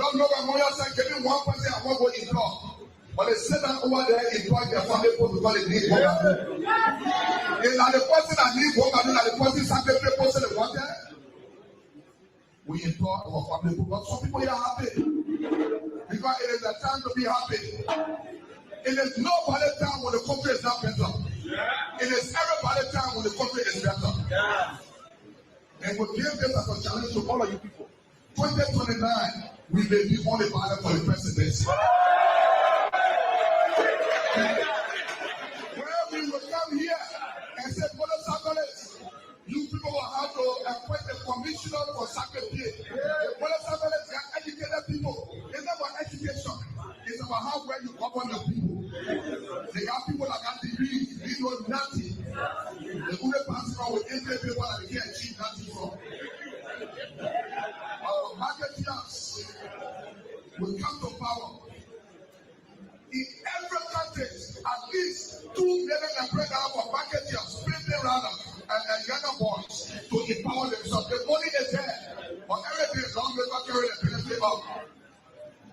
don't know what Moya said, give me one person I want to employ. But they said that over there, employ their family people because they need work. It's not the person that needs work, and the person that the person that want there. We employ our family people, but some people are happy. Because it is a time to be happy. It is no other time when the country is not better. It is every other time when the country is better. And we give this as a challenge to all of you people. 2029, we may be only valid for the presidency. Where we will come here and say, Brother Saccoles, you people will have to appoint a commissioner for Saccoles. Brother Saccoles, they are educated people. It's not about education. It's about how well you govern your people. They are people that got degrees, they know nothing. They only pass around with 8 people that they can't achieve nothing from. Our marketeers will come to power. In every country, at least 2 million and break out for marketeers, building rather, and younger boys to empower themselves. The money is there, but everything is long way back carrying the benefit out.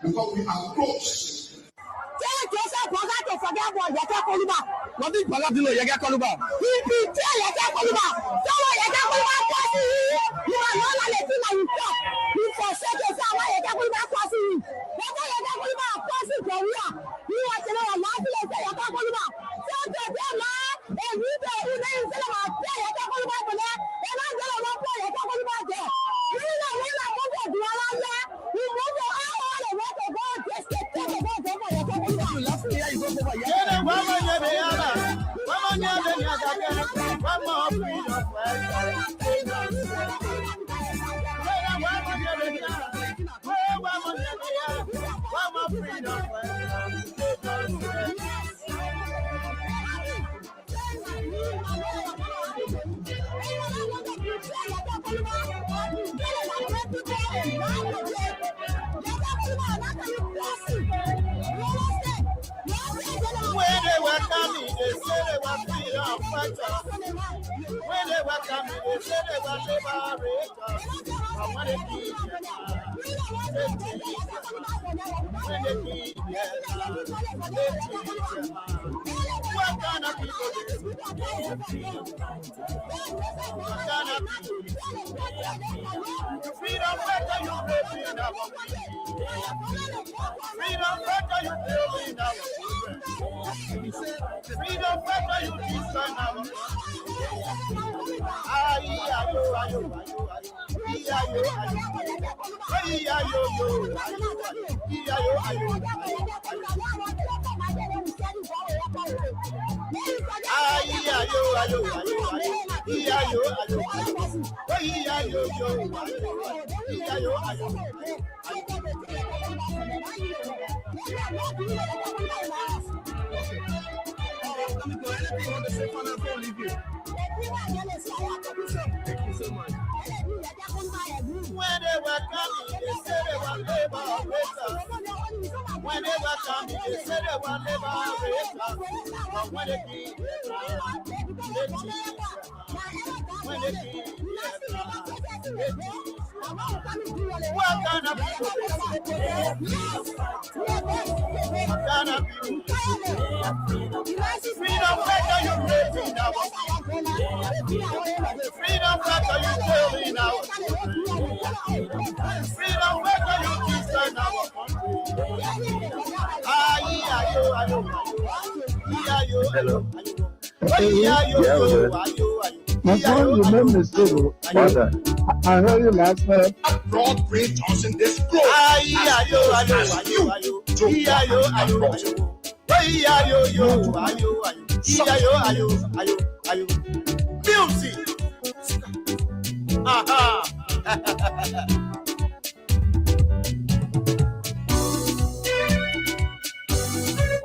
Because we are close. When they were coming, they said they were liberators. But when they came, what kind of people what kind of freedom better you live in our freedom better you live in our freedom better you design our Thank you so much. When they were coming, they said they were liberators. When they were coming, they said they were liberators. But when they came, when they came, what kind of people? What kind of people? Freedom better you live in our freedom better you live in our freedom better you design our Hello. My son, you made me so. I heard you last night. God bring us in this growth. Music.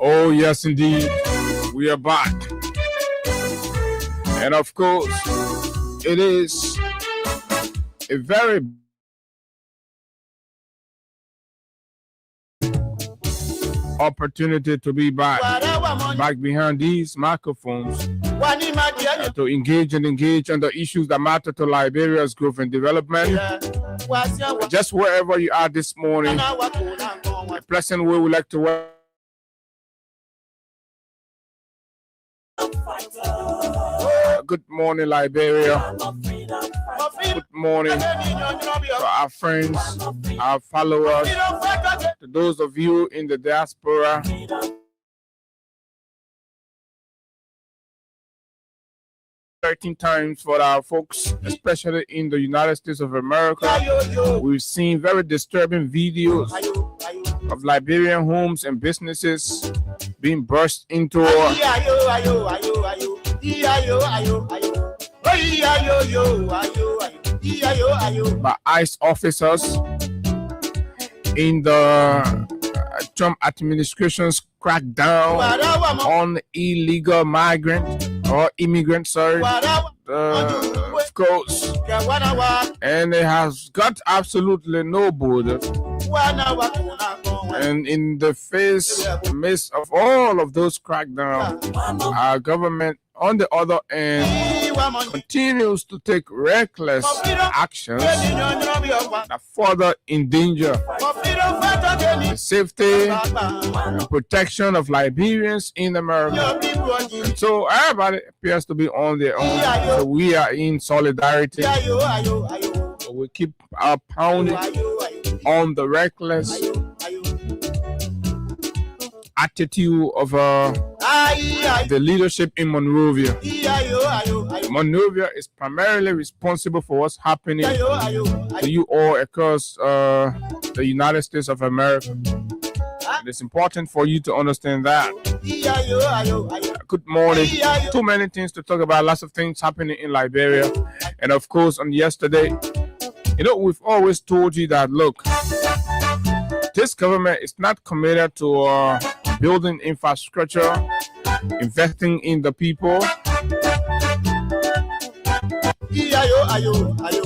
Oh, yes, indeed. We are back. And of course, it is a very opportunity to be back behind these microphones to engage on the issues that matter to Liberia's growth and development. Just wherever you are this morning, a pleasant way we like to welcome. Good morning, Liberia. Good morning to our friends, our followers, to those of you in the diaspora. Times for our folks, especially in the United States of America. We've seen very disturbing videos of Liberian homes and businesses being burst into by ICE officers in the Trump administration's crackdown on illegal migrants or immigrants, of course, and it has got absolutely no borders. And in the midst of all of those crackdowns, our government, on the other end, continues to take reckless actions that further endanger the safety and protection of Liberians in America. And so everybody appears to be on their own. So we are in solidarity. So we keep our pounding on the reckless attitude of the leadership in Monrovia. Monrovia is primarily responsible for what's happening to you all across the United States of America. It's important for you to understand that. Good morning. Too many things to talk about, lots of things happening in Liberia. And of course, on yesterday, we've always told you that, look, this government is not committed to building infrastructure, investing in the people,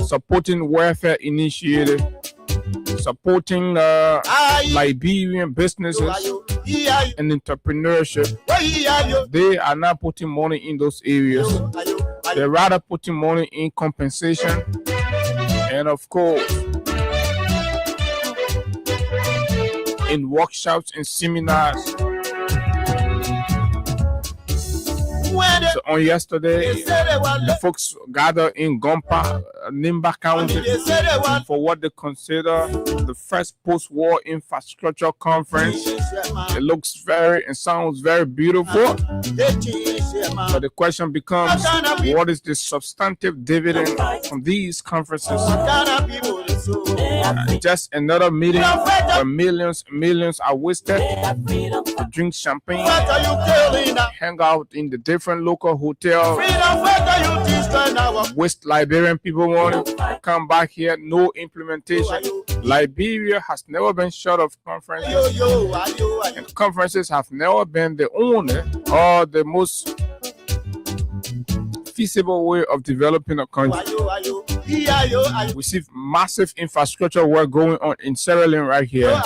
supporting welfare initiatives, supporting Liberian businesses and entrepreneurship. They are not putting money in those areas. They're rather putting money in compensation and, of course, in workshops and seminars. So on yesterday, the folks gathered in Gompa, Nimba County, for what they consider the first post-war infrastructure conference. It looks very and sounds very beautiful. But the question becomes, what is the substantive dividend from these conferences? Just another meeting where millions are wasted to drink champagne, hang out in the different local hotels, waste Liberian people money, come back here, no implementation. Liberia has never been short of conferences, and conferences have never been the only or the most feasible way of developing a country. We see massive infrastructure work going on in Sierra Leone right here.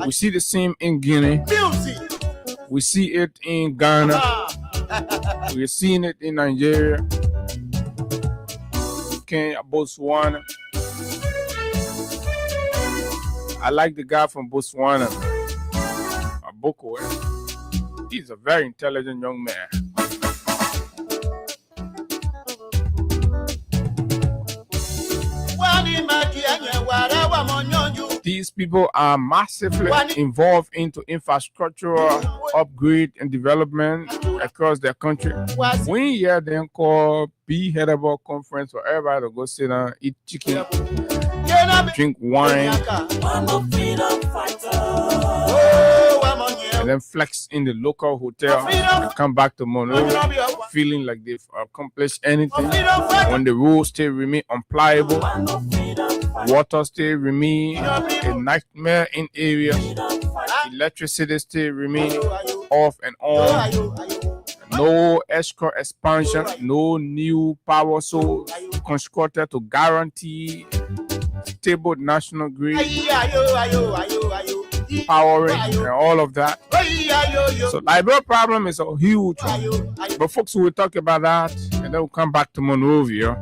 We see the same in Guinea. We see it in Ghana. We're seeing it in Nigeria, Kenya, Botswana. I like the guy from Botswana, Aboko. He's a very intelligent young man. These people are massively involved into infrastructural upgrade and development across their country. We hear them call B-Headable Conference for everybody to go sit down, eat chicken, drink wine, and then flex in the local hotel and come back to Monrovia feeling like they've accomplished anything. When the roads still remain unpliable, water still remain a nightmare in areas, electricity still remain off and on, no extra expansion, no new power source constructed to guarantee stable national grid. powering and all of that. So Liberia problem is a huge one. But folks will talk about that and then we'll come back to Monrovia.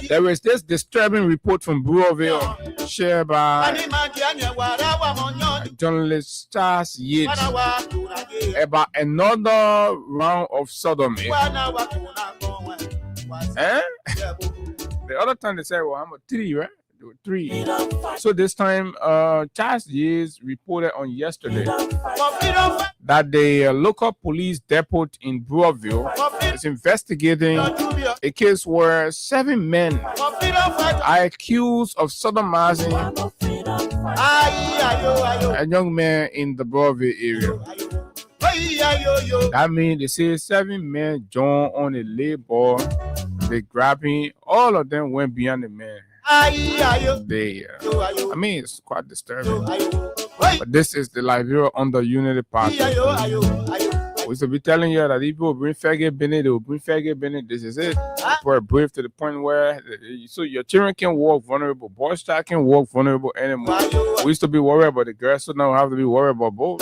There is this disturbing report from Brewerville shared by journalist Charles Yates about another round of sodomy. The other time they said, well, I'm a 3, right? 3. So this time, Charles Yates reported on yesterday that the local police depot in Brewerville is investigating a case where 7 men are accused of sodomizing a young man in the Brewerville area. That means they say 7 men joined on a labor. They grabbed him. All of them went beyond the man. I mean, it's quite disturbing. But this is the Liberia under Unity Party. We should be telling you that if people bring Faggot Bennett, they will bring Faggot Bennett. This is it. We're brave to the point where so your children can walk vulnerable, boys child can walk vulnerable anymore. We used to be worried about the girls, so now we have to be worried about both.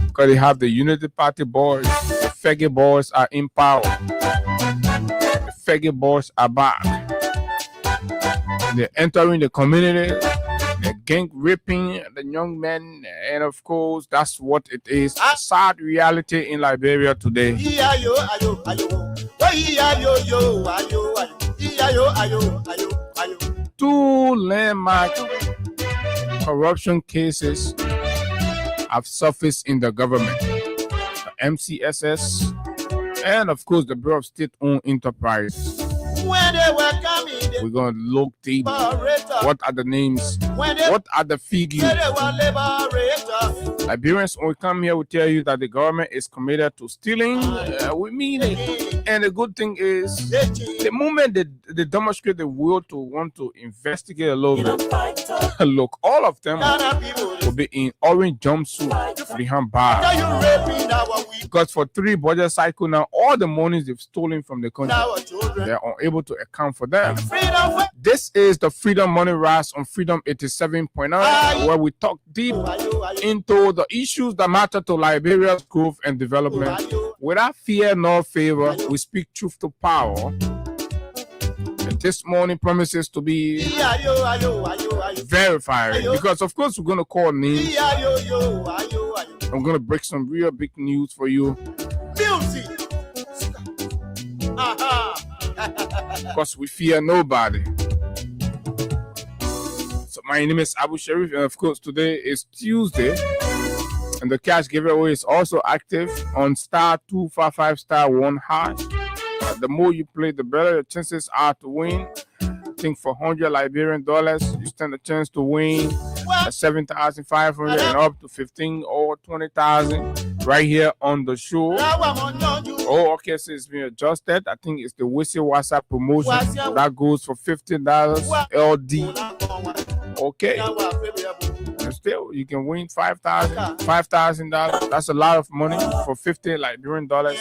Because they have the Unity Party boys. The Faggot boys are in power. The Faggot boys are back. They're entering the community, they're gang raping the young men, and of course, that's what it is. A sad reality in Liberia today. 2 landmark corruption cases have surfaced in the government. The MCSS and of course the Bureau of State-Owned Enterprise. When they were coming, we're going to look deep. What are the names? What are the figures? Liberians, when we come here, we tell you that the government is committed to stealing. We mean it. And the good thing is, the moment they demonstrate the will to want to investigate a little bit, look, all of them will be in orange jumpsuit behind bars. Because for 3 budget cycles now, all the monies they've stolen from the country, they are unable to account for them. This is the Freedom Money Rise on Freedom 87.9, where we talk deep into the issues that matter to Liberia's growth and development. Without fear nor favor, we speak truth to power. And this morning promises to be verified, because of course we're going to call names. I'm going to break some real big news for you. Because we fear nobody. So my name is Abu Sharif, and of course today is Tuesday, and the cash giveaway is also active on *255*1#. The more you play, the better your chances are to win. I think for $100 Liberian dollars, you stand a chance to win 7,500 and up to 15 or 20,000 right here on the show. Oh, okay, so it's been adjusted. I think it's the Whistle WhatsApp promotion that goes for $15 LD. Okay, and still you can win $5,000. That's a lot of money for 50 Liberian dollars.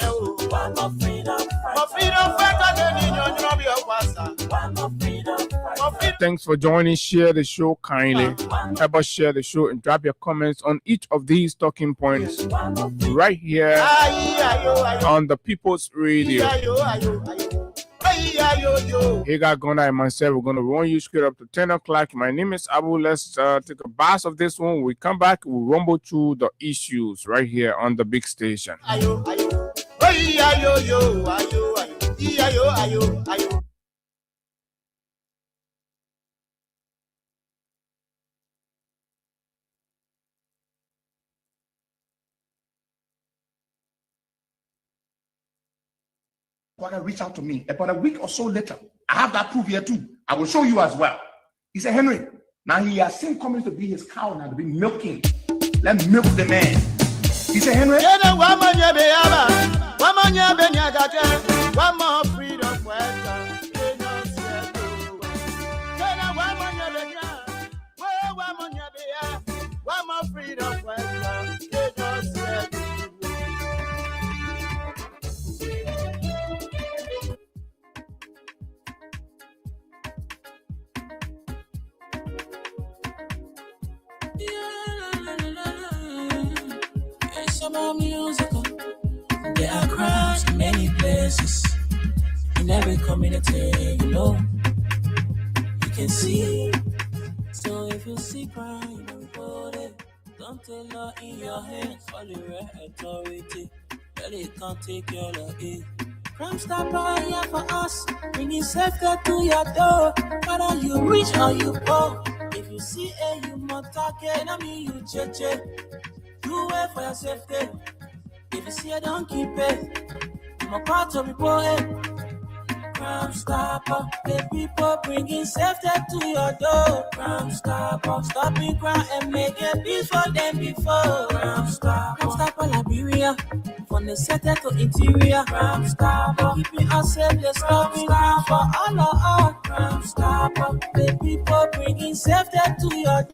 Thanks for joining. Share the show kindly. Help us share the show and drop your comments on each of these talking points right here on the People's Radio. Hagar Gonda and myself, we're going to run you straight up to 10 o'clock. My name is Abu. Let's take a bath of this one. When we come back, we'll rumble through the issues right here on the big station. Brother reached out to me about a week or so later. I have that proof here too. I will show you as well. He said, Henry, now he has seen coming to be his cow now to be milking. Let's milk the man. He said, Henry, one more freedom for one more freedom for for musical. There are crowds in many places, in every community, you know. You can see. So if you see crime, report it. Don't take law in your hands. All the right authority, really can't take care of it. Crime Stopper here for us, bringing safety to your door. Whether you rich or you poor, if you see a human target, I mean you check. Do it for your safety. If you see a don't keep it. I'm a part of report it. Crime Stopper, the people bringing safety to your door. Crime Stopper, stopping crime and making peace for them before. Crime Stopper, Liberia, from the center to interior. Crime Stopper, keeping us safe, let's stopping crime for all of us. Crime Stopper, the people bringing safety to your door.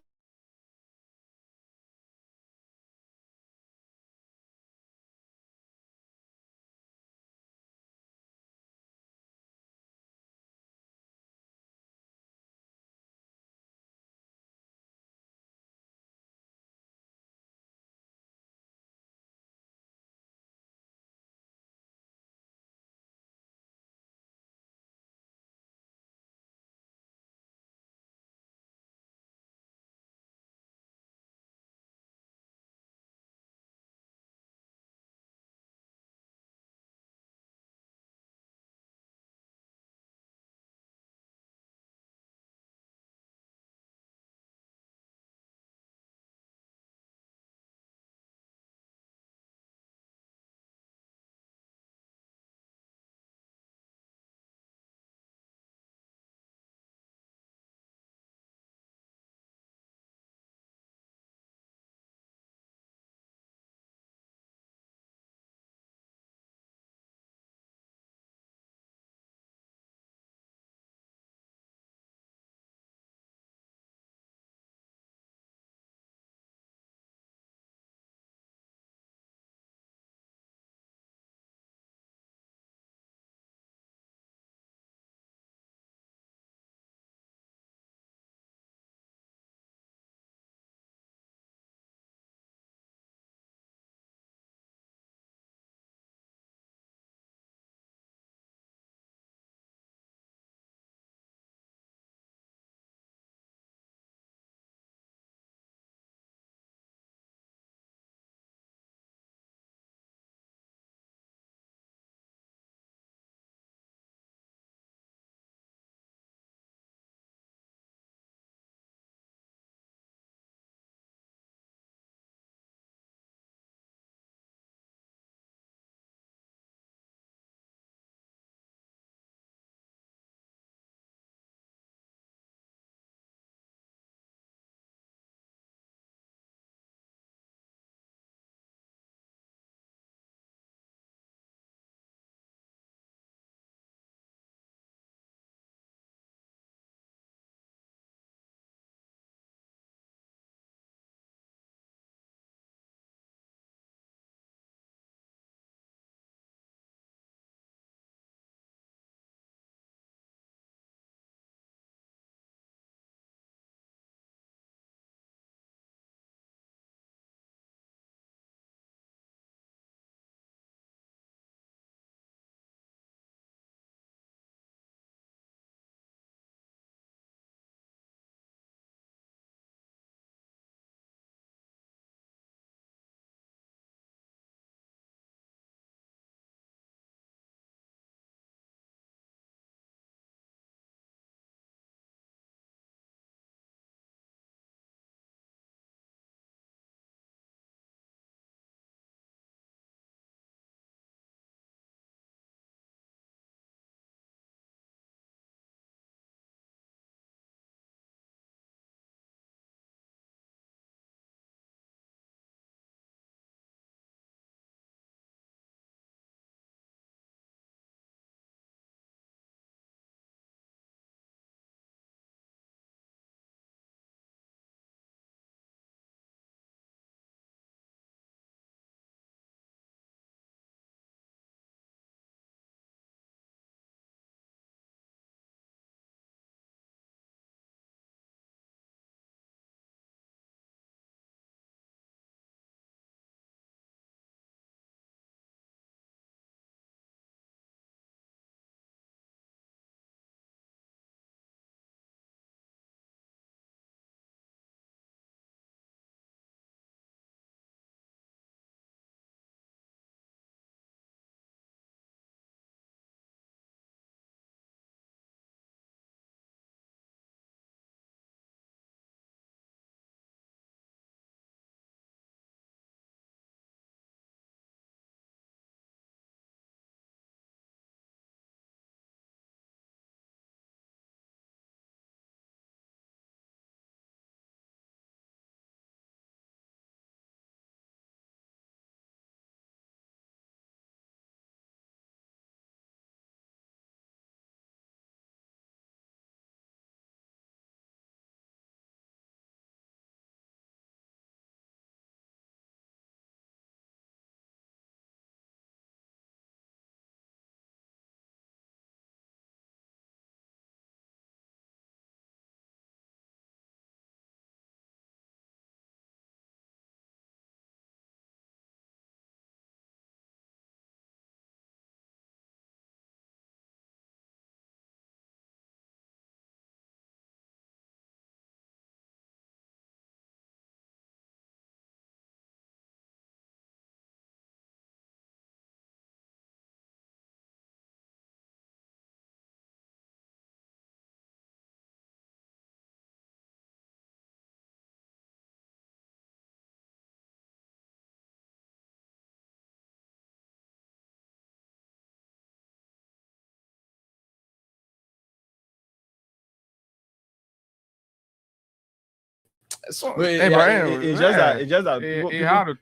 So, it's just that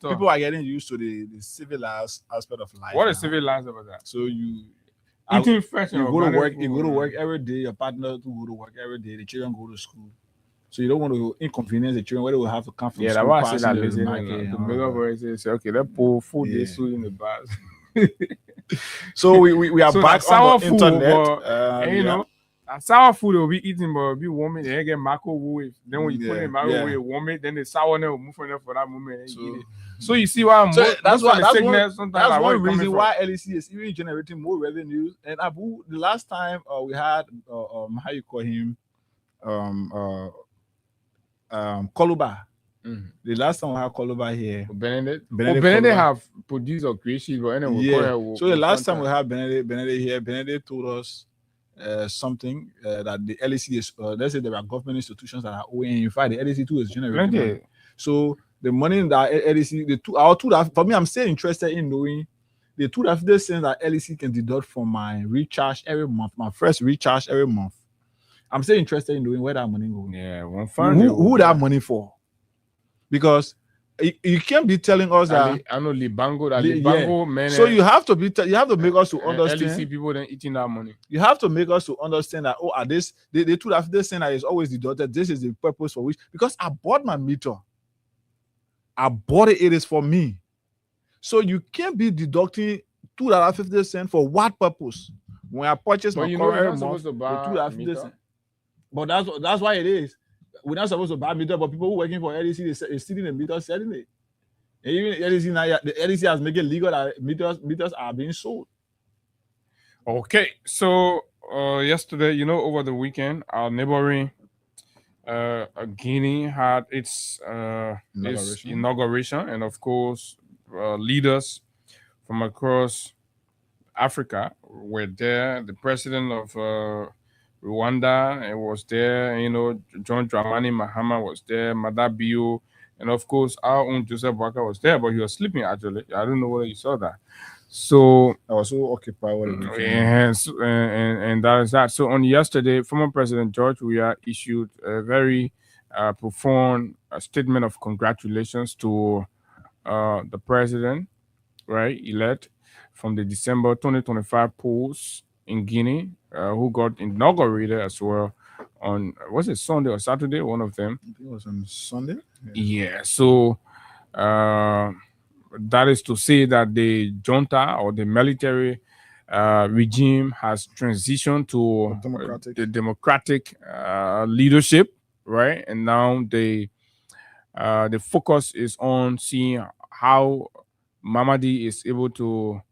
people are getting used to the civilized aspect of life. What is civilized about that? So you eating fresh. You go to work. You go to work every day. Your partner to go to work every day. The children go to school. So you don't want to inconvenience the children where they will have to come from school. Yeah, that's why I say that. The bigger voice say, okay, let's pull food this food in the bars. So we are back on the internet. You know, sour food will be eating, but be warming. They get microwave. Then when you put it in microwave, warm it. Then the sourness will move on there for that moment and eat it. So you see why that's one reason from. why LEC is even generating more revenue. And Abu, the last time we had how you call him, Koluba. Mm-hmm. The last time we had Koluba here, Benedict have produced or created, but anyway, so the last time we had Benedict here, Benedict told us something that the LEC is. Let's say there are government institutions that are owing. In fact, the LEC too is generating. So the money that LEC, our two that for me, I'm still interested in knowing the 250 cents that LEC can deduct from my recharge every month, my first recharge every month. I'm still interested in knowing where that money goes. Yeah, who that money for? Because you can't be telling us that I know Libango, man. So you have to make us to understand. LEC people then eating that money. You have to make us to understand that at this they 250 cents that is always deducted. This is the purpose for which, because I bought my meter. I bought it. It is for me. So you can't be deducting 250 cents for what purpose? When I purchase my car every month, 250 cents. But that's why it is. We're not supposed to buy meter, but people who working for LEC they're stealing the meter, selling it. And even LEC now, the LEC has made it legal that meters are being sold. Okay, so yesterday, over the weekend, our neighboring Guinea had its inauguration, and of course, leaders from across Africa were there. The president of Rwanda was there, John Dramani Mahama was there, Mada Bio, and of course our own Joseph Boakai was there, but he was sleeping actually. I don't know whether you saw that. So I was so occupied with it. And that is that. So on yesterday, former President George Weah issued a very profound statement of congratulations to the president, right, elect from the December 2025 polls in Guinea, who got inaugurated as well on, was it Sunday or Saturday? One of them. I think it was on Sunday. Yeah. So that is to say that the junta or the military regime has transitioned to the democratic leadership, right? And now the focus is on seeing how Mamadi is able to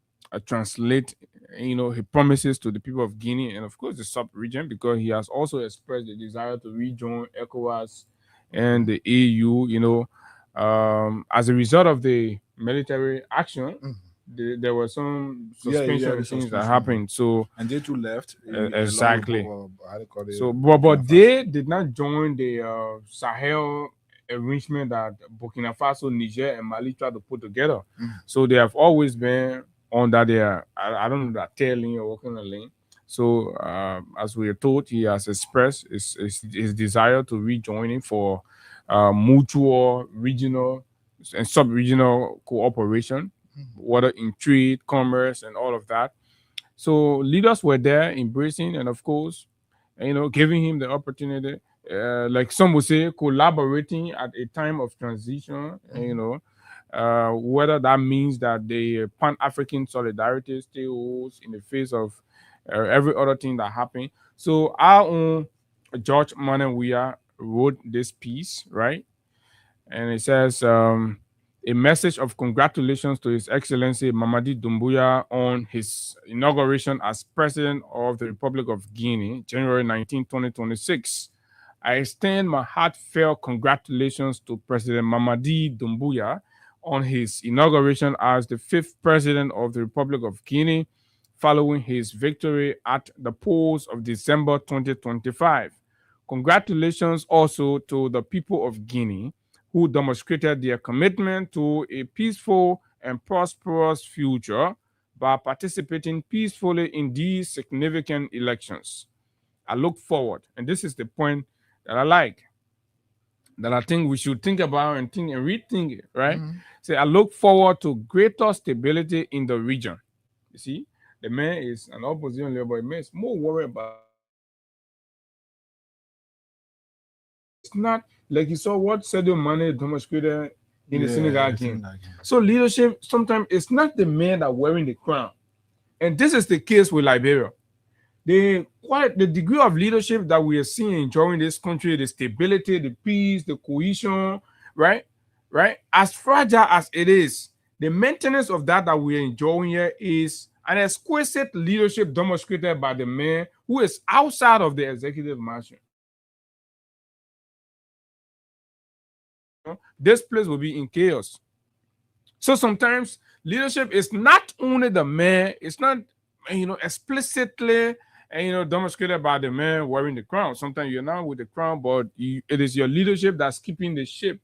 translate his promises to the people of Guinea and of course the sub-region, because he has also expressed the desire to rejoin ECOWAS and the EU. As a result of the military action, there were some suspension things that happened. So and they too left. Exactly. So, but they did not join the Sahel arrangement that Burkina Faso, Niger, and Mali tried to put together. So they have always been under their, I don't know, that tail lane or what kind of lane. So as we are told, he has expressed his desire to rejoin it for mutual, regional, and sub-regional cooperation, whether in trade, commerce, and all of that. So leaders were there embracing and of course, giving him the opportunity, like some would say, collaborating at a time of transition, whether that means that the Pan-African solidarity still holds in the face of every other thing that happened. So our own George Manneh Weah wrote this piece, right? And it says, a message of congratulations to His Excellency Mamadi Doumbouya on his inauguration as President of the Republic of Guinea, January 19, 2026. I extend my heartfelt congratulations to President Mamadi Doumbouya on his inauguration as the 5th President of the Republic of Guinea, following his victory at the polls of December 2025. Congratulations also to the people of Guinea, who demonstrated their commitment to a peaceful and prosperous future by participating peacefully in these significant elections. I look forward, and this is the point that I like. that I think we should think about and think and rethink it, right? Say, I look forward to greater stability in the region. You see, the man is an opposition leader, but the man is more worried about. It's not like you saw what Sadio Mane demonstrated in the Senegal game. So leadership sometimes it's not the man that wearing the crown, and this is the case with Liberia. The degree of leadership that we are seeing enjoying this country, the stability, the peace, the cohesion, right? As fragile as it is, the maintenance of that we are enjoying here is an exquisite leadership demonstrated by the man who is outside of the executive mansion. This place will be in chaos. So sometimes leadership is not only the man, it's not explicitly demonstrated by the man wearing the crown. Sometimes you're not with the crown, but it is your leadership that's keeping the ship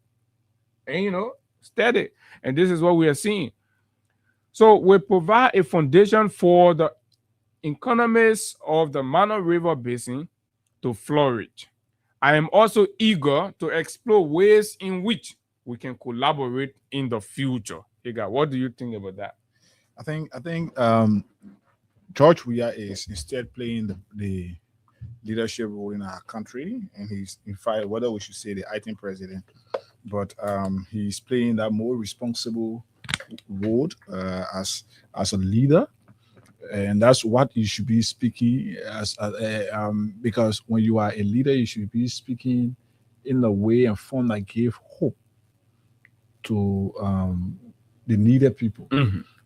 and steady. And this is what we are seeing. So we provide a foundation for the economies of the Mano River Basin to flourish. I am also eager to explore ways in which we can collaborate in the future. Higa, what do you think about that? I think George Weah is instead playing the leadership role in our country, and he's in fact whether we should say the acting president, but he's playing that more responsible role as a leader, and that's what you should be speaking as because when you are a leader, you should be speaking in a way and form that gave hope to the needed people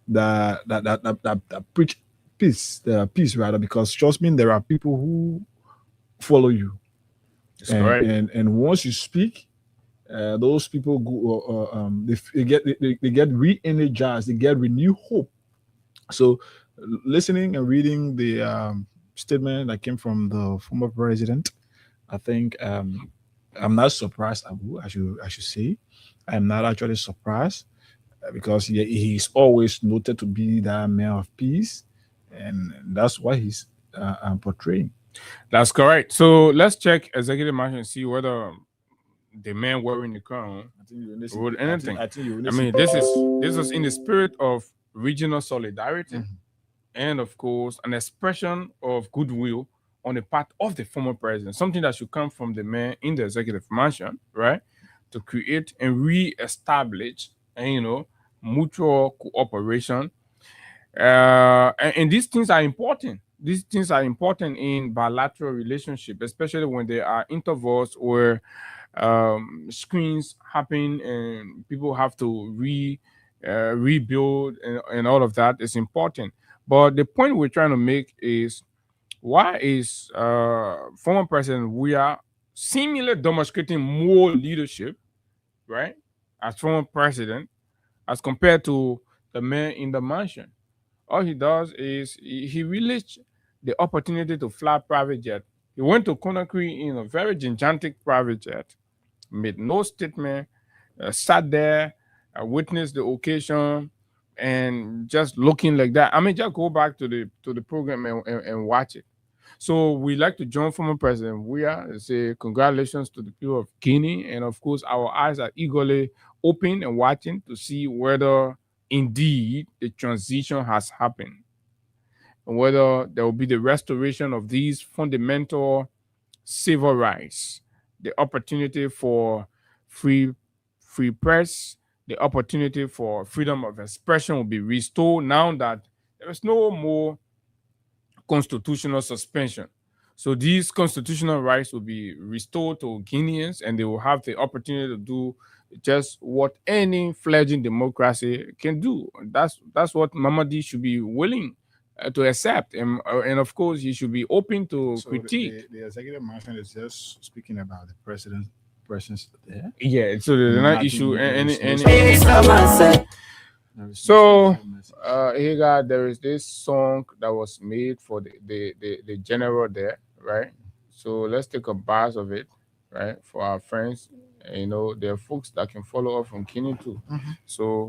that preach peace, rather, because trust me, there are people who follow you. And once you speak, those people go, they get re-energized, they get renewed hope. So listening and reading the statement that came from the former president, I think I'm not surprised. I should say I'm not actually surprised because he's always noted to be that man of peace, and that's what he's portraying. That's correct. So let's check executive mansion and see whether the man wearing the crown wrote anything. I mean, this is in the spirit of regional solidarity, and of course, an expression of goodwill on the part of the former president, something that should come from the man in the executive mansion, right, to create and re-establish, mutual cooperation. And these things are important. These things are important in bilateral relationship, especially when there are intervals where screens happen and people have to rebuild and all of that is important. But the point we're trying to make is, why is former President Weah seemingly demonstrating more leadership, right, as former president, as compared to the man in the mansion? All he does is he relished the opportunity to fly private jet. He went to Conakry in a very gigantic private jet, made no statement, sat there, witnessed the occasion, and just looking like that. I mean, just go back to the program and watch it. So we like to join former President Weah and say congratulations to the people of Guinea, and of course our eyes are eagerly open and watching to see whether indeed the transition has happened, and whether there will be the restoration of these fundamental civil rights, the opportunity for free press, the opportunity for freedom of expression will be restored now that there is no more constitutional suspension. So these constitutional rights will be restored to Guineans, and they will have the opportunity to do just what any fledgling democracy can do. That's what Mamadi should be willing to accept, and of course he should be open to critique. The executive mansion is just speaking about the president's presence there. Yeah, so they're not issue any. So here there is this song that was made for the general there, right? So let's take a bars of it, right, for our friends. There are folks that can follow up from Guinea too. So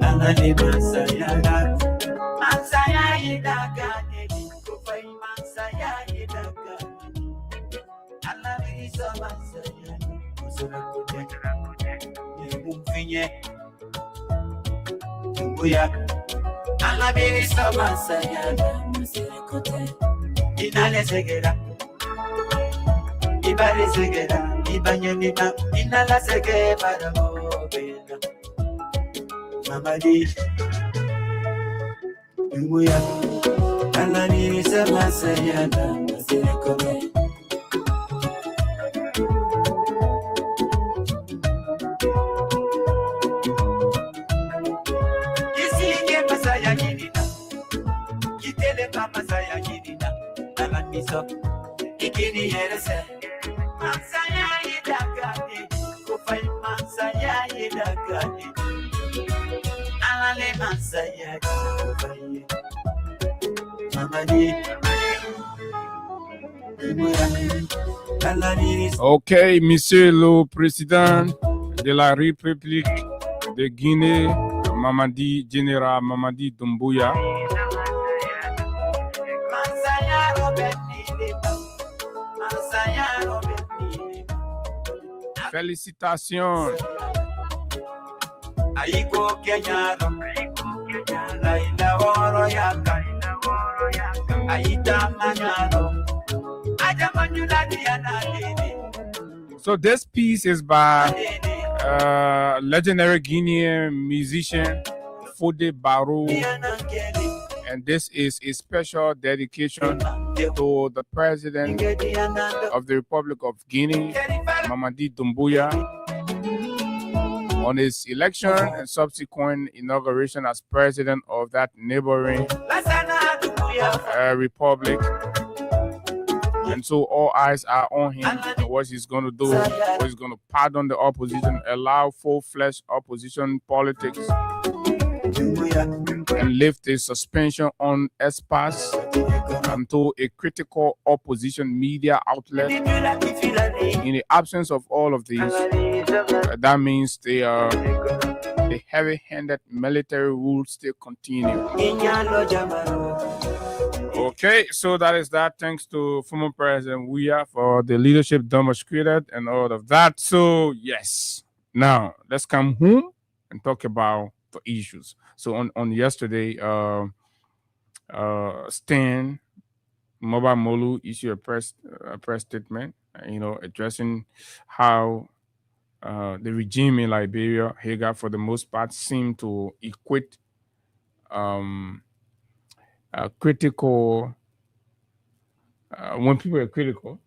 Alani Masaya, Masaya Idagani, Kufay Masaya Idagani, Alani Masaya, Musurakuja, Mumfinye, Muyak, Alani Masaya, Musurakuja, Inale Segera, Ibari Segera, Ibanyamina, Inala Segera, Mamadi, Muya, Alani Samasayana, Masirikome. Kisike Masaya Yidina, Kitele Masaya Yidina, Alaniso, Ikini Yerese, Masaya Yidakani, Kufay Masaya Yidakani. Okay, Monsieur le Président de la République de Guinée, Mamadi Général Mamadi Doumbouya. Félicitations. Aiko Kenyaro, Laila Oro Yaka, Aita Manyaro, Ajamanyula Diana. So this piece is by legendary Guinean musician Fode Barrow, and this is a special dedication to the President of the Republic of Guinea, Mamadi Doumbouya, on his election and subsequent inauguration as president of that neighboring republic. And so all eyes are on him and what he's going to do. What he's going to pardon the opposition, allow full-fledged opposition politics, and lift the suspension on ESPAS to a critical opposition media outlet. In the absence of all of these, that means the heavy-handed military rule still continue. Okay, so that is that. Thanks to former President Weah for the leadership demonstrated and all of that. So yes, now let's come home and talk about the issues. So on yesterday, Stan Mobile Molu issued a press statement, addressing how the regime in Liberia, Hagar, for the most part, seemed to equate critical. When people are critical,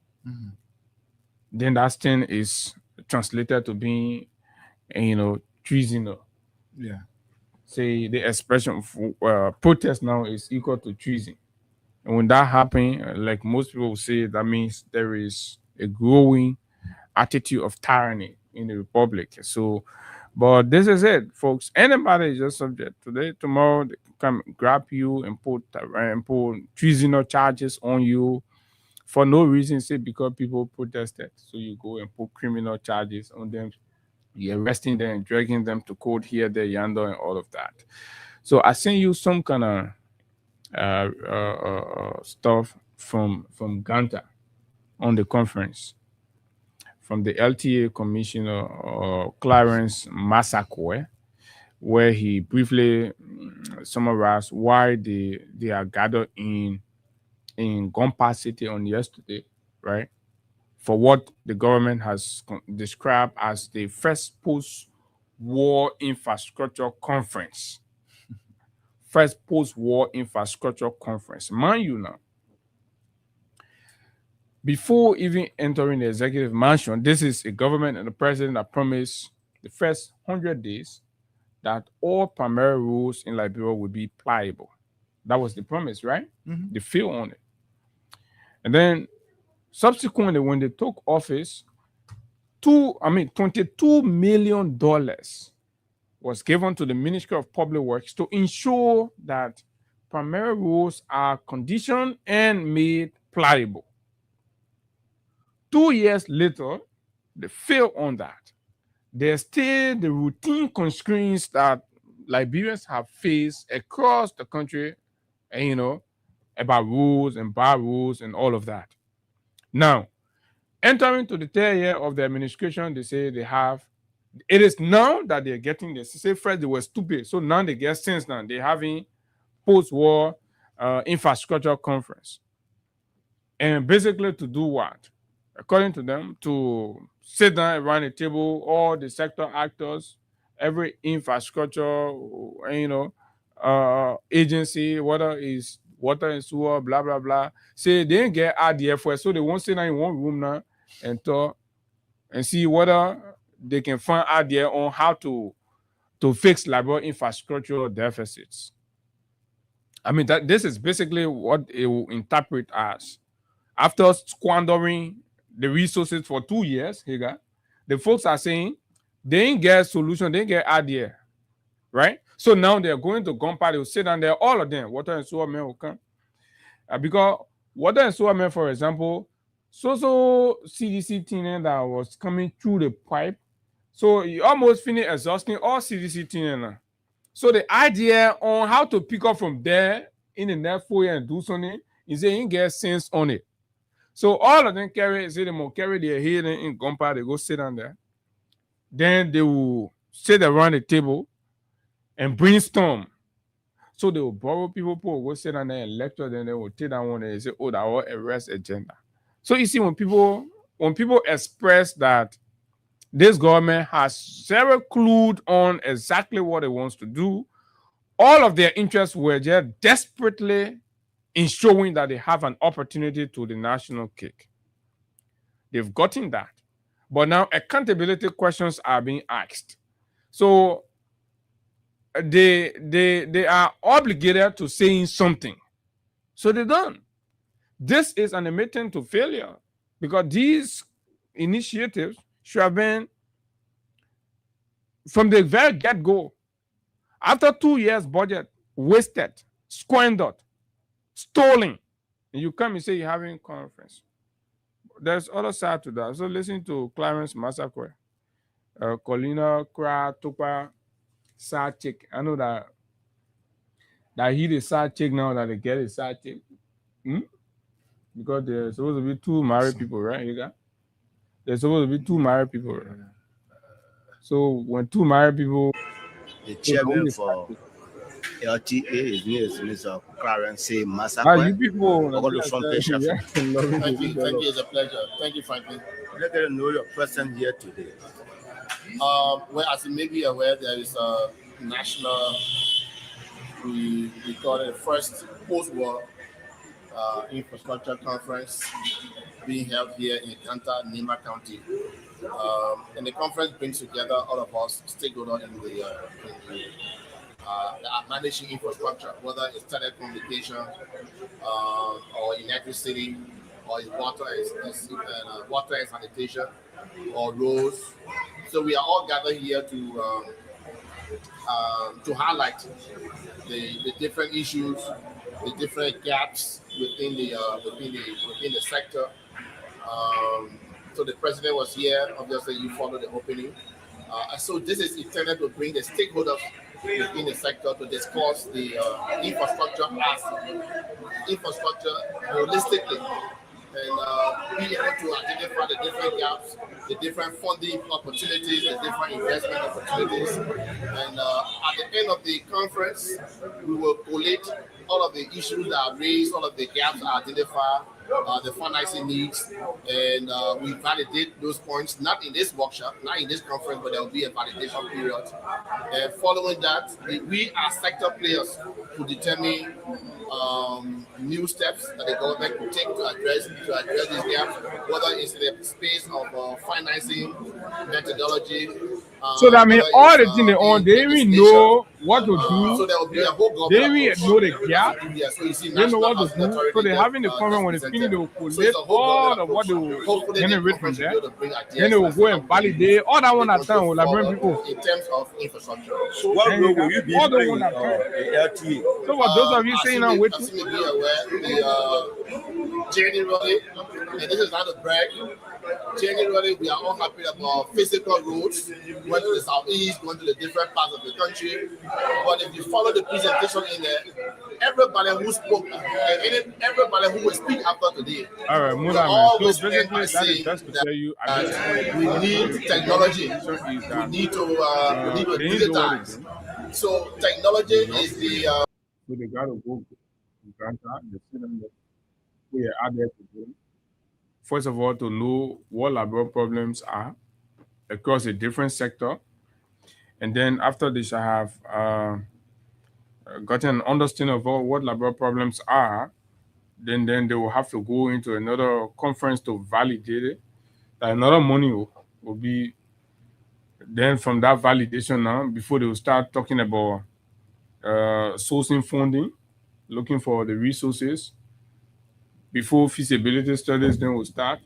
then that thing is translated to being, treasonous. Yeah. Say the expression of protest now is equal to treason. And when that happens, like most people will say, that means there is a growing attitude of tyranny in the republic. So, but this is it, folks. Anybody is just subject. Today, tomorrow, they can come grab you and put treasonous charges on you for no reason, say because people protested. So you go and put criminal charges on them. You're arresting them and dragging them to court here, there, yonder, and all of that. So I sent you some kind of stuff from Ganta on the conference from the LTA Commissioner Clarence Massaquoi, where he briefly summarized why they are gathered in Gompa City on yesterday, right? For what the government has described as the first post-war infrastructure conference. First post-war infrastructure conference. Mind you now, before even entering the executive mansion, this is a government and the president that promised the first 100 days that all primary rules in Liberia will be pliable. That was the promise, right? The feel on it. And then subsequently, when they took office, $22 million was given to the Ministry of Public Works to ensure that primary rules are conditioned and made pliable. 2 years later, They fail on that. There's still the routine constraints that Liberians have faced across the country, and about rules and bar rules and all of that. Now, entering to the third year of the administration, they say they have. It is now that they're getting this. They say first they were stupid, so now they get sense. Now they're having post-war infrastructure conference, and basically to do what? According to them, to sit down around a table, all the sector actors, every infrastructure, agency, whether it's water and sewer, blah blah blah. Say they didn't get RDF, so they won't sit down in one room now and talk and see whether they can find idea on how to fix Liberia infrastructural deficits. I mean, that this is basically what it will interpret as. After squandering the resources for 2 years, the folks are saying they didn't get a solution, they didn't get idea, right? So now they're going to Gompa, they'll sit down there, all of them, water and sewer men will come. Because water and sewer men, for example, so CDC thing that was coming through the pipe, so you almost finish exhausting all CDC thing now. So the idea on how to pick up from there in the next 4 years and do something is they didn't get sense on it. So all of them carry their head in Gompa, they go sit down there. Then they will sit around the table and brainstorm. So they will borrow people will go sit down there and lecture, then they will take that one and say, oh, that was a rest agenda. So you see, when people express that this government has zero clue on exactly what it wants to do, all of their interests were just desperately in showing that they have an opportunity to the national cake. They've gotten that. But now accountability questions are being asked. So they are obligated to saying something. So they don't. This is an admitting to failure because these initiatives should have been from the very get-go. After 2 years budget wasted, squandered, stolen, and you come and say you're having conference. There's other side to that. So listen to Clarence Massacre, Colina Kra Tupa side chick. I know that he the side chick now that they get a side chick. Because there's supposed to be 2 married people, right? There's supposed to be 2 married people. Right? So when 2 married people, the chairman for LTA is Mr. Clarence Massacre. You people, front page. Thank you. It's a pleasure. Thank you, Franklin. Let us know your presence here today. Well, as you may be aware, there is a national, we call it the first post-war infrastructure conference being held here in Kanta, Nima County. And the conference brings together all of us stakeholders in the managing infrastructure, whether it's telecommunication or electricity, or it's water and sanitation, or roads. So we are all gathered here to highlight the different issues, the different gaps within the sector. So the president was here. Obviously, you followed the opening. So this is intended to bring the stakeholders within the sector to discuss the infrastructure holistically, and be able to identify the different gaps, the different funding opportunities, the different investment opportunities. And at the end of the conference, we will collate all of the issues that are raised, all of the gaps are identified, the financing needs, and we validate those points, not in this workshop, not in this conference, but there will be a validation period. And following that, we are sector players to determine new steps that the government could take to address these gaps, whether it's in the space of financing, methodology, So that means whether all the it's, things they own, they even legislation, know what to so do. there will be a whole They government even approach know the as gap. to do there. So you see, They know National what to Housing do. Authority So they're just, having the conference when it's presented. finished, they will So it's collect a whole all government of what they approach. will Hopefully, the generate from conference will there. be able to bring ideas Then they will that go and validate all that one at will time. go Will like bring forward people. in terms of infrastructure. So what role will you be All the playing one in at time. LTA? So for those of you saying now, wait, As you may be aware, generally, and this is not a brag, generally we are all happy about physical roads, going to the southeast, going to the different parts of the country. But if you follow the presentation in there, everybody who spoke, everybody who will speak after today, all right, will Muda, man. So always end basically, by that is saying just to that tell you at this point, we what need the technology. position is We that need to they ain't do what they digitize. do. So technology is the So they gotta go grant that the student that we are out there to do. First of all, to know what labor problems are across a different sector, and then after they shall have gotten an understanding of what labor problems are, then they will have to go into another conference to validate it. Another money will be then from that validation now before they will start talking about sourcing funding, looking for the resources before feasibility studies then will start.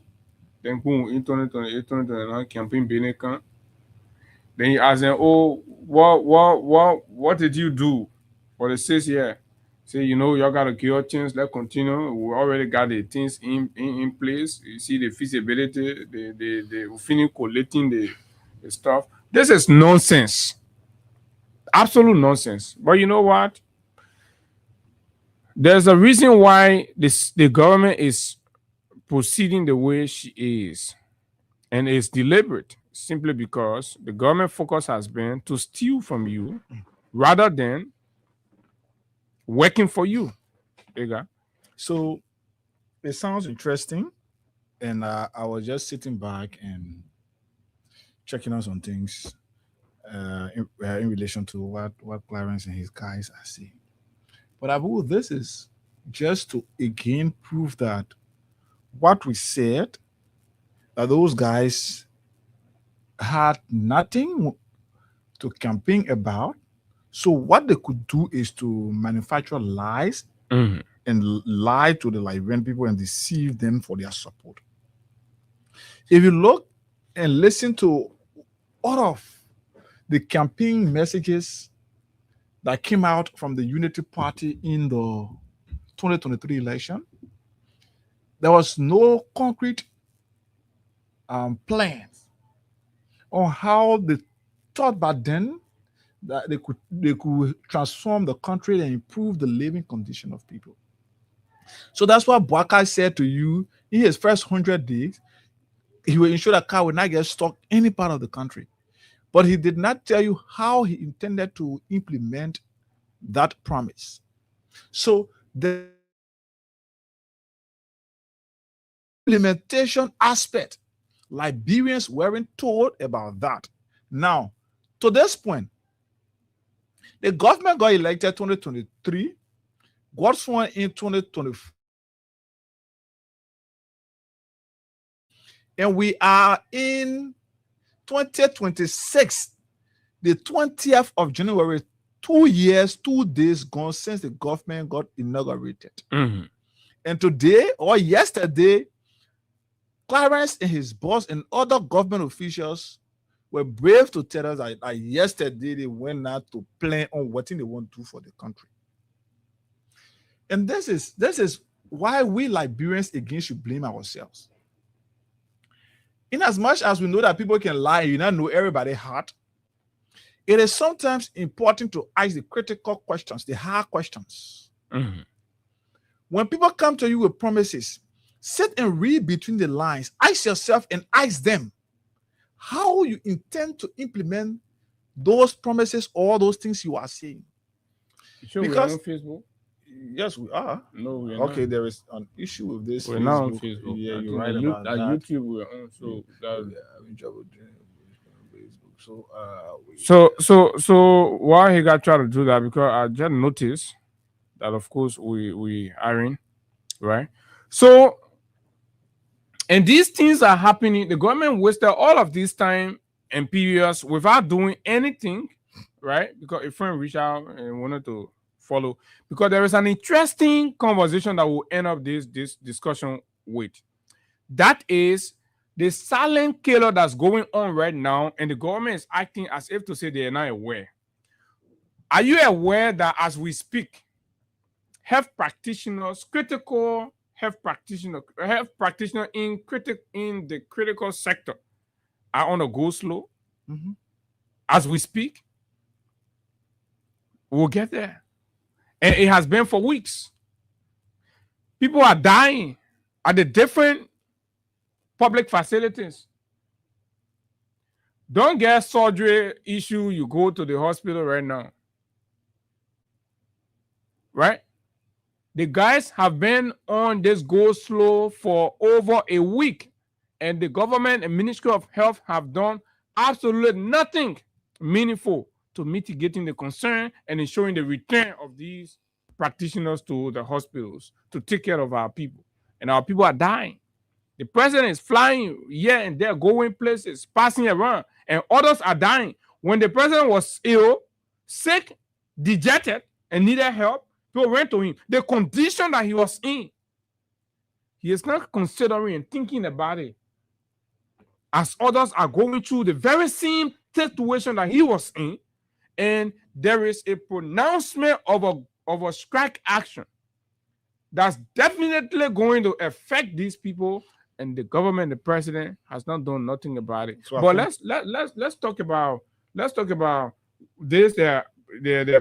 Then go in 2028, campaign Benekan. Then you ask them, oh, what did you do for the 6 year? Say, y'all got a good chance, let's continue. We already got the things in place. You see the feasibility, we finish collecting the stuff. This is nonsense. Absolute nonsense. But you know what? There's a reason why the government is proceeding the way she is. And it's deliberate, simply because the government focus has been to steal from you rather than working for you. So it sounds interesting. And I was just sitting back and checking out some things in relation to what Clarence and his guys are saying. But Abu, this is just to again prove that what we said, that those guys had nothing to campaign about. So what they could do is to manufacture lies and lie to the Liberian people and deceive them for their support. If you look and listen to all of the campaign messages that came out from the Unity Party in the 2023 election, there was no concrete plans on how they thought back then that they could transform the country and improve the living condition of people. So that's what Bouaka said to you in his first 100 days. He will ensure that car will not get stuck any part of the country. But he did not tell you how he intended to implement that promise. So the implementation aspect, Liberians weren't told about that. Now, to this point, the government got elected 2023, got sworn in 2024. And we are in 2026, the 20th of January, 2 years, 2 days gone since the government got inaugurated. And today or yesterday, Clarence and his boss and other government officials were brave to tell us that yesterday they went out to plan on what they want to do for the country. And this is why we Liberians again should blame ourselves. In as much as we know that people can lie, you don't know everybody's heart, it is sometimes important to ask the critical questions, the hard questions. When people come to you with promises, sit and read between the lines. Ask yourself and ask them how you intend to implement those promises or those things you are saying. Sure, because we are on Facebook. Yes, we are. No, we are okay, not. there is an issue with this. We're not on Facebook. Yeah, you're right about that. YouTube we're on. So having trouble doing Facebook. So why he got try to do that? Because I just noticed that of course we hiring, right? So and these things are happening. The government wasted all of this time and periods without doing anything, right? Because a friend reached out and wanted to follow, because there is an interesting conversation that will end up this discussion with. That is the silent killer that's going on right now, and the government is acting as if to say they are not aware. Are you aware that as we speak, health practitioners, critical health practitioners in the critical sector are on a go slow? As we speak, we'll get there. And it has been for weeks. People are dying at the different public facilities. Don't get surgery issue, you go to the hospital right now. Right? The guys have been on this go slow for over a week, and the government and Ministry of Health have done absolutely nothing meaningful to mitigating the concern and ensuring the return of these practitioners to the hospitals to take care of our people. And our people are dying. The president is flying here and there, going places, passing around, and others are dying. When the president was ill, sick, dejected, and needed help, people went to him. The condition that he was in, he is not considering and thinking about it, as others are going through the very same situation that he was in, and there is a pronouncement of a strike action that's definitely going to affect these people, and the government, the president, has not done nothing about it. So but let's talk about this the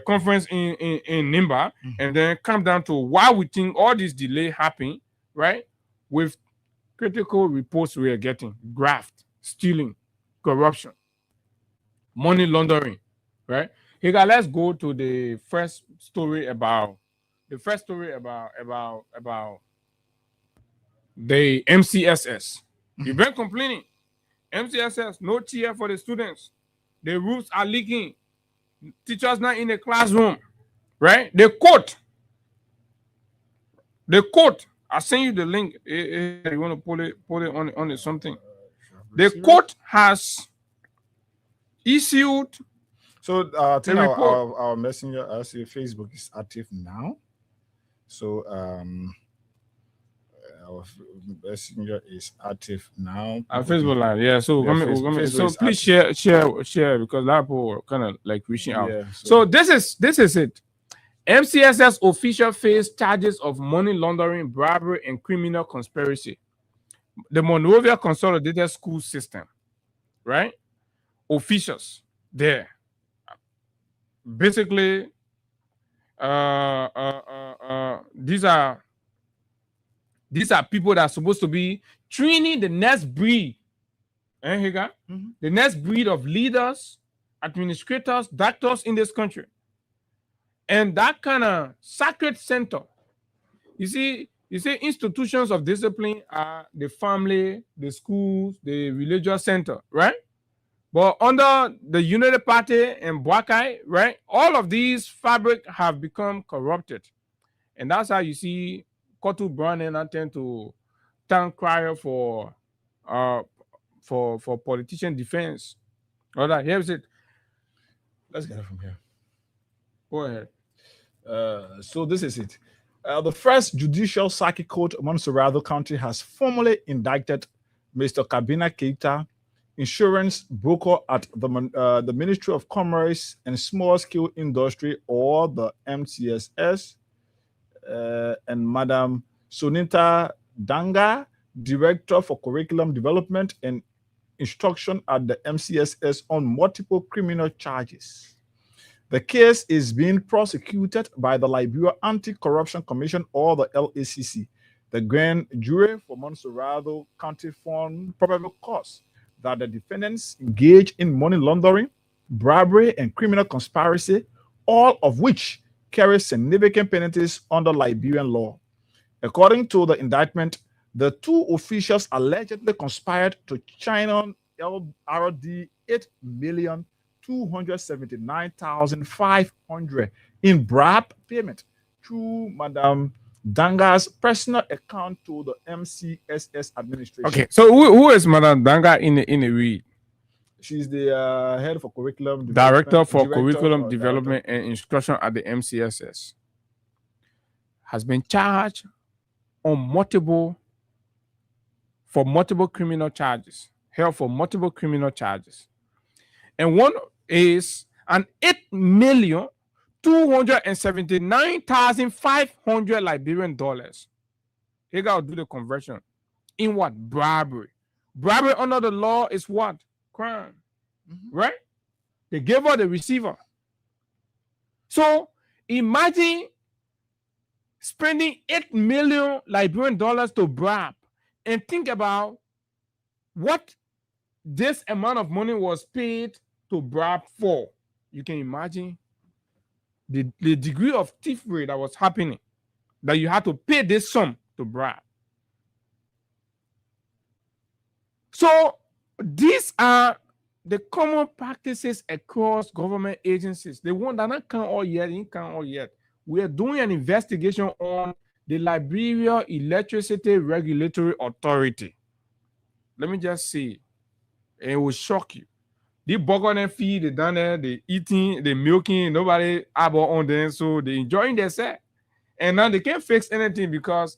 conference in Nimba, and then come down to why we think all this delay happened, right? With critical reports we are getting: graft, stealing, corruption, money laundering, right? Here, let's go to the first story about the MCSS. You've been complaining. MCSS, no chair for the students. The roofs are leaking. Teachers not in the classroom, right? The court. I send you the link. You want to put it on something. The court has issued. So I think our messenger, I see Facebook is active now. So our messenger is active now. Our Facebook Live, yeah. So so please share because a lot of people are kind of like reaching out. Yeah, so this is it. MCSS official face charges of money laundering, bribery, and criminal conspiracy. The Monrovia Consolidated School System, right? Officials there. Basically, these are people that are supposed to be training the next breed. The next breed of leaders, administrators, doctors in this country. And that kind of sacred center. You see, institutions of discipline are the family, the schools, the religious center, right? But under the Unity Party and Boakai, right, all of these fabric have become corrupted. And that's how you see Kotu Browning tend to town crier for politician defense. All right, here's it. Let's get it from here. Go ahead. So this is it. The first Judicial Circuit Court of Montserrado County has formally indicted Mr. Kabina Keita, insurance broker at the Ministry of Commerce and Small Scale Industry, or the MCSS, and Madam Sunita Danga, Director for Curriculum Development and Instruction at the MCSS, on multiple criminal charges. The case is being prosecuted by the Liberia Anti-Corruption Commission, or the LACC. The grand jury for Montserrado County found probable cause that the defendants engage in money laundering, bribery, and criminal conspiracy, all of which carry significant penalties under Liberian law. According to the indictment, the two officials allegedly conspired to channel LRD 8,279,500 in bribe payment through Madam Danga's personal account to the MCSS administration. Okay, so who is Madam Danga in the read? She's the head for curriculum Director for Director Curriculum or Development and Instruction at the MCSS, has been charged on multiple criminal charges, held for multiple criminal charges. And one is an $8,279,500 Liberian dollars. He got to do the conversion. In what? Bribery. Bribery under the law is what? Crime. Right? They gave her the receiver. So imagine spending 8 million Liberian dollars to bribe, and think about what this amount of money was paid to bribe for. You can imagine the degree of thievery that was happening, that you had to pay this sum to bribe. So these are the common practices across government agencies. The one that not count all yet, didn't count all yet. We are doing an investigation on the Liberia Electricity Regulatory Authority. Let me just see. It will shock you. They bug on their feed, they done there, they eating, they milking, nobody about on them, so they enjoying themselves. And now they can't fix anything because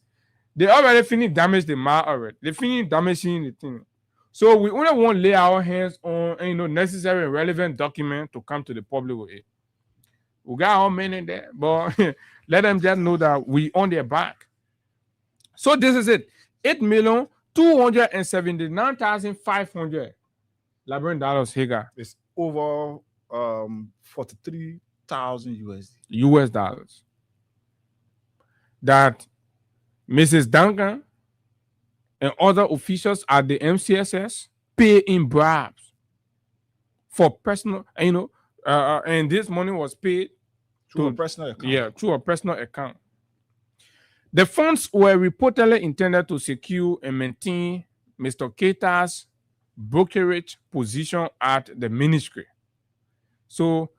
they already finished damage the mouth already. They finished damaging the thing. So we only want to lay our hands on necessary and relevant document to come to the public with it. We got our men in there, but let them just know that we on their back. So this is it. $8,279,500 Liberian dollars here. It's over 43,000 USD. US dollars. That Mrs. Duncan and other officials at the MCSS pay in bribes for personal, and this money was paid Through a personal account. Yeah, through a personal account. The funds were reportedly intended to secure and maintain Mr. Keita's brokerage position at the ministry. So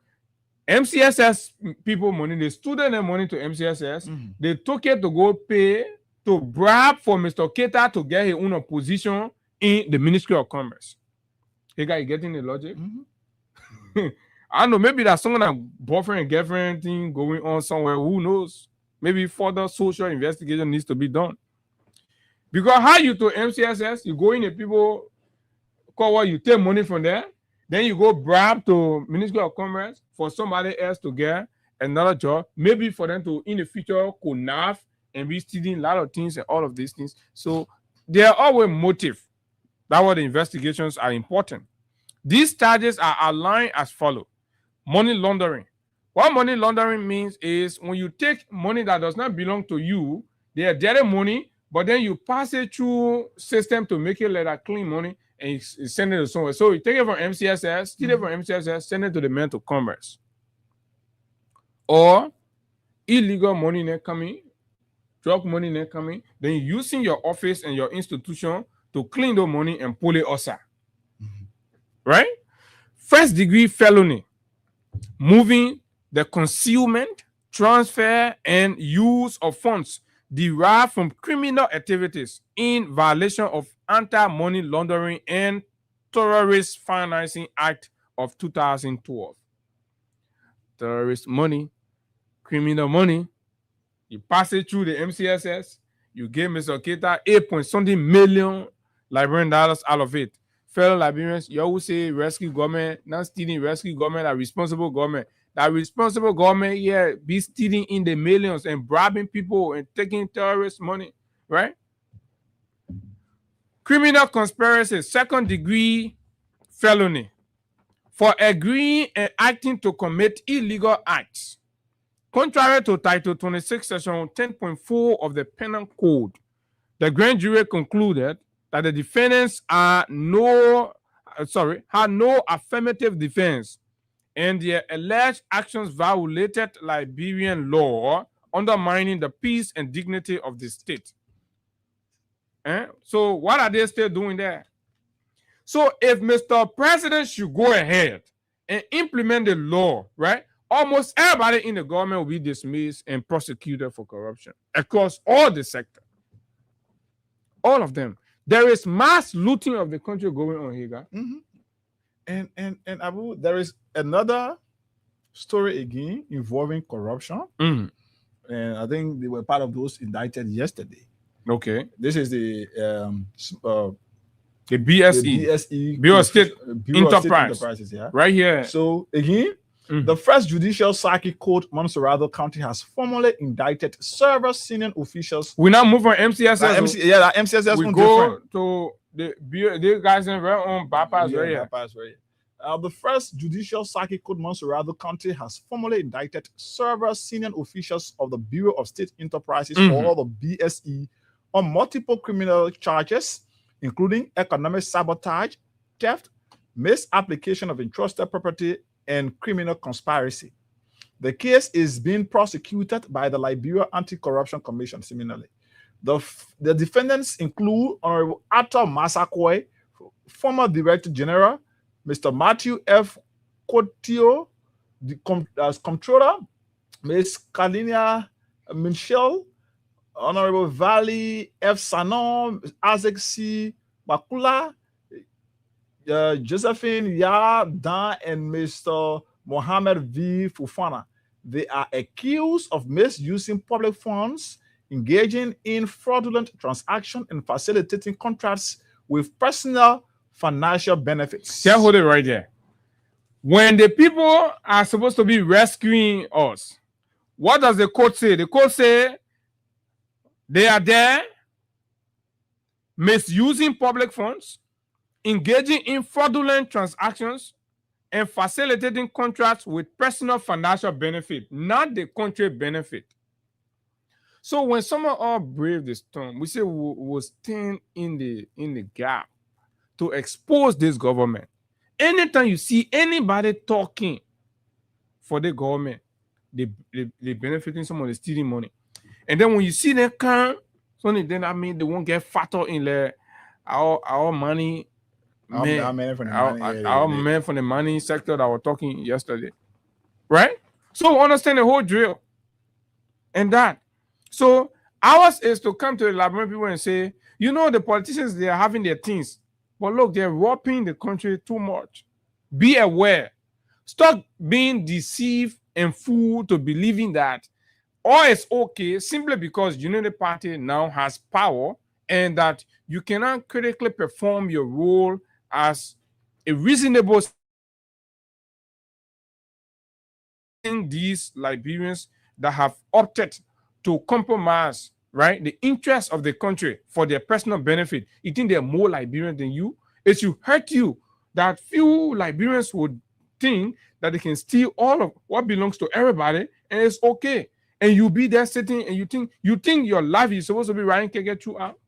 MCSS people money, they student their money to MCSS, they took it to go pay to bribe for Mr. Keita to get his own position in the Ministry of Commerce. You guys getting the logic? I don't know, maybe that's some kind of boyfriend and girlfriend thing going on somewhere. Who knows? Maybe further social investigation needs to be done. Because how you to MCSS, you go in the people call what, you take money from there, then you go bribe to Ministry of Commerce for somebody else to get another job, maybe for them to in the future connive and be stealing a lot of things and all of these things. So there are always motive. That's why the investigations are important. These charges are outlined as follows. Money laundering. What money laundering means is when you take money that does not belong to you, they are dirty money, but then you pass it through system to make it like that clean money and you send it to somewhere. So you take it from MCSS, steal it from MCSS, send it to the Ministry of Commerce. Or illegal money not coming, drug money not coming, then using your office and your institution to clean the money and pull it outside. Right? First degree felony. Moving the concealment, transfer, and use of funds derived from criminal activities in violation of Anti-Money Laundering and Terrorist Financing Act of 2012. Terrorist money, criminal money, you pass it through the MCSS, you give Mr. Keita 8.something million Liberian dollars out of it. Fellow Liberians, you always say rescue government, not stealing rescue government, a responsible government. That responsible government here be stealing in the millions and bribing people and taking terrorist money, right? Criminal conspiracy, second degree felony for agreeing and acting to commit illegal acts. Contrary to Title 26, Section 10.4 of the Penal Code, the grand jury concluded that the defendants had no affirmative defense and their alleged actions violated Liberian law, undermining the peace and dignity of the state. So what are they still doing there? So if Mr. President should go ahead and implement the law, right, almost everybody in the government will be dismissed and prosecuted for corruption across all the sectors. All of them. There is mass looting of the country going on here, guys. Abu, there is another story again involving corruption, Mhm. and I think they were part of those indicted yesterday. Okay. This is the The BSE, BSE Bureau of State Bureau of State Enterprise. Enterprises, yeah. right here. So again, the First Judicial Circuit Court, Montserrado County, has formally indicted several senior officials. We now move from MCSS. That MCSS we one go different. to the guys in their own bypass right here. bypass right here. The First Judicial Circuit Court, Montserrado County, has formally indicted several senior officials of the Bureau of State Enterprises, or the BSE, on multiple criminal charges, including economic sabotage, theft, misapplication of entrusted property, and criminal conspiracy. The case is being prosecuted by the Liberia Anti-Corruption Commission, similarly. The defendants include Honorable Arthur Massaquoi, former Director General, Mr. Matthew F. Cotio, as Comptroller, Ms. Kalinia Michelle, Honorable Valley F. Sanon, Isaac C. Bakula, Josephine Ya Dan, and Mr. Mohammed V. Fufana. They are accused of misusing public funds, engaging in fraudulent transactions, and facilitating contracts with personal financial benefits. Yeah, hold it right there. When the people are supposed to be rescuing us, what does the court say? The court say they are there misusing public funds, engaging in fraudulent transactions, and facilitating contracts with personal financial benefit, not the country benefit. So when some of us brave the storm, we say we'll stand in the gap to expose this government. Anytime you see anybody talking for the government, they benefiting someone, stealing money. And then when you see them come, then I mean they won't get fatter in our money. Our men from the money sector that were talking yesterday. Right? So understand the whole drill. And that. So ours is to come to the Liberian people and say, you know, the politicians, they are having their things. But look, they're robbing the country too much. Be aware. Stop being deceived and fooled to believing that all is okay simply because Unity Party now has power and that you cannot critically perform your role as a reasonable these Liberians that have opted to compromise, right, the interests of the country for their personal benefit. You think they're more Liberian than you? It should hurt you that few Liberians would think that they can steal all of what belongs to everybody and it's okay. And you be there sitting and you think your life is supposed to be riding can get you out.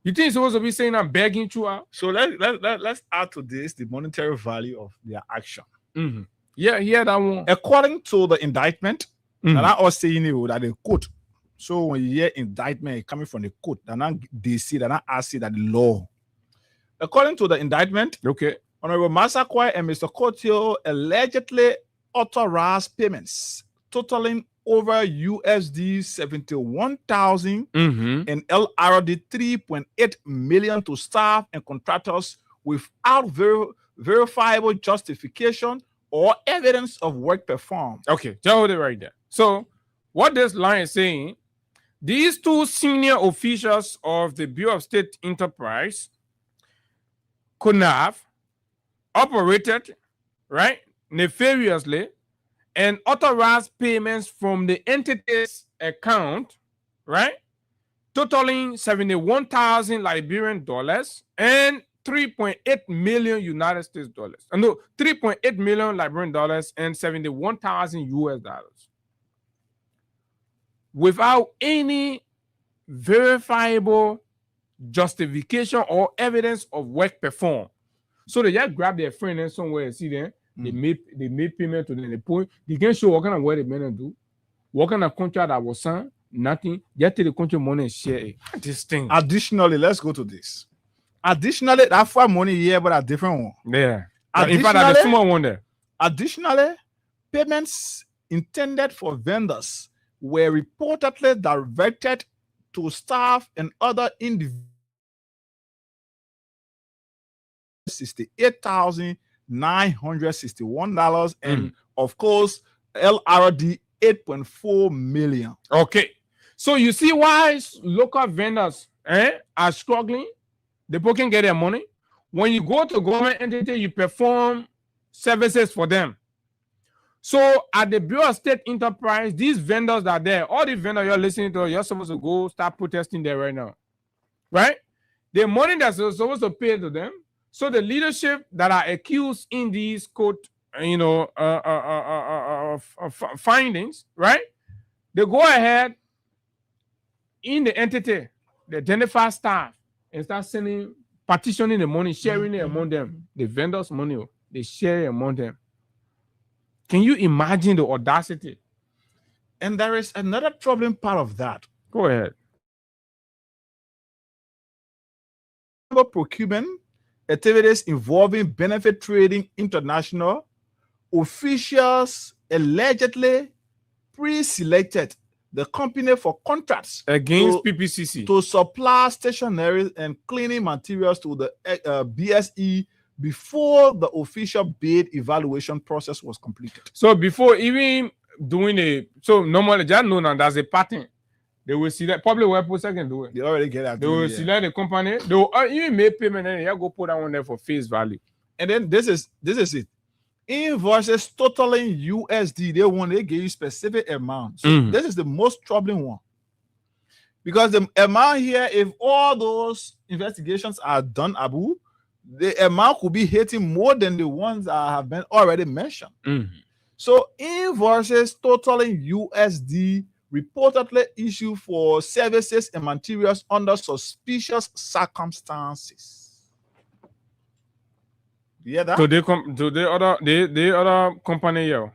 You think it's supposed to be saying I'm begging you out? So let's add to this the monetary value of their action. Mm-hmm. Yeah, that one. According to the indictment, and I was saying that the court. So when you hear indictment coming from the court, then they see that I see that the law. According to the indictment, okay, Honorable Massaquoi and Mr. Cotio allegedly authorized payments totaling over USD 71,000 and LRD 3.8 million to staff and contractors without verifiable justification or evidence of work performed. Okay, just hold it right there. So what this line is saying, these two senior officials of the Bureau of State Enterprise could have operated, right, nefariously and authorized payments from the entity's account, right, totaling 71,000 Liberian dollars and 3.8 million United States dollars. No, 3.8 million Liberian dollars and 71,000 US dollars. Without any verifiable justification or evidence of work performed. So they just grab their friend and somewhere and see them. They made payment to them. They can show what kind of work they men do, what kind of contract that was signed, nothing. Just take the country money and share it. This thing. Additionally, let's go to this. Additionally, that for money here, but a different one. Yeah. In fact, there's a small one there. Additionally, payments intended for vendors were reportedly directed to staff and other individuals. 68,000 $961, and of course, LRD 8.4 million. Okay. So you see why local vendors are struggling? They can get their money. When you go to government entity, you perform services for them. So at the Bureau of State Enterprise, these vendors that are there, all the vendors you're listening to, you're supposed to go start protesting there right now. Right? The money that's supposed to pay to them. So the leadership that are accused in these findings, right? They go ahead in the entity, they identify staff and start partitioning the money, sharing it among them. The vendors' money, they share it among them. Can you imagine the audacity? And there is another troubling part of that. Go ahead. Procurement activities involving Benefit Trading International, officials allegedly pre-selected the company for contracts against PPCC to supply stationery and cleaning materials to the BSE before the official bid evaluation process was completed. So before even doing normally just know now there's a pattern. They will select public websites can do it. They already get that. They will select the company. They will even make payment and you go put that one there for face value. And then this is it. Invoices totaling USD. They give you specific amounts. So this is the most troubling one. Because the amount here, if all those investigations are done, Abu, the amount could be hitting more than the ones that have been already mentioned. So invoices totaling USD reportedly issued for services and materials under suspicious circumstances. You hear that? So the other company here,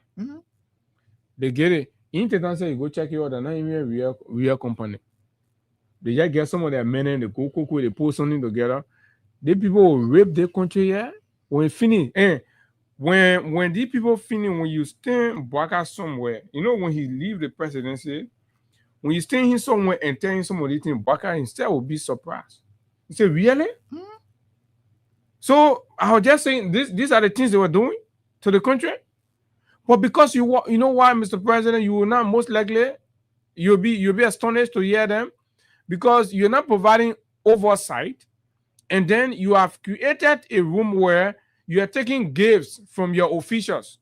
they get it. Internet say you go check your order, not even real company. They just get some of their men and they go they put something together. The people will rape their country here when finish. And when these people finish, when you stand Baka somewhere, you know, when he leave the presidency, when you stand him somewhere and tell him some of these things, Baka instead will be surprised. He said, really? So I was just saying these are the things they were doing to the country. But because you know why, Mr. President, you will not most likely you'll be astonished to hear them, because you're not providing oversight, and then you have created a room where you are taking gifts from your officials.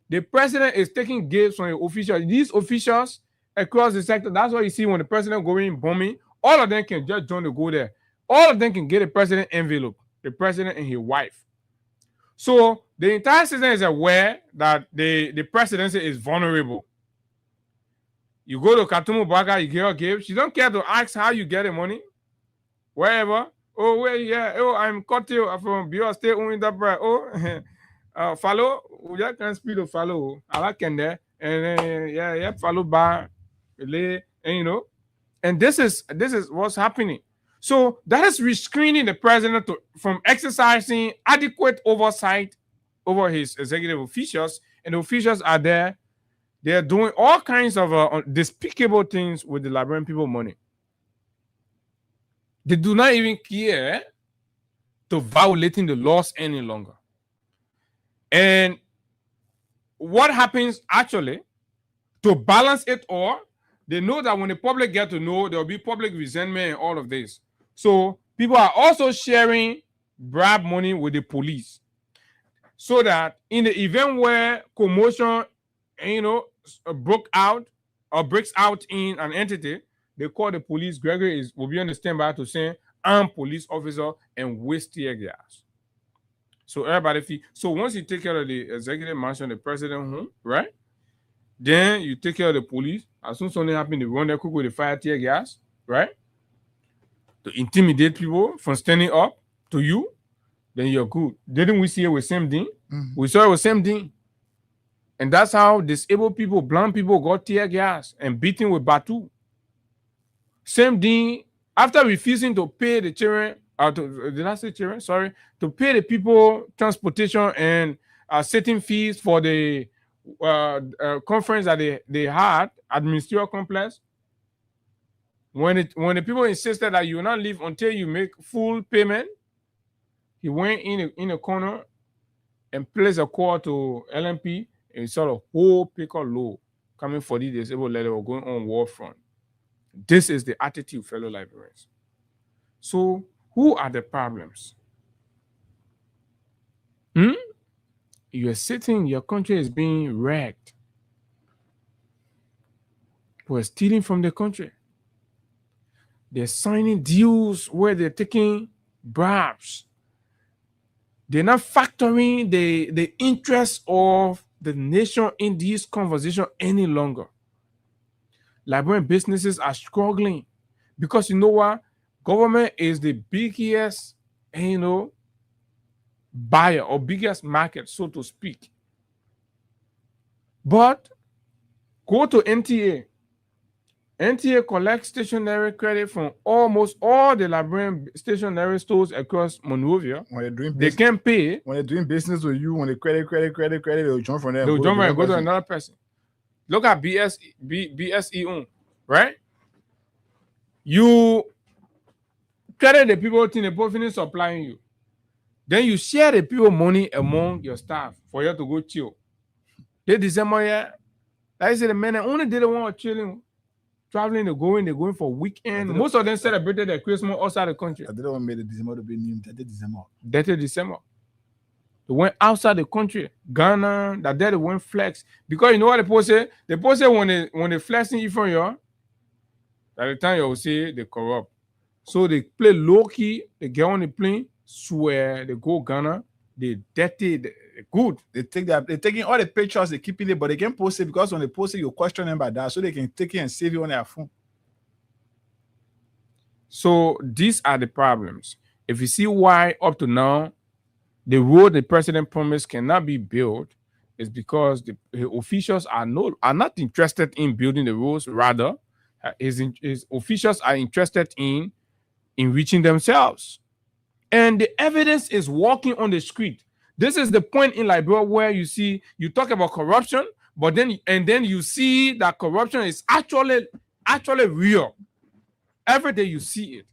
The president is taking gifts from your officials. These officials across the sector, that's why you see when the president going bombing, all of them can just join to go there. All of them can get a president envelope, the president and his wife. So the entire system is aware that the presidency is vulnerable. You go to Katumu Baka, you get a gift. She don't care to ask how you get the money. Wherever. Oh, where yeah. Oh, I'm Kotil from Bureau of State Enterprise. Oh, follow. We just can speed to follow. I like there. And yeah, follow by and you know. And this is what's happening. So that is restraining the president from exercising adequate oversight over his executive officials, and the officials are there. They're doing all kinds of despicable things with the Liberian people money. They do not even care to violating the laws any longer. And what happens actually, to balance it all, they know that when the public get to know, there will be public resentment and all of this. So people are also sharing bribe money with the police, so that in the event where commotion, you know, breaks out in an entity, they call the police. Gregory will be on the standby to send armed police officer and waste tear gas. So everybody so once you take care of the executive mansion, the president home, right? Then you take care of the police. As soon as something happens, they run there quick with the fire tear gas, right? To intimidate people from standing up to you, then you're good. Didn't we see it with same thing? We saw it with same thing. And that's how disabled people, blind people got tear gas and beaten with batu. Same thing, after refusing to pay the children, to pay the people transportation and setting fees for the conference that they had at Ministerial Complex. When the people insisted that you will not leave until you make full payment, he went in a corner and place a call to LMP and sort of whole pick or low coming for the disabled letter or going on war front. This is the attitude, fellow Liberians. So, who are the problems? You are sitting, your country is being wrecked. We're stealing from the country. They're signing deals where they're taking bribes. They're not factoring the interest of the nation in this conversation any longer. Liberian businesses are struggling because you know what? Government is the biggest, buyer or biggest market, so to speak. But go to NTA. NTA collects stationery credit from almost all the Liberian stationery stores across Monrovia. When they're doing They can't pay. when they're doing business with you, when they credit, they'll jump from there. They'll jump and go to person. another person. Look at BSE, right? You credit the people think they both finish supplying you. Then you share the people money among your staff for you to go chill. They December, yeah. Like I said, the men only did want chilling, traveling, they're going for weekend. Most of them celebrated their Christmas outside the country. I didn't want made the December to be named 30 December. 30 December. They went outside the country. Ghana, that day they went flex. Because you know what the post say? The post say when they flexing you from you, at the time you will say they corrupt. So they play low key, they get on the plane, swear, they go Ghana, they dirty, they good. They're taking all the pictures, they're keeping it, but they can't post it because when they post it, you question them by that, so they can take it and save it on their phone. So these are the problems. If you see why up to now, the road the president promised cannot be built, is because the officials are not interested in building the roads. Rather, his officials are interested in enriching themselves. And the evidence is walking on the street. This is the point in Liberia where you talk about corruption, but then you see that corruption is actually real. Every day you see it.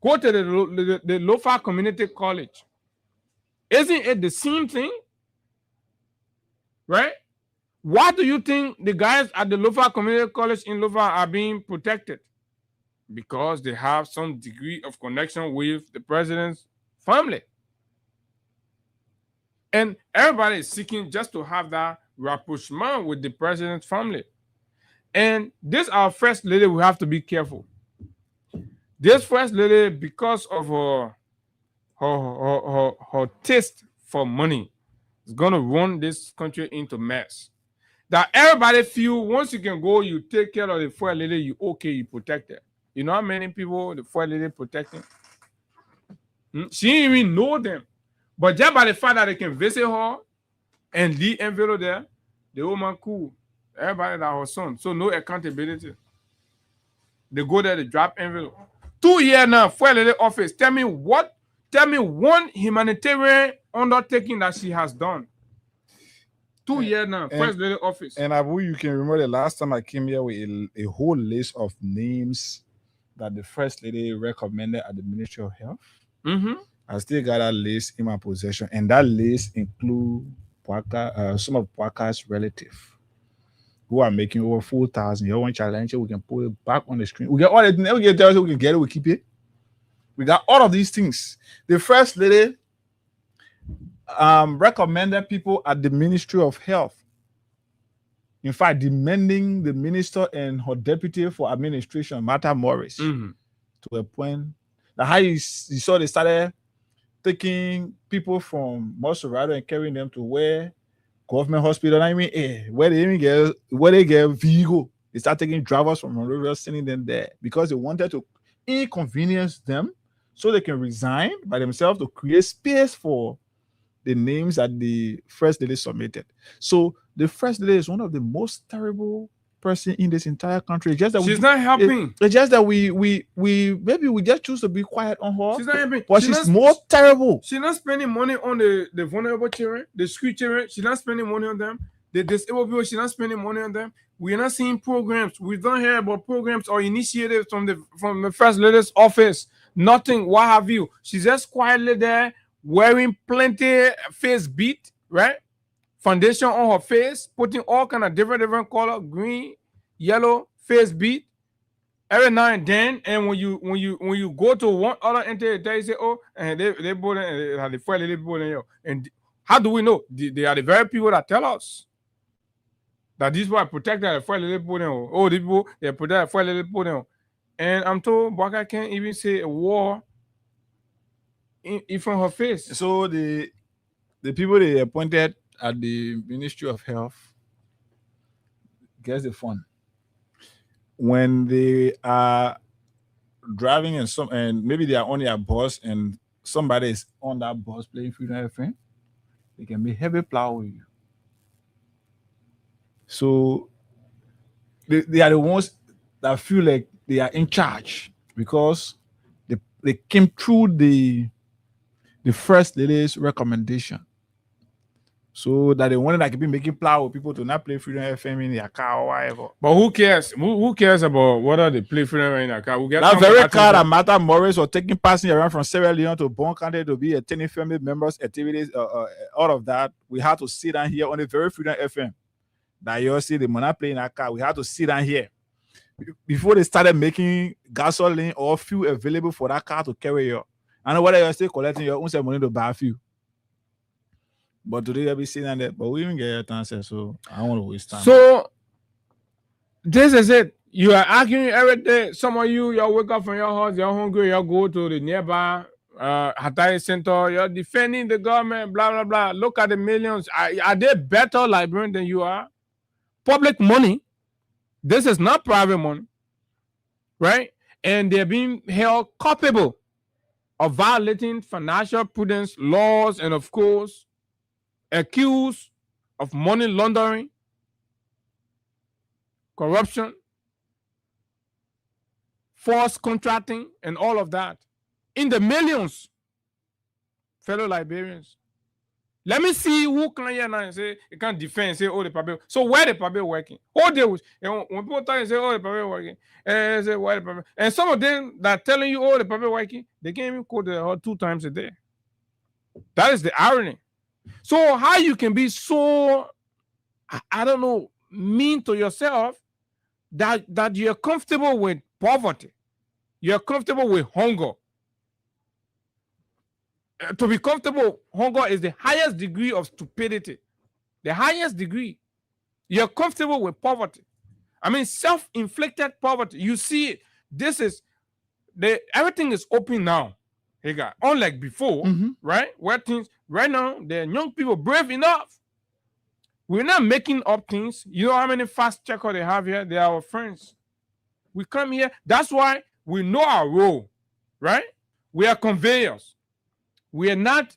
Go to the Lofa Community College. Isn't it the same thing? Right? Why do you think the guys at the Lofa Community College in Lofa are being protected? Because they have some degree of connection with the president's family. And everybody is seeking just to have that rapprochement with the president's family. And this our first lady, we have to be careful. This first lady, because of her taste for money, is going to run this country into mess. That everybody feel once you can go, you take care of the first lady, you protect her. You know how many people the first lady protecting? She didn't even know them. But just by the fact that they can visit her and leave envelope there, the woman cool. Everybody that her son. So no accountability. They go there, they drop envelope. 2 years now, first lady office. Tell me one humanitarian undertaking that she has done. 2 years now, first lady office. And Abu, you can remember the last time I came here with a whole list of names that the first lady recommended at the Ministry of Health. I still got that list in my possession, and that list includes some of Pwaka's relatives who are making over 4,000. You want challenge it? We can put it back on the screen. We get all the things. We can get it. We keep it. We got all of these things. The first lady recommended people at the Ministry of Health. In fact, demanding the minister and her deputy for administration, Martha Morris, to a point that how you saw they started taking people from Mosurado and carrying them to where government hospital. Where they get Vigo. They start taking drivers from Monrovia, sending them there because they wanted to inconvenience them so they can resign by themselves to create space for the names that the first lady submitted. So the first lady is one of the most terrible person in this entire country. Just that she's not helping. It's just that we maybe we just choose to be quiet on her. She's not helping. But she's more terrible. She's not spending money on the vulnerable children, the street children. She's not spending money on them. The disabled people, she's not spending money on them. We're not seeing programs. We don't hear about programs or initiatives from the first lady's office. Nothing. What have you? She's just quietly there wearing plenty face beat right? Foundation on her face, putting all kind of different color, green, yellow, face beat. Every now and then, and when you go to one other entity, they say, oh, and they put in the fuel they put in here. And how do we know? They are the very people that tell us that these people are protected the fuel they put in. Oh, these people they protect the fuel they put in. And I'm told Baka can't even say a war in front of her face. So the people they appointed at the Ministry of Health, guess the fun. When they are driving and maybe they are on their bus and somebody is on that bus playing Freedom FM, they can be heavy plow with you. So they are the ones that feel like they are in charge because they came through the first lady's recommendation. So that they wanted like be making plow with people to not play Freedom FM in their car or whatever. But who cares? Who cares about whether they play Freedom in their car? That very car that Martha Morris was taking passengers around from Sierra Leone to Bon County to be attending family members' activities, all of that, we had to sit down here on the very Freedom FM. That you see the money playing that car, we had to sit down here before they started making gasoline or fuel available for that car to carry you. I know whether you're still collecting your own money to buy fuel. But today I'll be sitting there, but we even get your answer, so I don't want to waste time. So this is it. You are arguing every day. Some of you wake up from your house, you're hungry, you go to the nearby Hatay Center, you're defending the government, blah blah blah. Look at the millions. Are they better librarians than you are? Public money. This is not private money, right? And they're being held culpable of violating financial prudence laws and, of course, accused of money laundering, corruption, false contracting, and all of that. In the millions, fellow Liberians. Let me see who can here now and say you can't defend, say, oh, the public. So where the public working? All day, when people talk and say, oh, the public working, and say, where the public? And some of them that are telling you, oh, the public working, they can't even quote the 2 times a day. That is the irony. So how you can be so, I don't know, mean to yourself that you're comfortable with poverty, you're comfortable with hunger. To be comfortable, hunger is the highest degree of stupidity. The highest degree. You're comfortable with poverty. I mean, self-inflicted poverty. You see it. This is everything is open now. Hey guys, unlike before, right? Where things right now, the young people brave enough. We're not making up things. You know how many fast checkers they have here? They are our friends. We come here. That's why we know our role, right? We are conveyors. We are not,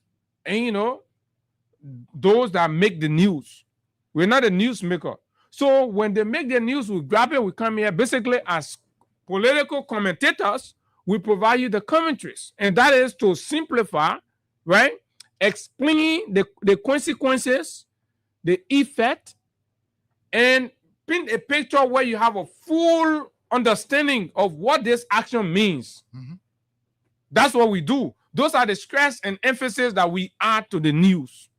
those that make the news. We're not a newsmaker. So when they make the news, we grab it, we come here. Basically, as political commentators, we provide you the commentaries. And that is to simplify, right? Explain the consequences, the effect, and paint a picture where you have a full understanding of what this action means. That's what we do. Those are the stress and emphasis that we add to the news.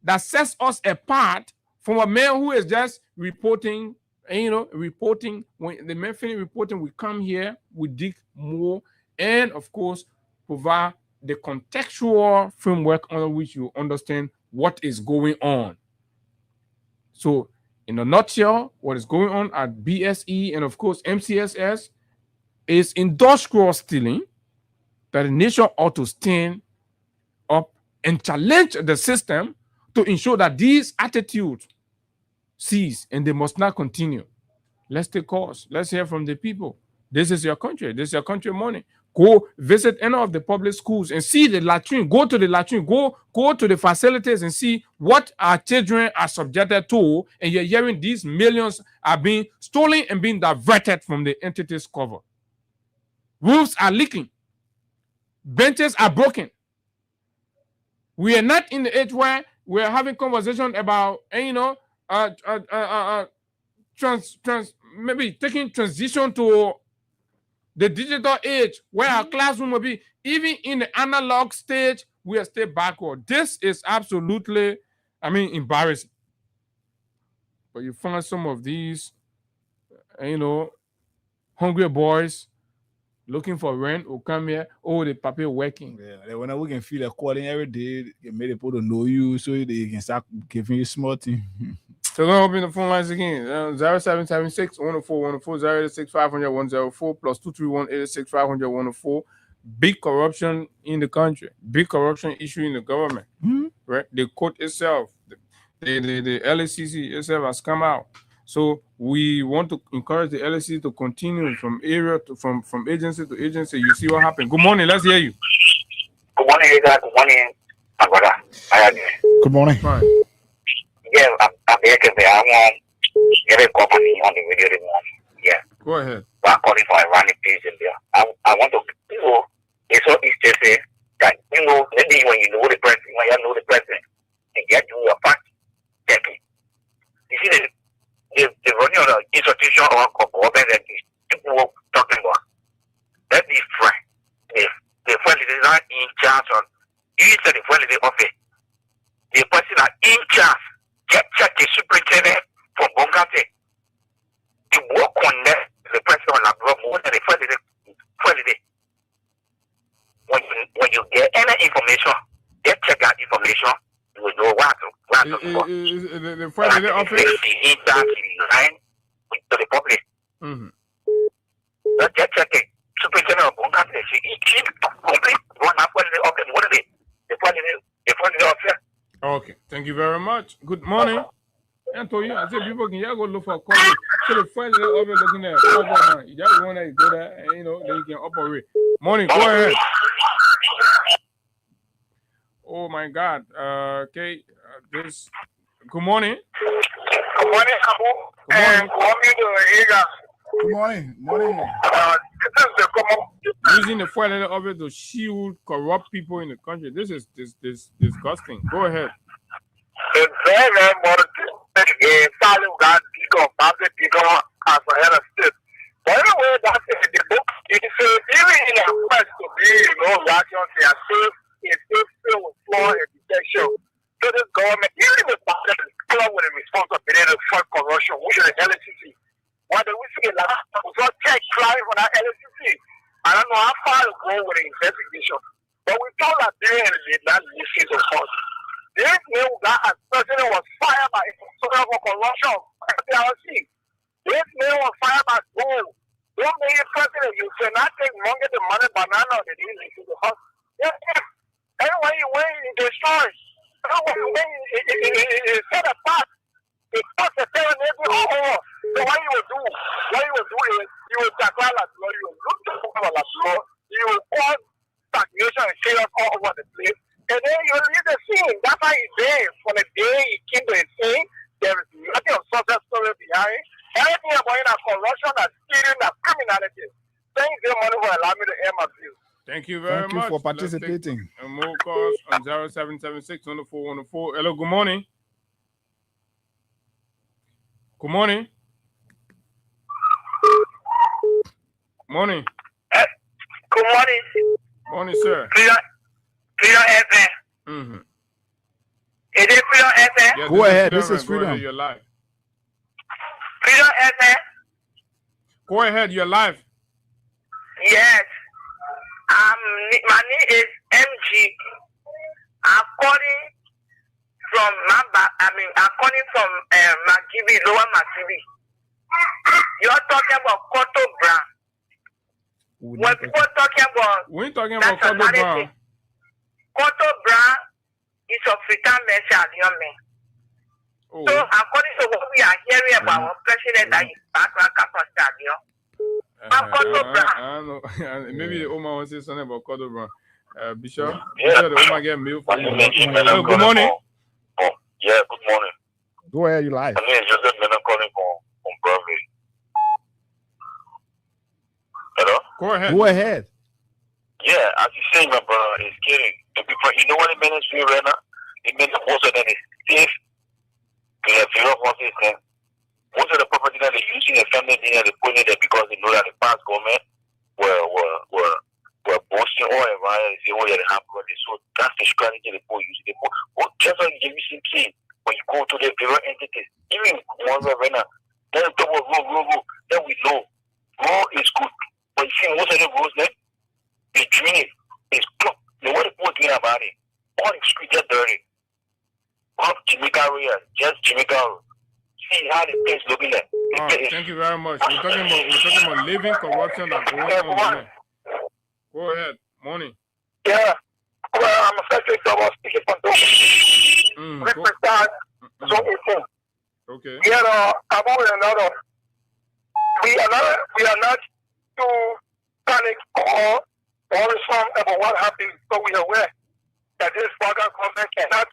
That sets us apart from a man who is just reporting, reporting. When the man finish reporting, we come here, we dig more, and of course, provide the contextual framework under which you understand what is going on. So, in a nutshell, what is going on at BSE and of course MCSS is industrial stealing, that the nation ought to stand up and challenge the system to ensure that these attitudes cease and they must not continue. Let's take calls. Let's hear from the people. This is your country. This is your country money. Go visit any of the public schools and see the latrine. Go to the latrine. Go to the facilities and see what our children are subjected to. And you're hearing these millions are being stolen and being diverted from the entity's cover. Roofs are leaking. Benches are broken. We are not in the age where we are having conversation about, maybe taking transition to the digital age where our classroom will be, even in the analog stage, we are still backward. This is absolutely, embarrassing. But you find some of these, hungry boys looking for rent will come here. Oh, the papi working. Yeah, when we can feel like calling every day, they made people to know you so they can start giving you small thing. So let's open the phone lines again. 0776 104 104 086 500 104 plus 231 86 500 104. Big corruption in the country. Big corruption issue in the government. Right? The court itself, the LACC itself has come out. So we want to encourage the LSC to continue from agency to agency. You see what happened. Good morning. Let's hear you. Good morning, Ida. Good morning, my brother. How are you? Good morning. Fine. Yeah, I'm here to say I want every company on the video this morning. Yeah. Go ahead. I'm calling for a running piece in there. I want to, it's so easy to say that, maybe when you know the president, when you know the president, and get to your fact checking. You see, the running of the institution or government that these people were talking about. Let's be frank. The friend is not in charge on each of the friend of the office. The person are in charge. Check the superintendent from Bongate. The work on that, the president on Labrador, more than the friend of the. When you get any information, just check that information. You will know what to do. The friend of the office? In charge line to the public. Just check it. Superintendent of Bongate, he complete one half of the office. What is it? The friend of the office. Okay, thank you very much. Good morning. I told you, I said people can go look for a college. So the friend of the office looking at you just want to go there and then you can operate. Morning, go ahead. Oh my God. Okay, this. Good morning. Good morning, Abu. And good morning to Ega. Good morning. Morning. This is the common. Using the friend of the office to shield corrupt people in the country. This is disgusting. Go ahead. It's very, very important. Salim got bigger, public bigger as a head of state. But anyway, that's the book. It says, even in a quest to be, reactions, they are still filled with flaw and detection. So this government, even the budget is clear with a responsibility to fight corruption, which is the LSCC. Why do we see a lot of check flying from that LSCC? I don't know how far to go with the investigation. But we told that during the last issue of course. This new guy as president was fired by for corruption. This man was fired by gold. Don't make it president. You cannot take longer the money banana or the deal into the house. Anyway, you win, you destroy. Anyway, you win, it set apart. It puts the seven every over. So what you will do is you will tackle that law, you will look over that law, you will cause stagnation and chaos all over the place. And then you leave the scene. That's how he's there. From the day he came to the scene, there is nothing of success story behind. Everything about that corruption, that stealing, that criminality. Thank you, money, for allowing me to air my views. Thank you very much. Thank you for participating. And more calls on 0776 104 104. Hello, good morning. Good morning. Morning. Good morning. Morning, sir. Freedom FM. Is it Freedom FM? Yeah, Go ahead. Freedom, This is go ahead, Freedom. you're live. Freedom FM? Go ahead, you're live. Yes. My name is MG. I'm calling from Makibi, Lower Makibi. You're talking about Cotto Brown. When people talking about We ain't talking about Cotto Brown. Cotto Brown is of retirement as young man. Oh. So according to what we are hearing about our president that is background capacity, I don't know. Maybe the Oma wants to say something about Cotto Brown. Bishop, the Oma get mail for you. Hello, good morning. Yeah, good morning. Go ahead, you live. My name is Joseph Mena calling from Broadway. Hello? Go ahead. Go ahead. Yeah, as you say, my brother, it's kidding. You know what it means to you right now? It means most of them is safe. They have zero horses there. Most of the property that they use in the family, they put it there because they know that the past government were boasting oil, right? It's the oil that happen. So that's the strategy they put using. They put just like you see when you go to the various entities, even one arena, then double roll, then we know. Roll is good. But you see most of the rolls there, they drink it. It's cooked. The way the people doing about it, all the streets are dirty. Up Jamaica area, just Jamaica. See how the place looking like. Thank you very much. We're talking about living corruption that goes on there. Go ahead. Morning. Yeah. Well, I'm a secretary, so I was speaking from those. Okay. We are about another. We are not too panic or worrisome about what happened, but we are aware that this Baga government cannot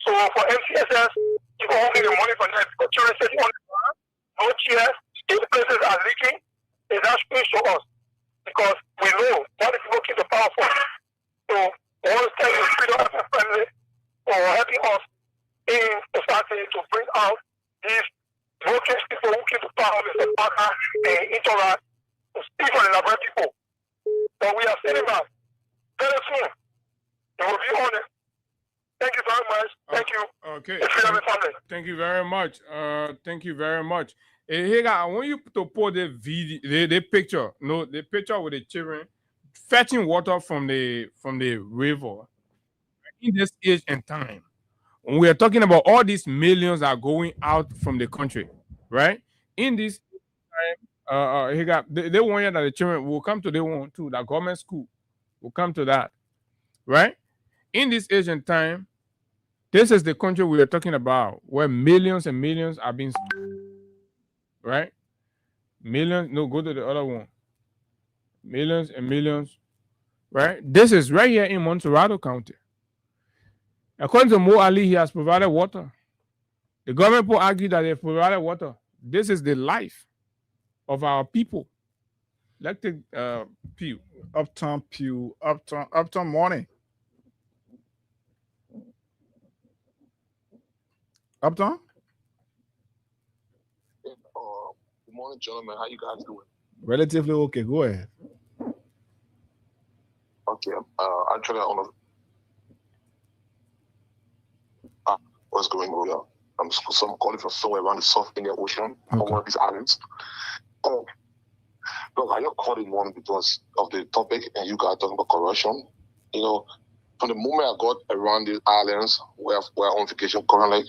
So for MCSS, you won't get the money from that. But children said no cheers, if the places are leaking, it's not supposed to us. Because we know what if people keep the power for. So we want to tell you freedom and friendly for helping us in society to bring out these broken people who keep the power with the partner and interact to speak for the Liberal people. But we are sitting back very soon. It will be on it. Thank you very much. Thank you. Okay. Thank you very much. Thank you very much. Hey, I want you to put the video, the picture. No, the picture with the children fetching water from the river. In this age and time, when we are talking about all these millions are going out from the country, right? In this time, they want that the children will come to the one too. The government school will come to that, right? In this age and time, this is the country we are talking about, where millions and millions are being, right? Millions, no, go to the other one. Millions and millions, right? This is right here in Montserrado County. According to Mo Ali, he has provided water. The government will argue that they provided water. This is the life of our people. Let's take Pew. Uptown morning. Uptown? Good morning, gentlemen. How you guys doing? Relatively okay. Go ahead. Okay. Actually, I want to. What's going on? I'm calling from somewhere around the South Indian Ocean, on one of these islands. Look, I just called in one because of the topic, and you guys talking about corruption. You know, from the moment I got around the islands where I'm on vacation currently,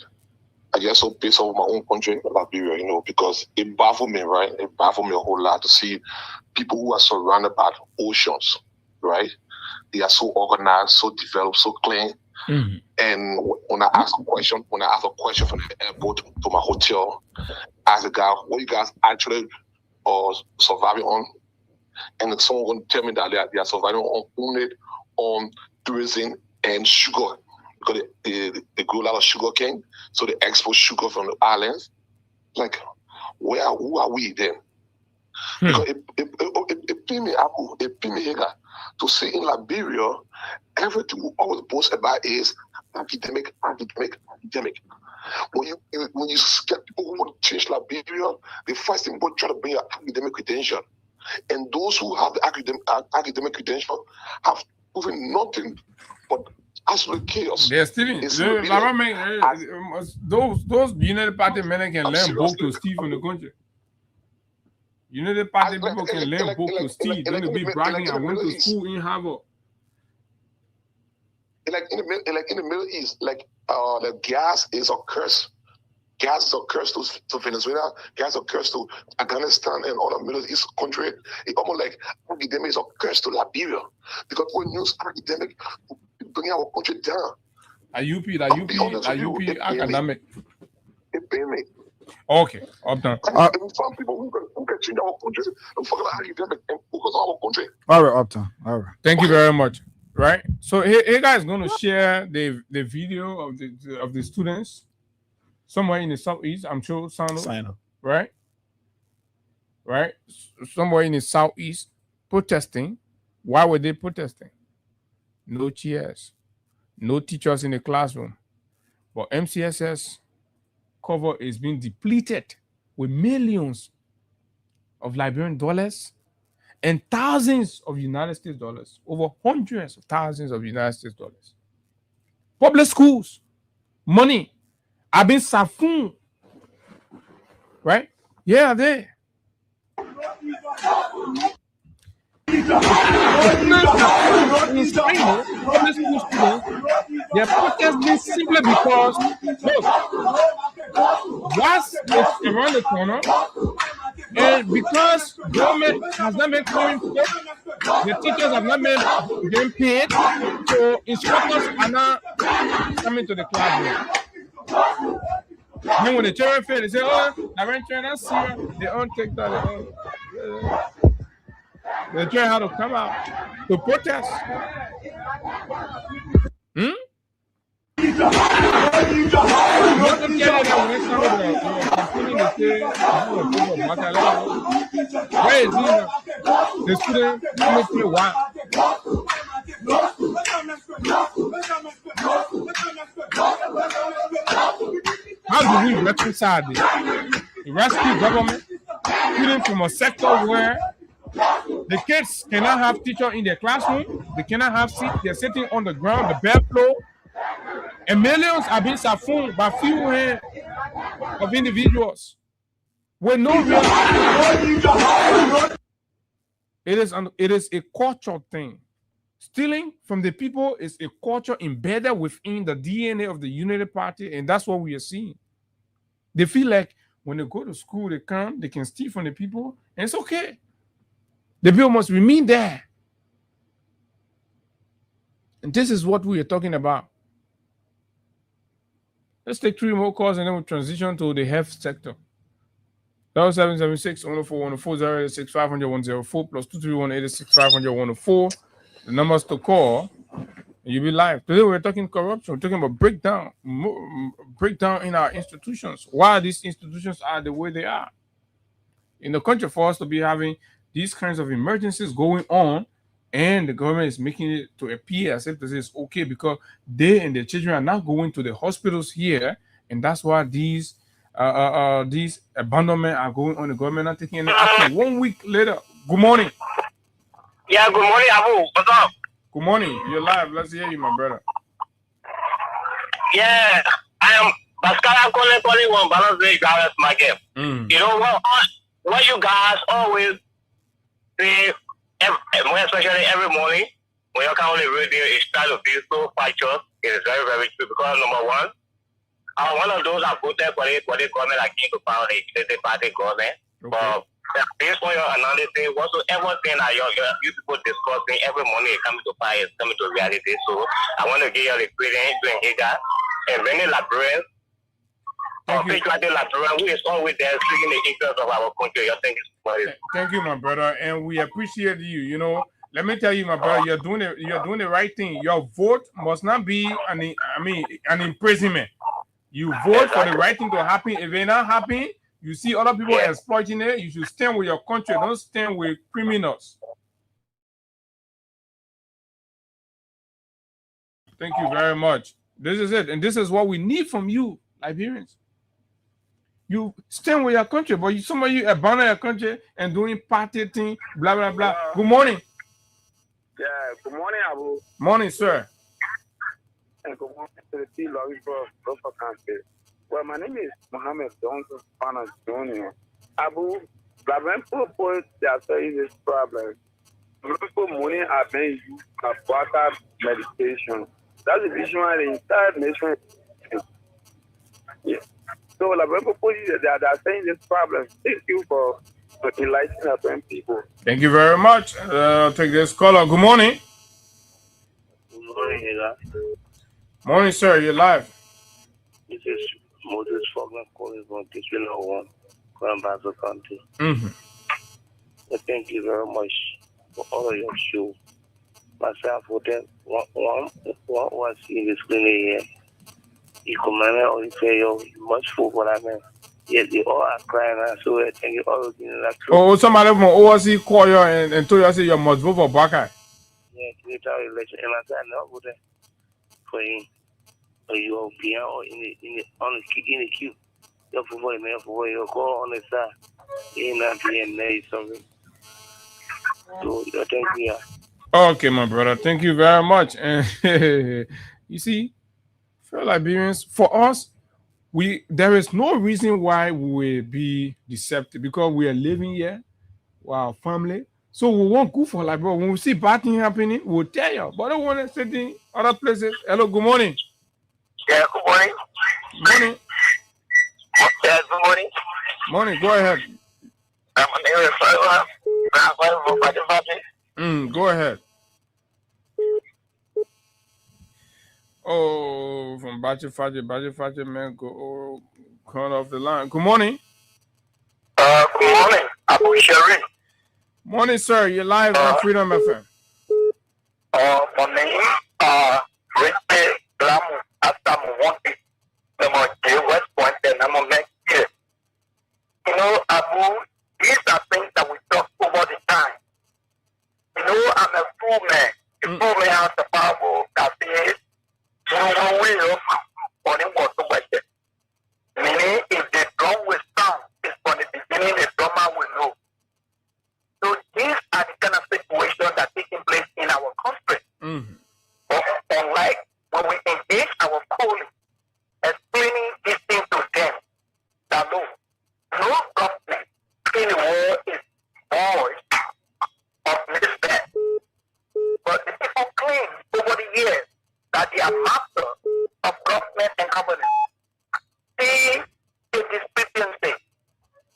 I get so pissed off with my own country, Liberia, you know, because it baffled me, right? It baffled me a whole lot to see people who are surrounded by oceans, right? They are so organized, so developed, so clean. Mm-hmm. And when I ask a question from the airport to my hotel, I ask the guy, what you guys actually surviving on? And someone going to tell me that they are surviving on tourism and sugar. Because they grow a lot of sugar cane, so they export sugar from the islands. Like, who are we then? Because it pain me here to see in Liberia, everything we always boast about is academic. When you get people who want to change Liberia, the first thing people try to bring your academic credential. And those who have the academic credential have proven nothing but absolute chaos. They're stealing. Those United Party men can learn book to steal from the country. United Party people can learn book to steal. Don't be bragging. I went to school in Harvard. Like in the Middle East, the gas is a curse. Gas is a curse to Venezuela. Gas is a curse to Afghanistan and other Middle East countries. It's almost like academic is a curse to Liberia because we use academic to bring our country down. Are you academic? It pain me. Okay, I'm done. Some people who can change our country and forget academic and focus on our country. All right, Uptown. All right. Thank you very much. Right. So here guys going to share the video of the students somewhere in the southeast. I'm sure Sano. Right. Somewhere in the southeast protesting. Why were they protesting? No chairs, no teachers in the classroom. But MCSS cover is being depleted with millions of Liberian dollars and thousands of United States dollars, over hundreds of thousands of United States dollars. Public schools, money, have been siphoned, right? Yeah, they. They're protesting simply because look, WASS is around the corner, and because government has not been coming, the teachers have not been getting paid, so instructors are not coming to the classroom. Then when the children fail, they say, "Oh, I went to that's serious." They don't take that. The children have to come out to protest. Where is he? The student coming to the wild. How do we reconcile this? The rescue government, putting from a sector where the kids cannot have teachers in their classroom, they cannot have seats, they're sitting on the ground, the bare floor, and millions are being siphoned by few hands of individuals with no real. It is a cultural thing. Stealing from the people is a culture embedded within the DNA of the Unity Party, and that's what we are seeing. They feel like when they go to school, they can steal from the people, and it's okay. The bill must remain there. And this is what we are talking about. Let's take 3 more calls and then we'll transition to the health sector. 0776 104 104 086 500 104 plus 231 86 500 104. The numbers to call. You'll be live. Today we're talking corruption. We're talking about breakdown in our institutions. Why these institutions are the way they are. In the country, for us to be having these kinds of emergencies going on, and the government is making it to appear as if this is okay because they and their children are not going to the hospitals here, and that's why these abandonment are going on. The government not taking any action. 1 week later. Good morning. Yeah, good morning, Abu. What's up? Good morning. You're live. Let's hear you, my brother. Yeah, I am Pascal. I'm calling one balance day Dallas market. You know what you guys always say, especially every morning when you come on the radio, it's trying to be so factual. It is very, very true because number one, I'm one of those that voted for the government that came to power, the party government. Okay. But based on your analysis, whatsoever thing that you people discussing every morning coming to power is coming to reality. So I want to give you the credit to engage that. And many Liberians, patriotic Liberians, who is always there seeking the interest of our country. Thank you, my brother, and we appreciate you. You know, let me tell you, my brother, you're doing the right thing. Your vote must not be an imprisonment. You vote for the right thing to happen. If it's not happening, you see other people exploiting it. You should stand with your country. Don't stand with criminals. Thank you very much. This is it, and this is what we need from you, Liberians. You stand with your country, but some of you abandon your country and doing party thing, blah, blah, blah. Good morning. Yeah, good morning, Abu. Morning, sir. And good morning to the T. Lawrenceburg Council. Well, my name is Mohammed Johnson Fana Jr. Abu, Liberian people, they are saying this problem. People money are being used for water medication. That's the reason why the entire nation. Yeah. So, Liberian people, they are saying this problem. Thank you for enlightening Liberian people. Thank you very much. Take this caller. Good morning. Good morning, Morning, sir. You're live. This is Moses Fogman calling from Kiswila 1, Kwambazo County. Thank you very much for all of your show. Myself, for them, one was in the screen here. You command or you say, you much food for that man. Yes, they all are crying, so I thank you all in that. Oh, somebody from ORC called you and told you, I said, you must vote for Baka. Yeah, later election, and I said, no, go there for him. Or you are behind or in the queue. Your football, man, for your call on the side. In that DNA, sorry. So, thank you. Okay, my brother. Thank you very much. And you see, fellow Liberians, for us, there is no reason why we will be deceptive because we are living here, our family. So we won't go for Liberia. When we see bad things happening, we'll tell you. But I don't want to sit in other places. Hello, good morning. Yeah, good morning. Morning. Yeah, good morning. Morning. Go ahead. My name is Father. Go ahead. Oh, from Bachi Faji, man, go cut off the line. Good morning. Good morning, Abu Sherry. Morning, sir. You're live on Freedom FM. My name Richard Blamu Asamu Wanti. I'm on West Point and I'm on next year. You know, Abu, these are things that we talk over the time. You know, I'm a fool man. The fool man has the power that says, meaning, if the drum will sound, it's from the beginning the drummer will know. So these are the kind of situations that are taking place in our country. Unlike when we engage our police, explaining this thing to them, that no government anymore is voice of respect. But the people claim over the years that they are masters of government and governance. See the discrepancy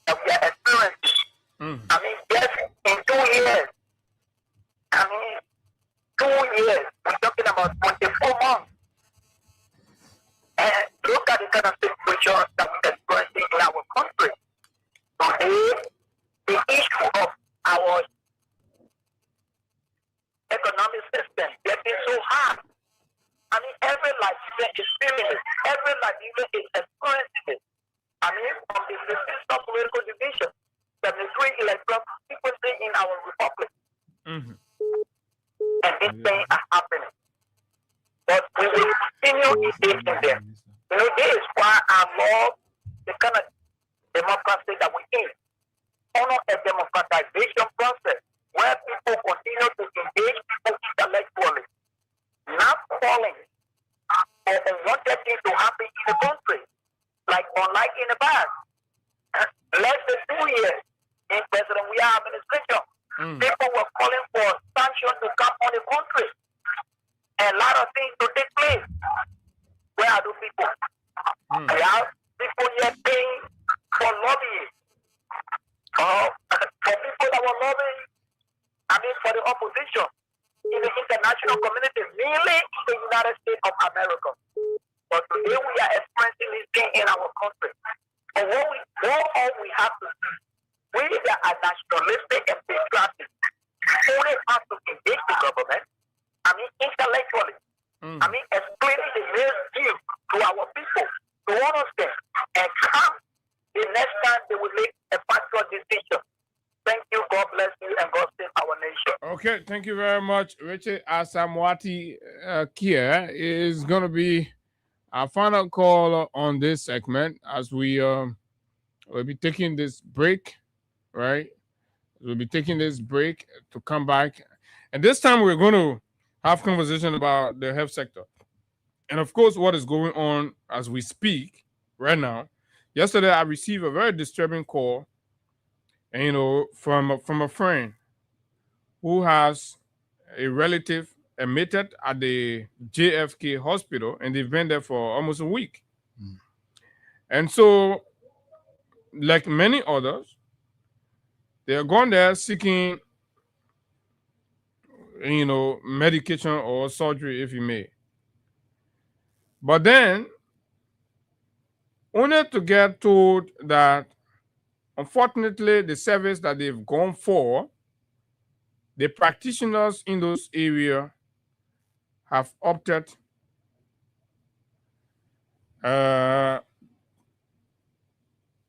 that we are experiencing. I mean, just in 2 years, we're talking about 24 months. And look at the kind of situation that we're experiencing in our country. Today, the issue of our economic system getting so hard. I mean, every Liberian is feeling it. Every Liberian is experiencing it. I mean, from the 15th South Political Division, 73 electoral frequency in our republic. And these things are happening. But we will continue engaging them. You know, this is why I love the kind of democracy that we in. Honor a democratization process where people continue to engage people intellectually. Not calling for unwanted things to happen in the country, like unlike in the past. Less than 2 years in President Weah administration, people were calling for sanctions to come on the country. And a lot of things to take place. Where are those people? I have people here paying for lobbying. For people that were lobbying, I mean for the opposition in the international community, mainly in the United States of America. But today we are experiencing this thing in our country. And what all we have to do, we that are nationalistic and patriotic, only have to engage the government, I mean intellectually, I mean explaining the real view to our people, to understand, and come the next time they will make a factual decision. Thank you, God bless you, and God save our nation. Okay, thank you very much. Richard Asamwati Kia is going to be our final call on this segment as we will be taking this break, right? We'll be taking this break to come back. And this time we're going to have conversation about the health sector. And of course, what is going on as we speak right now. Yesterday, I received a very disturbing call, and, you know, from a friend who has a relative admitted at the JFK hospital, and they've been there for almost a week. And so, like many others, they are going there seeking, you know, medication or surgery, if you may. But then, only to get told that, unfortunately, the service that they've gone for, the practitioners in those areas have opted to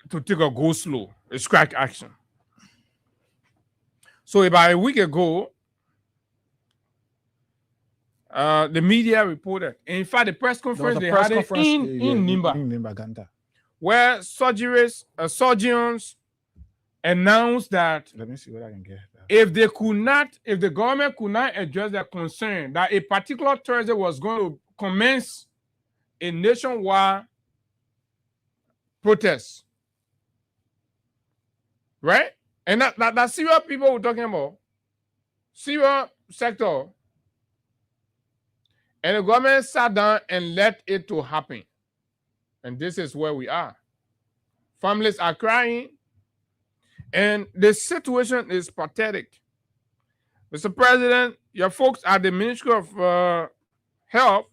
take a go slow, a strike action. So about a week ago, the media reported, in fact, the press conference they had in Nimba, where surgeons announced that Let me see what I can get. if the government could not address their concern that a particular Thursday was going to commence a nationwide protest, right? And that serious people we're talking about, serious sector, and the government sat down and let it to happen. And this is where we are. Families are crying, and the situation is pathetic. Mr. President, your folks at the Ministry of Health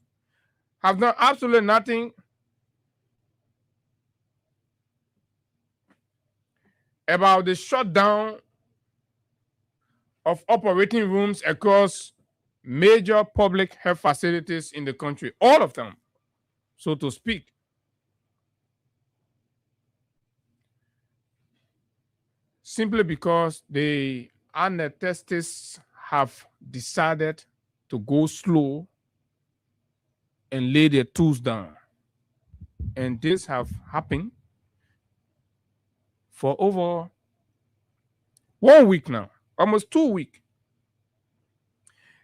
have done absolutely nothing about the shutdown of operating rooms across major public health facilities in the country, all of them, so to speak. Simply because the anesthetists have decided to go slow and lay their tools down. And this have happened for over 1 week now, almost 2 weeks.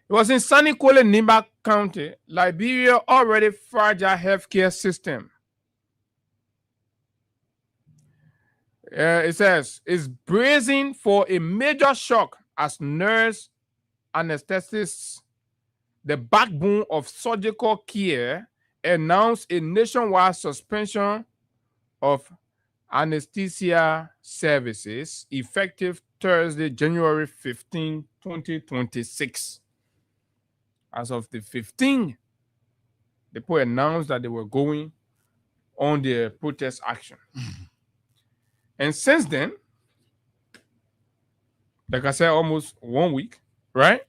It was in sunny Kwale Nimba County, Liberia, already fragile healthcare system. It says it's bracing for a major shock as nurse anesthetists, the backbone of surgical care, announced a nationwide suspension of anesthesia services effective Thursday, January 15, 2026. As of the 15th, the people announced that they were going on their protest action. And since then, like I said, almost 1 week, right?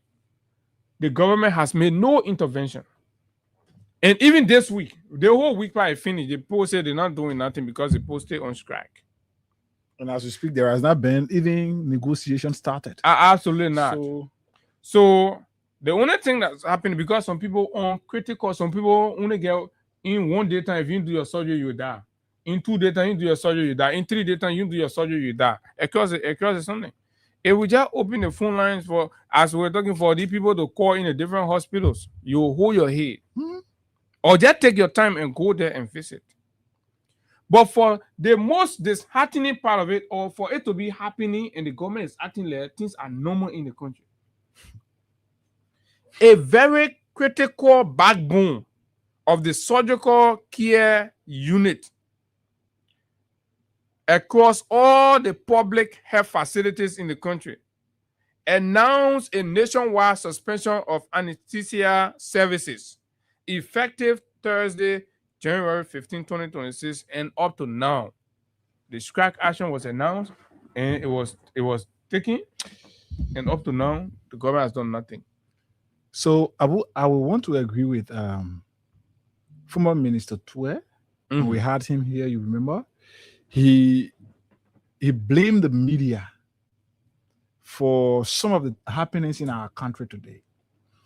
The government has made no intervention. And even this week, the whole week by finished, the people said they're not doing nothing because the people stay on strike. And as we speak, there has not been even negotiation started. Absolutely not. So the only thing that's happening, because some people are critical, some people only get in 1 day time, if you do your surgery, you die. In 2 days time, you do your surgery, you die. In 3 days time, you do your surgery, you die. Across something. If we just open the phone lines for, as we're talking, for the people to call in the different hospitals, you hold your head. Or just take your time and go there and visit. But for the most disheartening part of it, or for it to be happening and the government is acting like things are normal in the country, a very critical backbone of the surgical care unit across all the public health facilities in the country announced a nationwide suspension of anesthesia services effective Thursday, January 15, 2026, and up to now. The strike action was announced and it was taken, and up to now, the government has done nothing. So I would want to agree with former Minister Tue. When we had him here, you remember? He blamed the media for some of the happenings in our country today.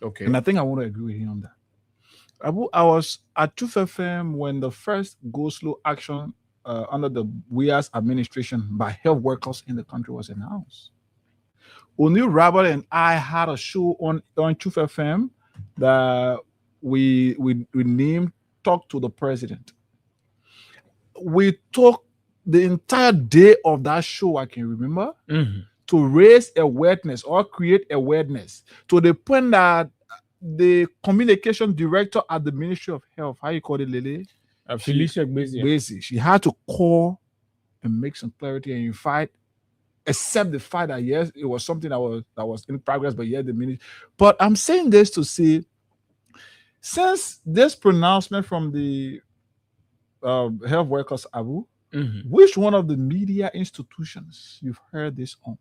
Okay. And I think I want to agree with him on that. I was at Truth FM when the first go slow action under the WIAS administration by health workers in the country was announced. O'Neil Robert and I had a show on Truth FM that we named Talk to the President. We talked the entire day of that show, I can remember, to raise awareness or create awareness to the point that the communication director at the Ministry of Health, how you call it, Lele? Felicia Gbese. She had to call and make some clarity and invite, accept the fact that yes, it was something that was in progress, but yet the ministry. But I'm saying this to say, since this pronouncement from the health workers, Abu, which one of the media institutions you've heard this on?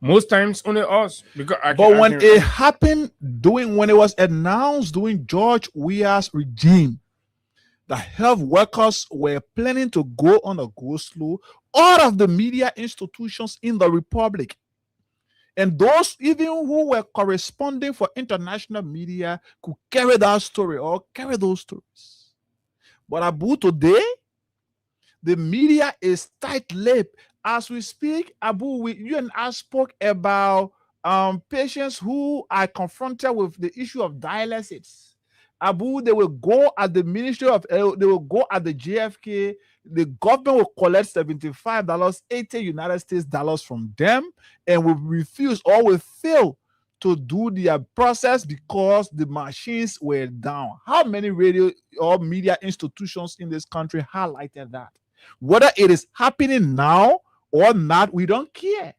Most times only us. But when it happened, when it was announced during George Weah's regime, the health workers were planning to go on a go slow. All of the media institutions in the Republic, and those even who were corresponding for international media, could carry that story or carry those stories. But Abu, today, The media is tight-lipped. As we speak, Abu, you and I spoke about patients who are confronted with the issue of dialysis. Abu, they will go at the Ministry of Health, they will go at the JFK, the government will collect $75, 80 United States dollars from them, and will refuse or will fail to do their process because the machines were down. How many radio or media institutions in this country highlighted that? Whether it is happening now or not, we don't care.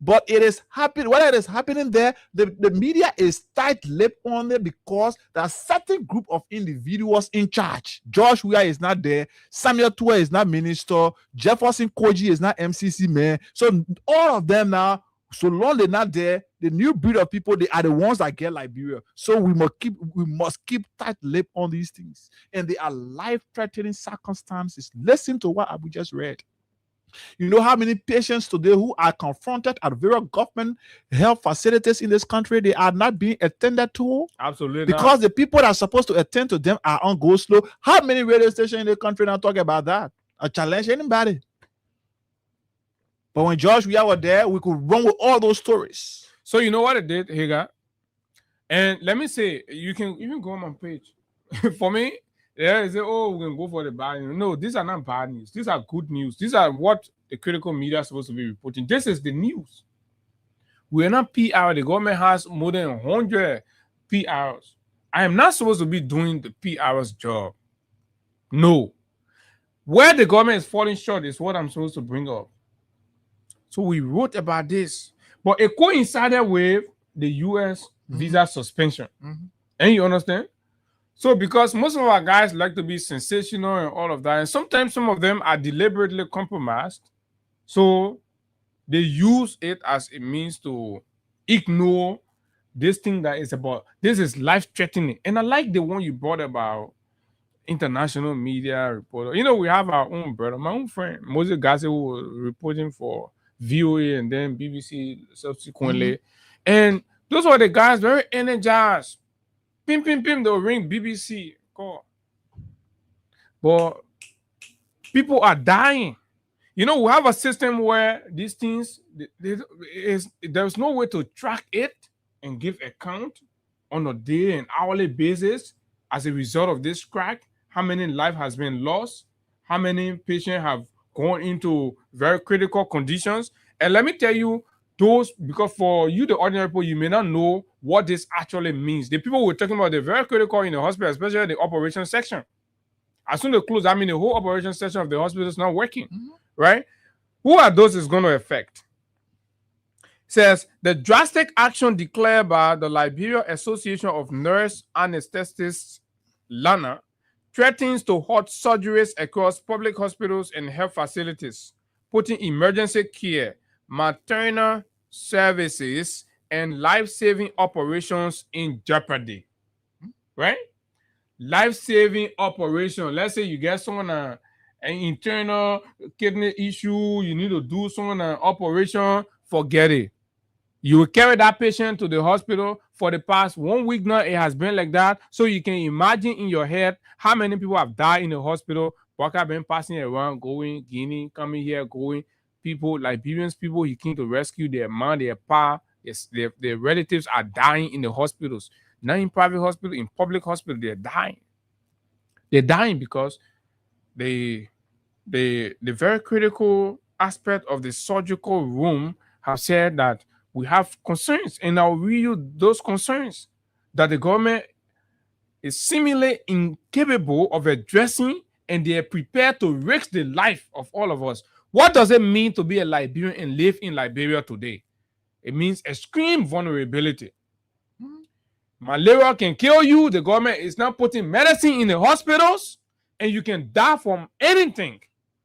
But it is happening. Whether it is happening there, the media is tight-lipped on it because there are certain group of individuals in charge. Josh Weah is not there. Samuel Tua is not minister. Jefferson Koji is not MCC man. So all of them now, so long they're not there, the new breed of people, they are the ones that get Liberia. So we must keep tight-lipped on these things. And they are life-threatening circumstances. Listen to what Abu just read. You know how many patients today who are confronted at various government health facilities in this country, they are not being attended to? Absolutely. Because the people that are supposed to attend to them are on go slow. How many radio stations in the country now talk about that? I challenge anybody. But when Josh Weah were there, we could run with all those stories. So you know what it did, Hagar? And let me say, you can even go on my page. For me, yeah, they say, oh, we're going to go for the bad news. No, these are not bad news. These are good news. These are what the critical media is supposed to be reporting. This is the news. We're not PR. The government has more than 100 PRs. I am not supposed to be doing the PR's job. No. Where the government is falling short is what I'm supposed to bring up. So we wrote about this. But it coincided with the U.S. visa suspension. And you understand? So because most of our guys like to be sensational and all of that, and sometimes some of them are deliberately compromised, so they use it as a means to ignore this thing that is about, this is life-threatening. And I like the one you brought about international media reporter. You know, we have our own brother, my own friend, Moses Gassi, who was reporting for VOA and then BBC subsequently. And those were the guys very energized. Pim, pim, pim, they'll ring BBC call. But people are dying. You know, we have a system where these things, there's no way to track it and give account on a day and hourly basis as a result of this crack. How many lives has been lost? How many patients have gone into very critical conditions? And let me tell you, those, because for you, the ordinary people, you may not know what this actually means. The people we're talking about, they're very critical in the hospital, especially the operation section. As soon as they close, I mean, the whole operation section of the hospital is not working, right? Who are those is going to affect? It says, the drastic action declared by the Liberia Association of Nurse Anesthetists, LANA, threatens to halt surgeries across public hospitals and health facilities, putting emergency care, maternal services, and life-saving operations in jeopardy. Right? Life-saving operation. Let's say you get someone an internal kidney issue, you need to do someone an operation, forget it. You will carry that patient to the hospital. For the past 1 week now, it has been like that. So you can imagine in your head how many people have died in the hospital. What have been passing around, going, Guinea, coming here, going. People, Liberians people, he came to rescue their mom, their pa, their relatives are dying in the hospitals. Not in private hospital, in public hospital, they're dying. They're dying because the very critical aspect of the surgical room have said that we have concerns, and I'll read you those concerns that the government is seemingly incapable of addressing, and they are prepared to risk the life of all of us. What does it mean to be a Liberian and live in Liberia today? It means extreme vulnerability. Malaria can kill you. The government is now putting medicine in the hospitals, and you can die from anything,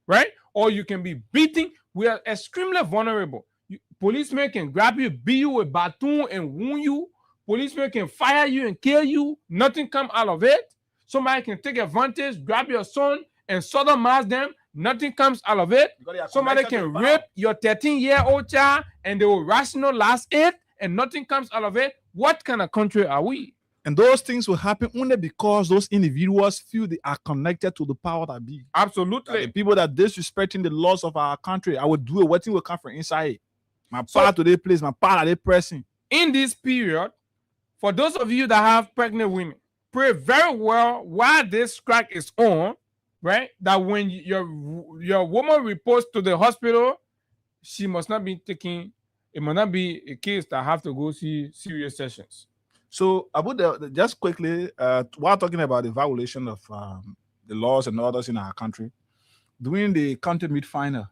right? Or you can be beaten. We are extremely vulnerable. Policemen can grab you, beat you with baton and wound you. Policemen can fire you and kill you. Nothing come out of it. Somebody can take advantage, grab your son and sodomize them. Nothing comes out of it. Somebody can rape your 13-year-old child and they will rationalize it and nothing comes out of it. What kind of country are we? And those things will happen only because those individuals feel they are connected to the power that be. Absolutely. The people that disrespecting the laws of our country, I will do it. What thing will come from inside? My part to their place, my part at their pressing. In this period, for those of you that have pregnant women, pray very well while this strike is on, right? That when your woman reports to the hospital, she must not be taking. It must not be a case that have to go see serious sessions. So about just quickly, while talking about the violation of the laws and orders in our country, during the county meet final,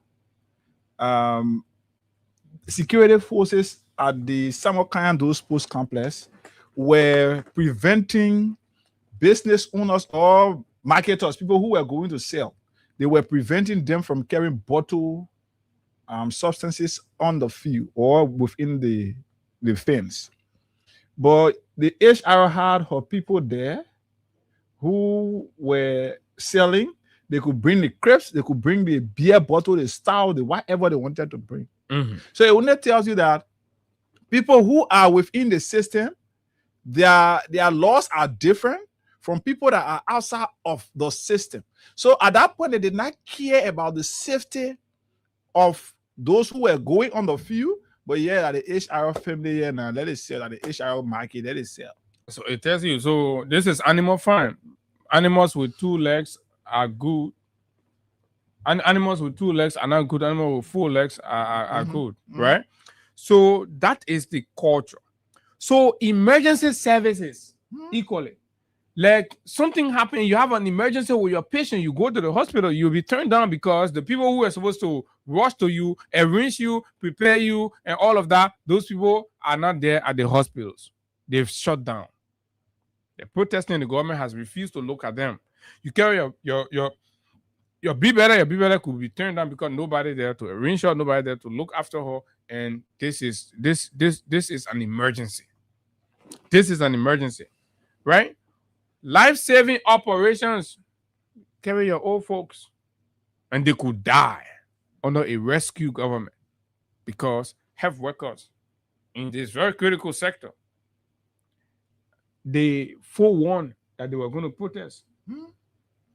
security forces at the Samarkand Those Post Complex were preventing business owners or marketers, people who were going to sell, they were preventing them from carrying bottle substances on the field or within the fence. But the HR had her people there who were selling. They could bring the crepes, they could bring the beer bottle, the stout, the whatever they wanted to bring. So it only tells you that people who are within the system, their laws are different from people that are outside of the system. So at that point, they did not care about the safety of those who were going on the field, but yeah, at the HR family, and let it sell at the HR market, let it sell. So it tells you, so this is animal farm. Animals with 2 legs are good. And animals with 2 legs are not good. Animals with 4 legs are good, right? So that is the culture. So emergency services equally. Like something happened, you have an emergency with your patient, you go to the hospital, you'll be turned down because the people who are supposed to rush to you, arrange you, prepare you, and all of that, those people are not there at the hospitals. They've shut down. They're protesting. The government has refused to look at them. You carry your be better could be turned down because nobody there to arrange her, nobody there to look after her, and this is an emergency. This is an emergency, right? Life-saving operations, carry your old folks, and they could die under a rescue government because health workers in this very critical sector, they forewarned that they were going to protest.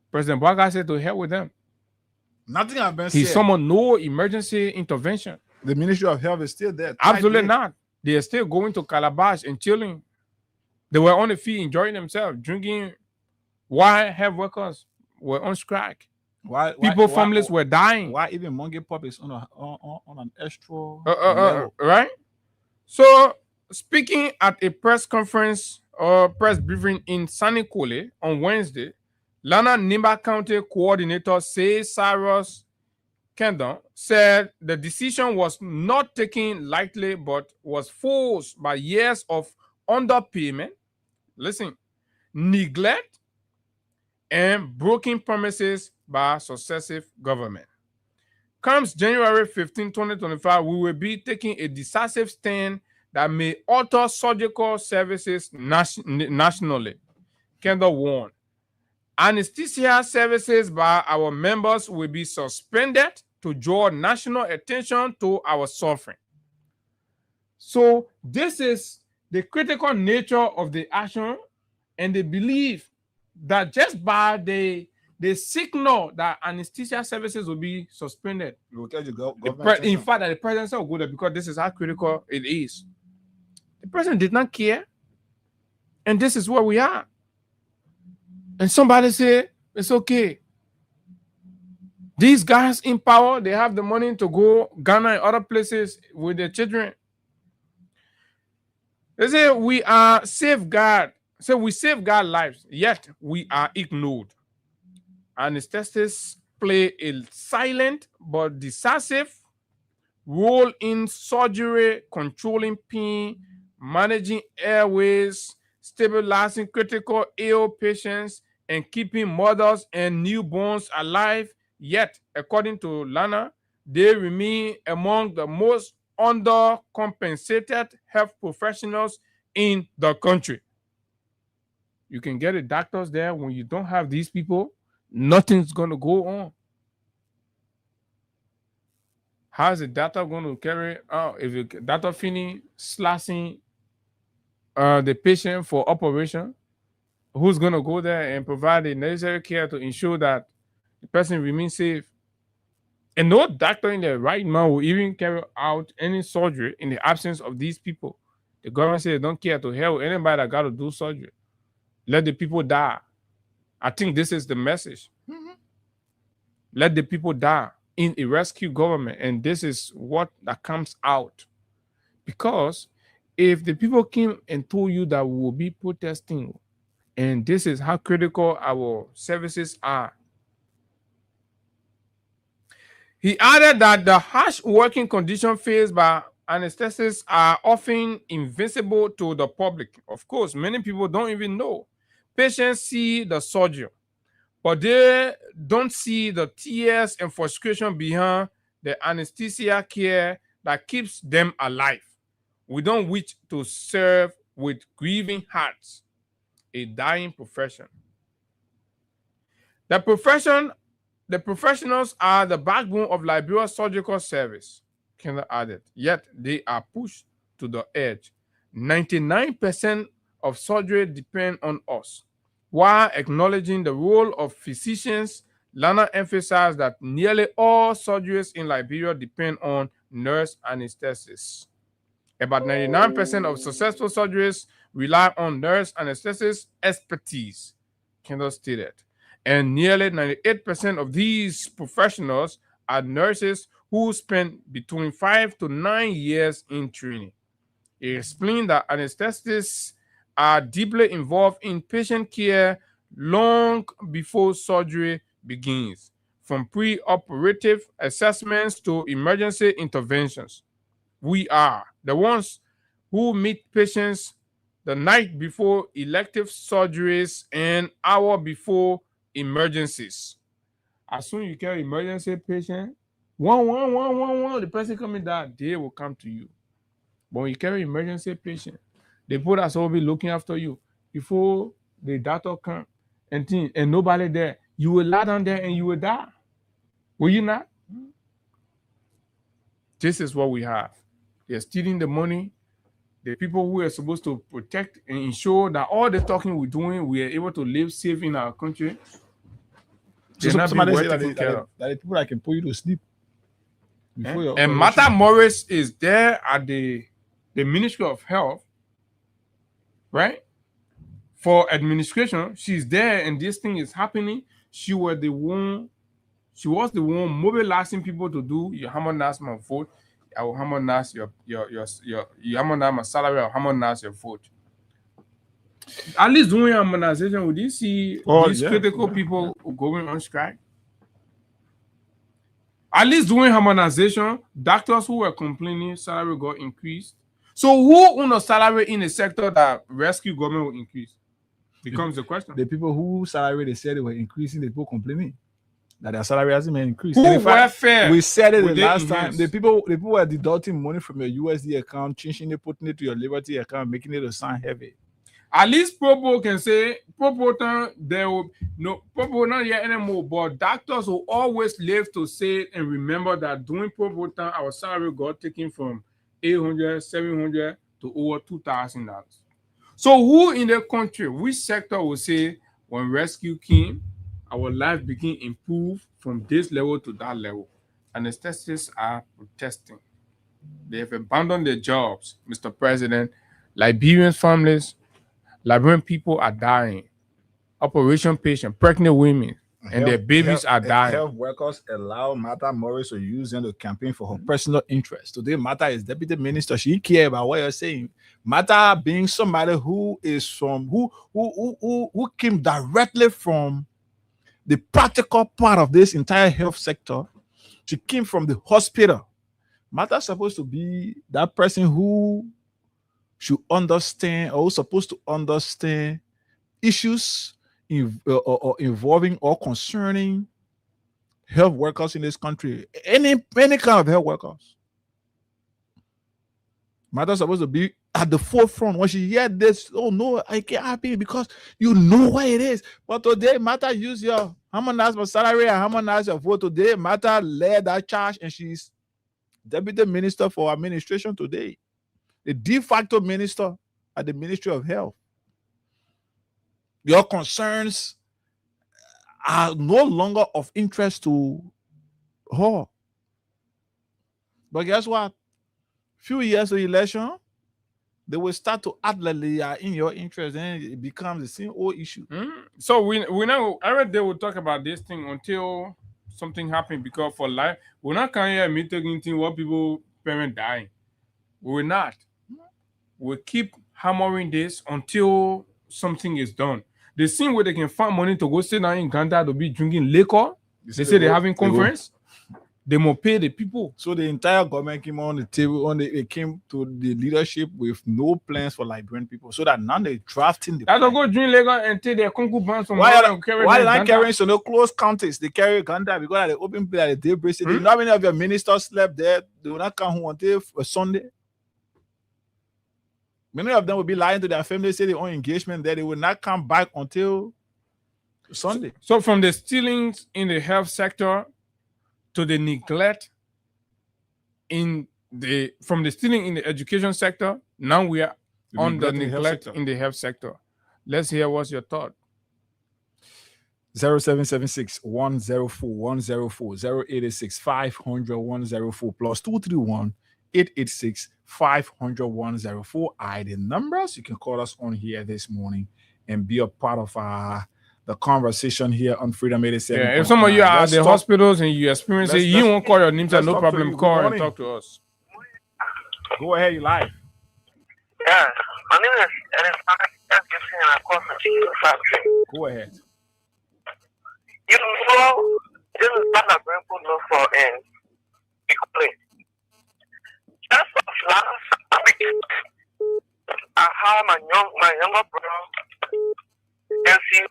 President Baga said to hell with them. Nothing has been He said. summoned no emergency intervention. The Ministry of Health is still there. Absolutely not. They are still going to Calabash and chilling. They were on the field enjoying themselves, drinking while health workers were on strike. People, families were dying. Why even monkeypox is on an extra level? Right? So, speaking at a press conference or press briefing in Sanikole on Wednesday, Lana Nimba County Coordinator Say Cyrus Kendon said the decision was not taken lightly but was forced by years of underpayment, neglect, and broken promises by successive government. Comes January 15, 2025, we will be taking a decisive stand that may alter surgical services nationally. Kendall warned. Anesthesia services by our members will be suspended to draw national attention to our suffering. So this is the critical nature of the action, and they believe that just by the signal that anesthesia services will be suspended. In fact, that the president will go there because this is how critical it is. The president did not care, and this is where we are. And somebody said, it's okay. These guys in power, they have the money to go Ghana and other places with their children. They say we are safeguard. So we safeguard lives, yet we are ignored. Anesthetists play a silent but decisive role in surgery, controlling pain, managing airways, stabilizing critical ill patients, and keeping mothers and newborns alive. Yet, according to Lana, they remain among the most undercompensated health professionals in the country. You can get the doctors there. When you don't have these people, nothing's going to go on. How is the doctor going to carry out if the doctor finish slashing the patient for operation, who's going to go there and provide the necessary care to ensure that the person remains safe. And no doctor in their right mind will even carry out any surgery in the absence of these people. The government says they don't care to help anybody that got to do surgery. Let the people die. I think this is the message. Let the people die in a rescue government. And this is what that comes out. Because if the people came and told you that we will be protesting, and this is how critical our services are. He added that the harsh working conditions faced by anesthetists are often invisible to the public. Of course, many people don't even know. Patients see the surgery, but they don't see the tears and frustration behind the anesthesia care that keeps them alive. We don't wish to serve with grieving hearts a dying profession. The professionals are the backbone of Liberia's surgical service, Kendall added, yet they are pushed to the edge. 99% of surgery depend on us. While acknowledging the role of physicians, Lana emphasized that nearly all surgeries in Liberia depend on nurse anesthetists. About 99% of successful surgeries rely on nurse anesthetist expertise, Kendall stated. And nearly 98% of these professionals are nurses who spend between 5 to 9 years in training. He explained that anesthetists are deeply involved in patient care long before surgery begins, from pre-operative assessments to emergency interventions. We are the ones who meet patients the night before elective surgeries and hour before emergencies. As soon as you carry emergency patient, the person coming that day will come to you. But when you carry emergency patient, the people that's will be looking after you before the doctor come and nobody there, you will lie down there and you will die. Will you not? This is what we have. They're stealing the money. The people who are supposed to protect and ensure that all the talking we're doing, we are able to live safe in our country. So somebody say that the people that can put you to sleep. And Martha Morris is there at the Ministry of Health, right? For administration, she's there and this thing is happening. She was the one mobilizing people to do your harmonize my vote. I will harmonize your harmonize my salary, or harmonize your vote. At least doing harmonization, would you see these critical people going on strike? At least doing harmonization, doctors who were complaining salary got increased. So who on a salary in a sector that rescue government will increase? Becomes the question. The people whose salary they said they were increasing, the people complaining that their salary hasn't been increased. Who were fair? We said it the last time. The people were deducting money from your USD account, changing it, putting it to your Liberty account, making it a sign heavy. At least Propo can say Propo there will no Propo not yet anymore, but doctors will always live to say and remember that during Propo time our salary got taken from $800, $700 to over $2,000. So who in the country, which sector will say when rescue came, our life begin improve from this level to that level? Anesthetists are protesting. They have abandoned their jobs, Mr. President. Liberian families, Liberian people are dying. Operation patient, pregnant women, and their babies are dying. Health workers allow Martha Morris to use them to campaign for her personal interest. Today, Martha is deputy minister. She cares about what you're saying. Martha being somebody who is from who came directly from the practical part of this entire health sector. She came from the hospital. Martha's supposed to be that person who should understand or supposed to understand issues involving or concerning health workers in this country. Any kind of health workers. Martha's supposed to be at the forefront. When she heard this, oh no, I can't happy because you know what it is. But today, Martha use your harmonize my salary and harmonize your vote. Today, Martha led that charge and she's deputy minister for administration today. The de facto minister at the Ministry of Health. Your concerns are no longer of interest to her. But guess what? Few years of election, they will start to act like they are in your interest, and it becomes the same old issue. So we now every day we talk about this thing until something happens, because for life we're not coming here me taking thing what people parents dying. We will not. We'll keep hammering this until something is done. They see where they can find money to go sit down in Uganda to be drinking liquor. They say they're having conference. They must pay the people. So the entire government came on the table. They came to the leadership with no plans for Liberian people. So that now they're drafting the plan. Don't go drink liquor until they're concubines from why are they carrying so no close counties? They carry Uganda because at the open play at the daybreak. They not many of your ministers slept there. They will not come home until Sunday. Many of them will be lying to their family, say their own engagement there. They will not come back until Sunday. So from the stealings in the health sector to the neglect from the stealing in the education sector, now we are on the neglect in the health sector. Let's hear what's your thought. 0776 104 104 0886 500 104 plus 231 886 500 104 are the numbers. You can call us on here this morning and be a part of the conversation here on Freedom 87. Yeah, if some of you are at the hospitals and you experience it, you won't call your names, no problem. Call and talk to us. Go ahead, you live. Yeah, my name is Go ahead. You know, this is not a very good look for Bicole. Just last week, I had my younger brother and see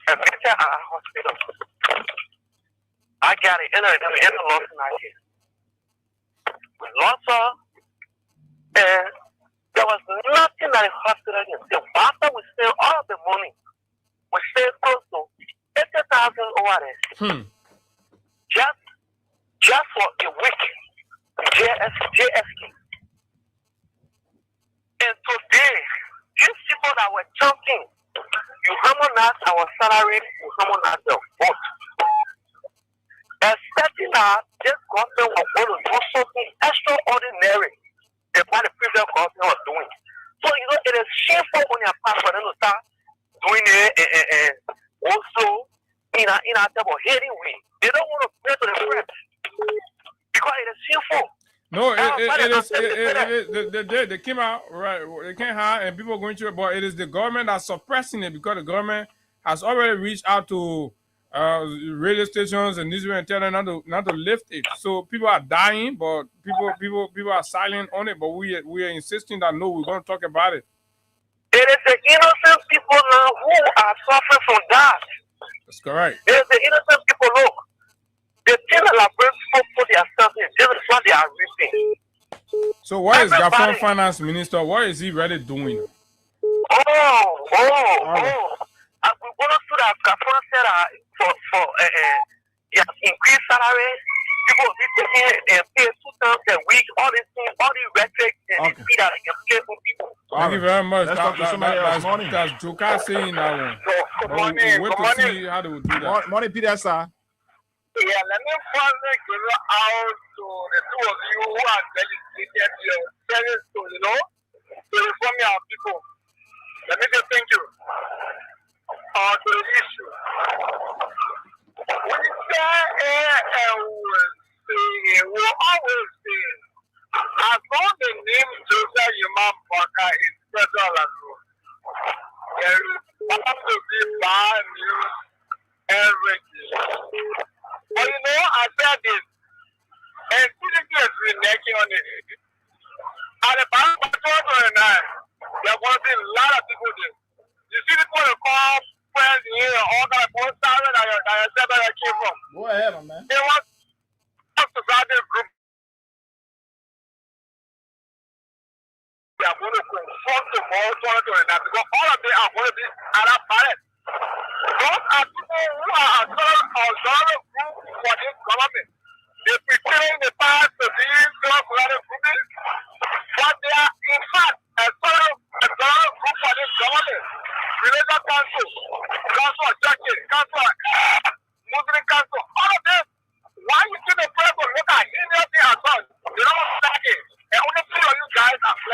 admitted at a hospital. I got it in the loss night here. We lost her, and there was nothing at the hospital. So after we spent all the money, we spent close to 80,000 ORS. Just for a week. JSK. And today, these people that were talking, you harmonize our salary, you harmonize their vote. Expecting that this government was going to do something extraordinary than what the previous government was doing. So, you know, it is shameful on your part for them to start doing it also in a type of hating way. They don't want to pay to the press because it is shameful. No, they came out, right? They came out and people are going through it, but it is the government that's suppressing it because the government has already reached out to radio stations and newspaper and tell them not to lift it. So people are dying, but people are silent on it. But we are insisting that no, we're going to talk about it. It is the innocent people now who are suffering from that. That's correct. It is the innocent people. Look, the thing that people put themselves in, this is what they are reaping. So what is Gafron Finance Minister? What is he really doing? We're going to do that. Gafron said for increased salary, people will be taking and pay 2 times a week, all these things, all these rhetoric and see that they can pay for people. Thank you very much. Let's talk to somebody else. Morning. That's Joka saying that one. Good morning. Wait to see how they will do that. Morning, Peter, sir. Yeah, let me finally give it out to the two of you who are dedicated your service to, to reform our people. Let me just thank you. To the issue. We say will always say, as long as the name Joseph Yuma Baka is federal law, there is bound to be bad news every day. But I said this, and CDC has been working on it. At the back of 2029, there are going to be a lot of people there. You see people that call friends here, all that one salary that I said that I came from. Go ahead, man. They want to start this group. They are going to confront tomorrow 2029 because all of them are going to be at that parent. Those are people who are auxiliary group for this government. They pretend in the past to be self-reliant group, but they are in fact auxiliary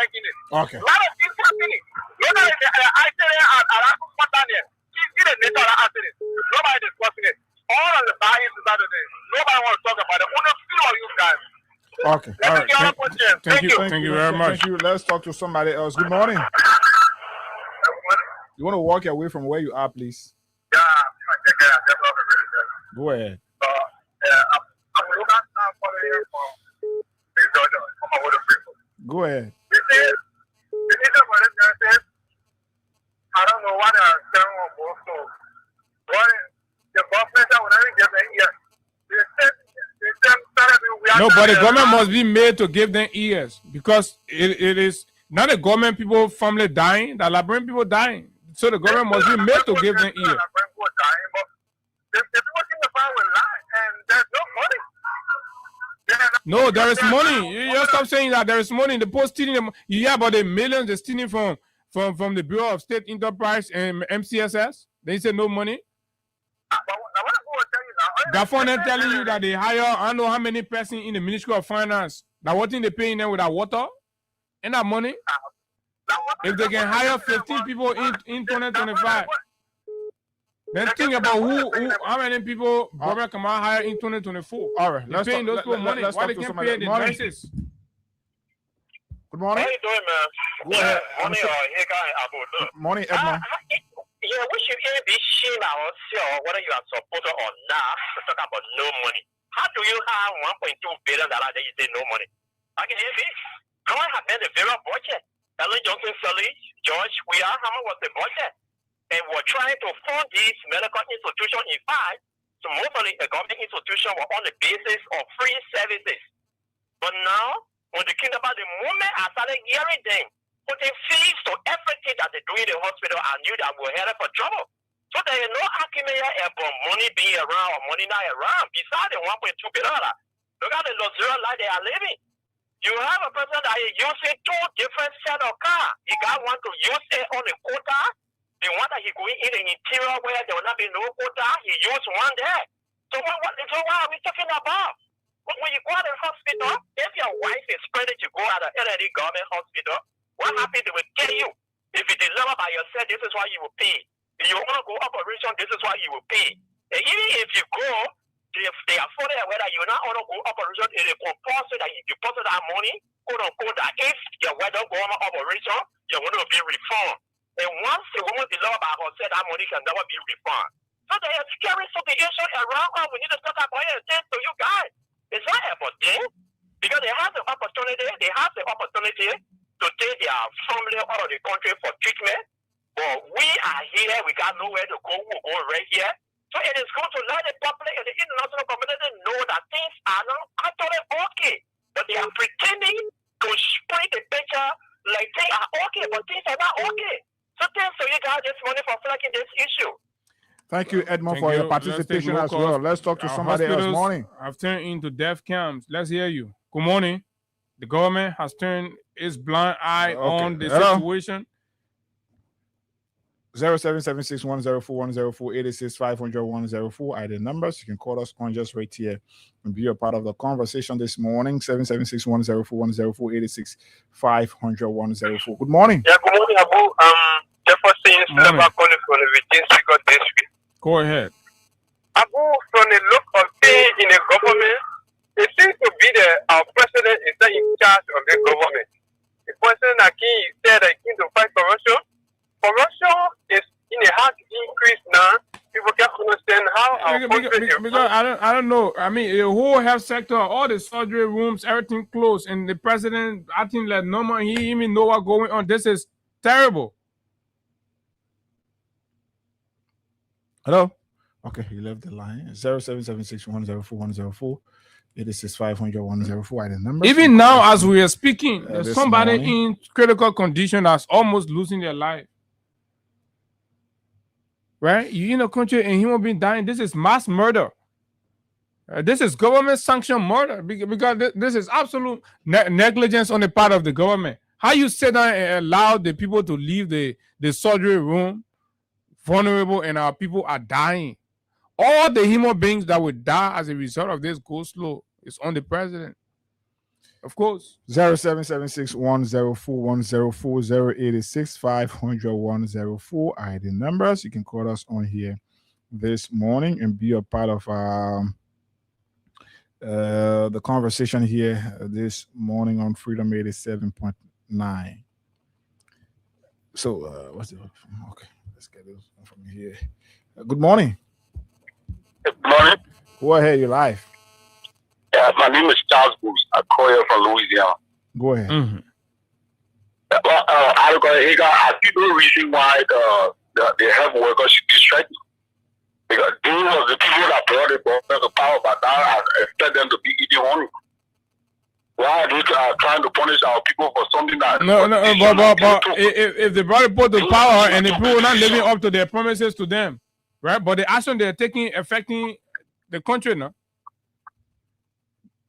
liking it. Okay. A lot of things happening. You know, I tell you, see the nature of the accident. Nobody discussing it. All of the buyers is out of this. Nobody wants to talk about it. Only few of you guys. Okay. Let All me right. get other questions. Thank you very much. Thank you. Let's talk to somebody else. Good morning. You want to walk away from where you are, please? Yeah, I check it out. That's all I'm really saying. Go ahead. I'm looking at for Georgia. From my other people. Go ahead. You see, the reason for this is, I don't know what they're saying on both. So, what the government that would only give them here. No, but the government must be made to give them ears because it is not the government people family dying, the Liberian people dying. So the government must be made to give them ears. No, there is money. You just stop saying that there is money. The post stealing them. You hear about the millions they're stealing from the Bureau of State Enterprise and MCSS. They say no money. Government telling you that they hire, I don't know how many person in the Ministry of Finance that what thing they paying them with that water and that money. If they can hire 15 people in 2025, then think about how many people government can hire in 2024. All right. They're paying those people money. Why they can't pay the nurses? Good morning. How you doing, man? Go ahead. Morning, here guy Abu. Morning, Edmond. Yeah, we should even be shame ourselves whether you are supporter or not to talk about no money. How do you have $1.2 billion that you say no money? I can hear this. How have been the very budget? Ellen Johnson Sully, George, how much was the budget? And we're trying to fund these medical institutions in fact. So mostly a government institution were on the basis of free services. But now, when they think about the moment I started hearing them, putting fees to everything that they do in the hospital, I knew that we're headed for trouble. So there is no argument about money being around or money not around. Besides the $1.2 billion, look at the luxurious life they are living. You have a person that is using two different set of cars. He got one to use it on the quota. The one that he going in the interior where there will not be no quota, he used one there. So what are we talking about? When you go to the hospital, if your wife is pregnant, you go out of any government hospital, what happens? They will tell you. If you deliver by yourself, this is why you will pay. If you want to go operation, this is why you will pay. And even if you go, if they are for whether you're not on to go operation, it is compulsory that you deposit that money, quote unquote, that if your wife don't go on operation, you're going to be refunded. And once the woman deliver by herself, that money can never be refunded. So they are carrying something issue around us. We need to start about it and say to you guys, it's not about them. Because they have the opportunity to take their family out of the country for treatment. But we are here, we got nowhere to go, we're going right here. So it is going to let the public and the international community know that things are not actually okay. But they are pretending to paint the picture like things are okay, but things are not okay. So thanks to you guys this morning for flagging this issue. Thank you, Edmond, for your participation as well. Let's talk to somebody else. Morning. I've turned into death camps. Let's hear you. Good morning. The government has turned its blind eye on the situation. 0776104104 are the numbers. You can call us on just right here and be a part of the conversation this morning. 776104104 Good morning. Yeah, good morning, Abu. Jefferson Silver calling from the Virgin Secret District. Go ahead. Abu, from the look of things in the government, it seems to be our president is not in charge of the government. The president Akin said that he came to fight corruption. Corruption is in a hard increase now. People can't understand how our country because I don't know. I mean, the whole health sector, all the surgery rooms, everything closed, and the president acting like no man, he even know what's going on. This is terrible. Hello? Okay, he left the line. 0776104104 86500-104 are the numbers. Even now, as we are speaking, there's somebody in critical condition that's almost losing their life. Right? You in a country and human being dying. This is mass murder. This is government sanctioned murder because this is absolute negligence on the part of the government. How you sit down and allow the people to leave the surgery room vulnerable and our people are dying. All the human beings that would die as a result of this go slow is on the president. Of course. 0776-104-104-086-500-104 are the numbers. You can call us on here this morning and be a part of the conversation here this morning on Freedom 87.9. So, what's the okay? Let's get this from here. Good morning. Good morning. Go ahead, you're live. Yeah, my name is Charles Booth. I call you from Louisiana. Go ahead. Mm-hmm. I see no reason why the health workers should be striking. Because these were the people that brought the government to power, but now I expect them to be eating honey. Why are they trying to punish our people for something that... But if they brought the people to power and the people are not living up to their promises to them, right? But the action they're taking affecting the country, no?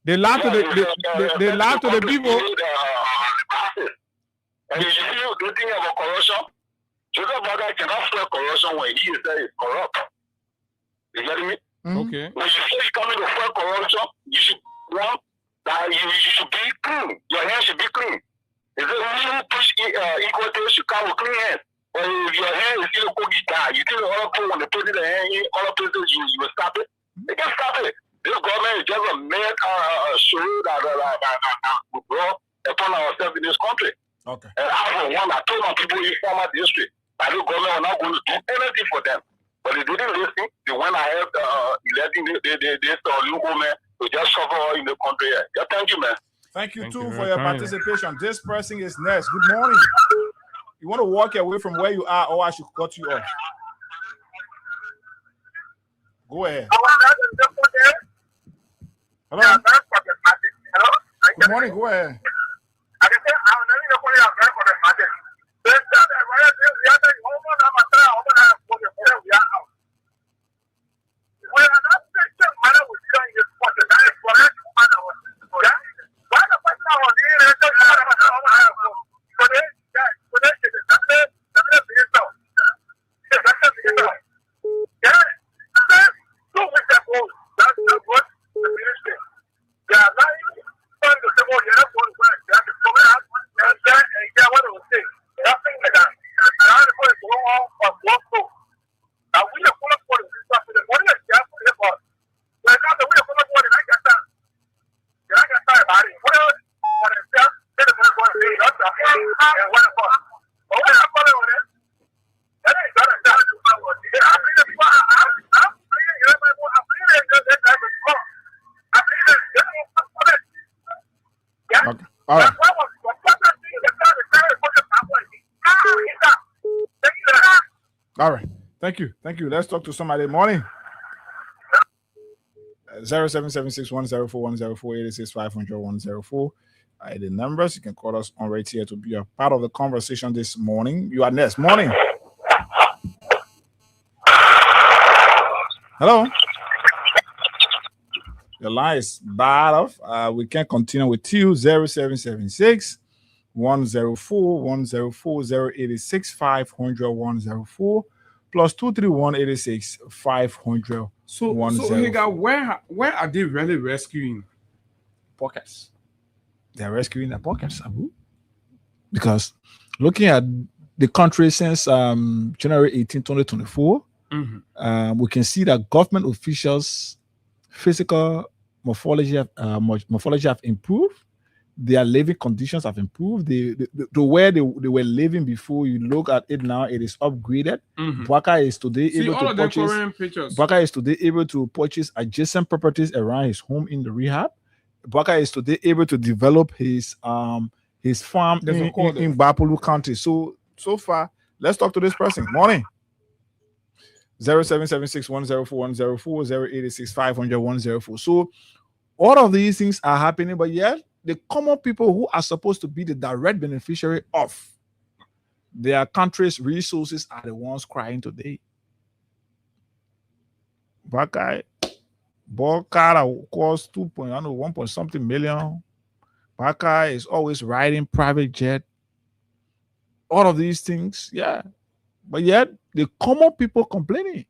They lie to the people. And you see the thing about corruption. Joseph Boakai cannot swear corruption when he is there is corrupt. You get me? Okay. When you say you're coming to swear corruption, you should want that you should be clean. Your hands should be clean. Is it who push equal should come with clean hands? Or if your hand is still cookie down, you think all people when they put the hand in, all places you will stop it? They can stop it. This government is just a mad show that we brought upon ourselves in this country. Okay. And I was one that told my people in former district that the government was not going to do anything for them. But they didn't listen. They went ahead electing this new government to just suffer in the country. Yeah, thank you, man. Thank you too for your participation. This person is next. Good morning. You want to walk away from where you are, or I should cut you off? Go ahead. Hello. Good morning. Go ahead. All right. All right. Thank you. Thank you. Let's talk to somebody. Morning. 0776-104-104-86-500-104. The numbers. You can call us on right here to be a part of the conversation this morning. You are next. Morning. Hello. The line is bad off. We can continue with you. 0776-104-104-086-500-104 plus 231-86-500. So Hagar, where are they really rescuing pockets? They're rescuing the pockets, Abu. Because looking at the country since January 18, 2024, we can see that government officials' physical morphology have improved. Their living conditions have improved. The where they were living before, you look at it now, it is upgraded. Boakai is today able to purchase adjacent properties around his home in the rehab. Boakai is today able to develop his farm in Bapulu County. So far, let's talk to this person. Morning. 0776-104-104-086-500-104. So all of these things are happening, but yet the common people who are supposed to be the direct beneficiary of their country's resources are the ones crying today. Boakai costs 1 point something million. Boakai is always riding private jet. All of these things, yeah. But yet the common people complaining.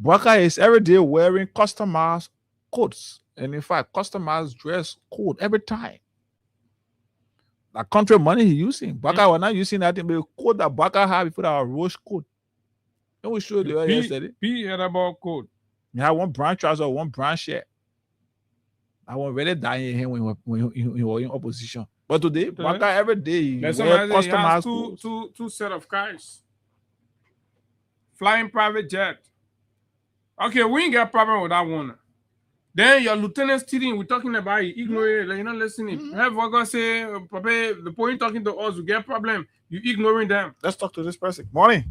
Boakai is every day wearing customized coats. And in fact, customized dress code every time. That country money he using. Baka was not using that thing, but the code that Baka have before our Roche code. And we showed you yesterday. P had about code. You have one brown trouser, one brown shirt. I was really dying here when he was in opposition. But today, Baka every day he There's wear somebody customized has clothes. two set of cars. Flying private jet. Okay, we ain't got a problem with that one. Then your lieutenant stealing, we're talking about it, ignore it, like you're not listening. Have Vaga say, Papa, the point talking to us, we get a problem. You ignoring them. Let's talk to this person. Morning.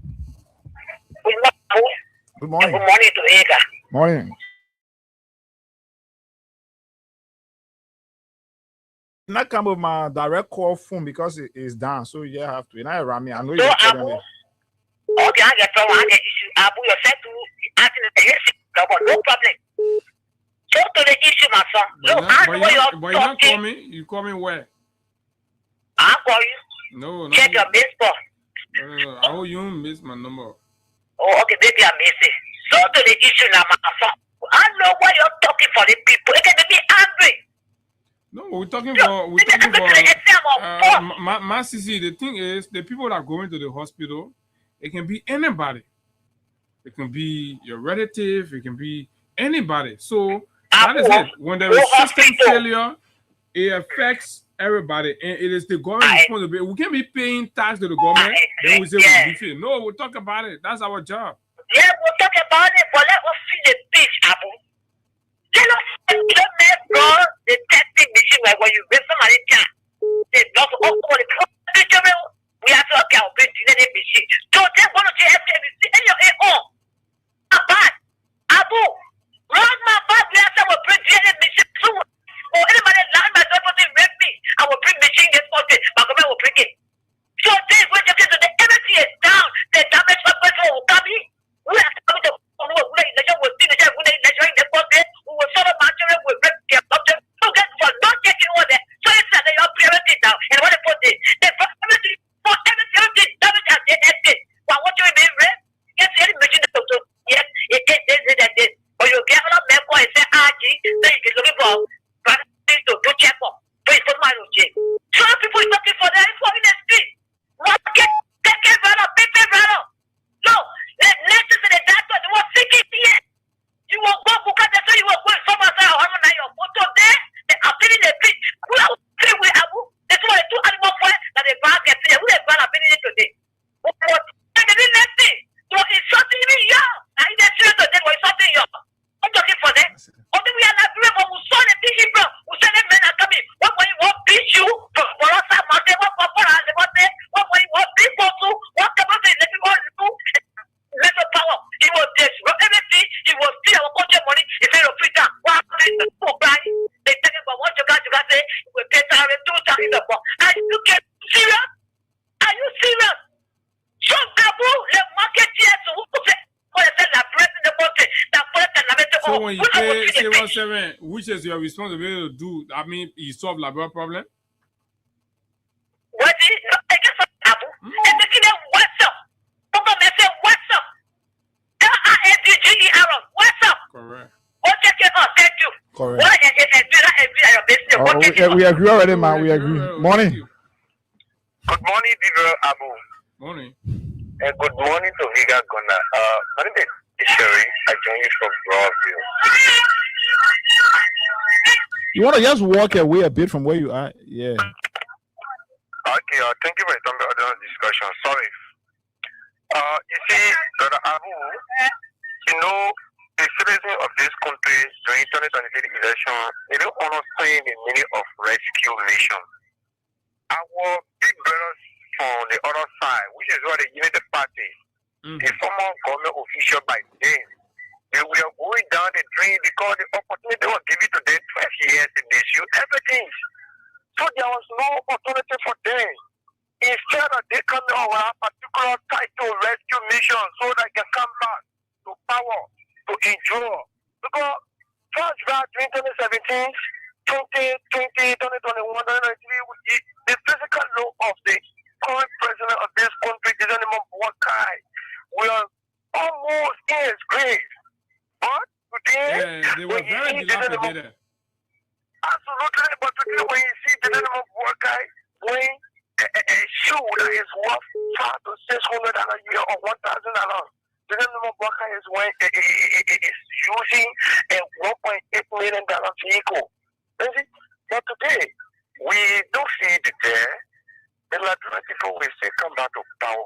Good morning. Good morning to Ega. Morning. Not come with my direct call phone because it is down, so you have to. You know, around me. I know you're calling me. Okay, I get problem. I get issue. Abu, you said to asking the no problem. So to the issue, my son. Look, I know But you're you not talking. call me. You call me where? I'll call you. No. Check your baseball. I hope you miss my number. Oh, okay, baby, I miss it. So to the issue now, my son. I know why you're talking for the people. It can be angry. No, we're talking for my CC. The thing is, the people that go into the hospital, it can be anybody. It can be your relative. It can be anybody. So that is it. When there is system failure, it affects everybody, and it is the government responsibility. We can't be paying tax to the government. Then we say we feel. No, we'll talk about it. That's our job. Yeah, we'll talk about it, but let us feel the peace, Abu. Tell us the testing machine where when you bring somebody down, they just all the people. We have to okay, I'll bring the machine. So they want to say FTMC and your own. Bad. Abu, run my bad. We have to bring the machine too. Or anybody land my daughter rape me, I will bring machine this morning. My government will bring it. So they will just get to the everything is down. The damage of person will come in. We have to come to we will sort of material will break their object. So get for not taking order. So it's that they are priority down. And what they put it, they for everything damage at the end. But what you mean, right? Yes, any machine to yes, it is. Or you get a lot of men and say, RG, then you get looking for practice to do check up. So it's for my routine. So people is looking for that for in the street. What get take it brother, people brother. No, the next is the doctor, they were sick here. You will go because that's why you will go somewhere say your photo there. They are feeling the beat. We are feeling we have that's why two animal friends that they grab get there. We are going to finish it today. But they didn't let me. So it's something me young. I didn't see it today, but it's something young. I'm talking for them. Only we are not doing what we saw the thing, bro. We said the men are coming. What when you want beat you for us, what when you want beat you, what come on, let me want to let the power. He was destroy everything. He was steal our country money. He said, "Freedom, what is for buying?" They tell him, "But what you got say we pay $2,000 in the box." Are you get serious? Are you serious? So Abu, the market here, so who say what is the president the country? So when you pay C17, which is your responsibility to do? I mean, you solve labor problem. What is I guess Abu? And the kid what's up? What's up? LINDGER, what's up? Correct. What check it out? Thank you. Correct. What is We agree already, man. We agree. Morning. Good morning, Viva Abu. Morning. And good morning to Viga Gona. My name is Sherry. I join you from Broadview. You want to just walk away a bit from where you are? Yeah. Okay, thank you for the other discussion. Sorry. You see, Brother Abu, you know, the citizens of this country during 2023 election, they don't understand the meaning of rescue mission. Our big brothers from the other side, which is what the Unity Party, the former government official by then, they were going down the drain because the opportunity was given to them 12 years in this year, everything. So there was no opportunity for them. Instead of they come on a particular title rescue mission so that they can come back to power, to endure. Because first back in 2017, 2020, 2021, 2023, the physical law of the current president of this country, General Wakai, were almost in his grave. But today, they were very dilapidated. Absolutely, but today when you see General Wakai going that is worth $500 to $600 a year or $1,000. Do you know what is using a $1.8 million vehicle? But today, we do see the there. The Latino people will still come back to power.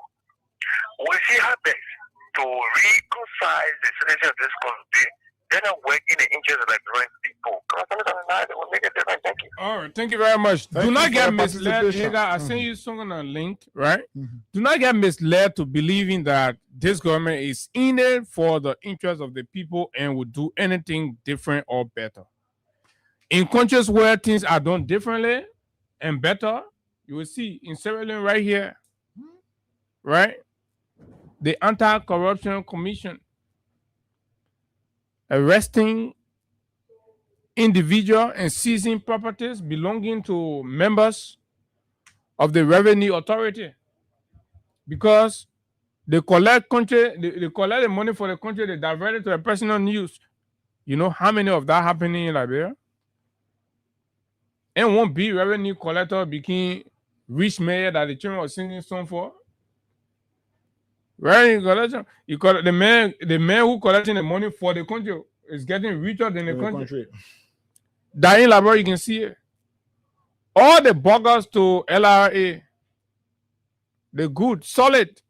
We see her best to reconcile the citizens of this country. They're not working in the interest of the right people. They will make a difference. Thank you. All right, thank you very much. Do not get misled. Hagar, I sent you something on a link, right? Do not get misled to believing that this government is in it for the interest of the people and will do anything different or better. In countries where things are done differently and better, you will see in Sierra Leone right here, right? The Anti-Corruption Commission arresting individual and seizing properties belonging to members of the revenue authority because they collect they collect the money for the country, they divert it to a personal use. You know how many of that happening in Liberia? And one big revenue collector became rich mayor that the children was singing song for. Right? You collect the man who collecting the money for the country is getting richer than the country. That in Liberia, you can see it. All the buggers to LRA, they're good, solid.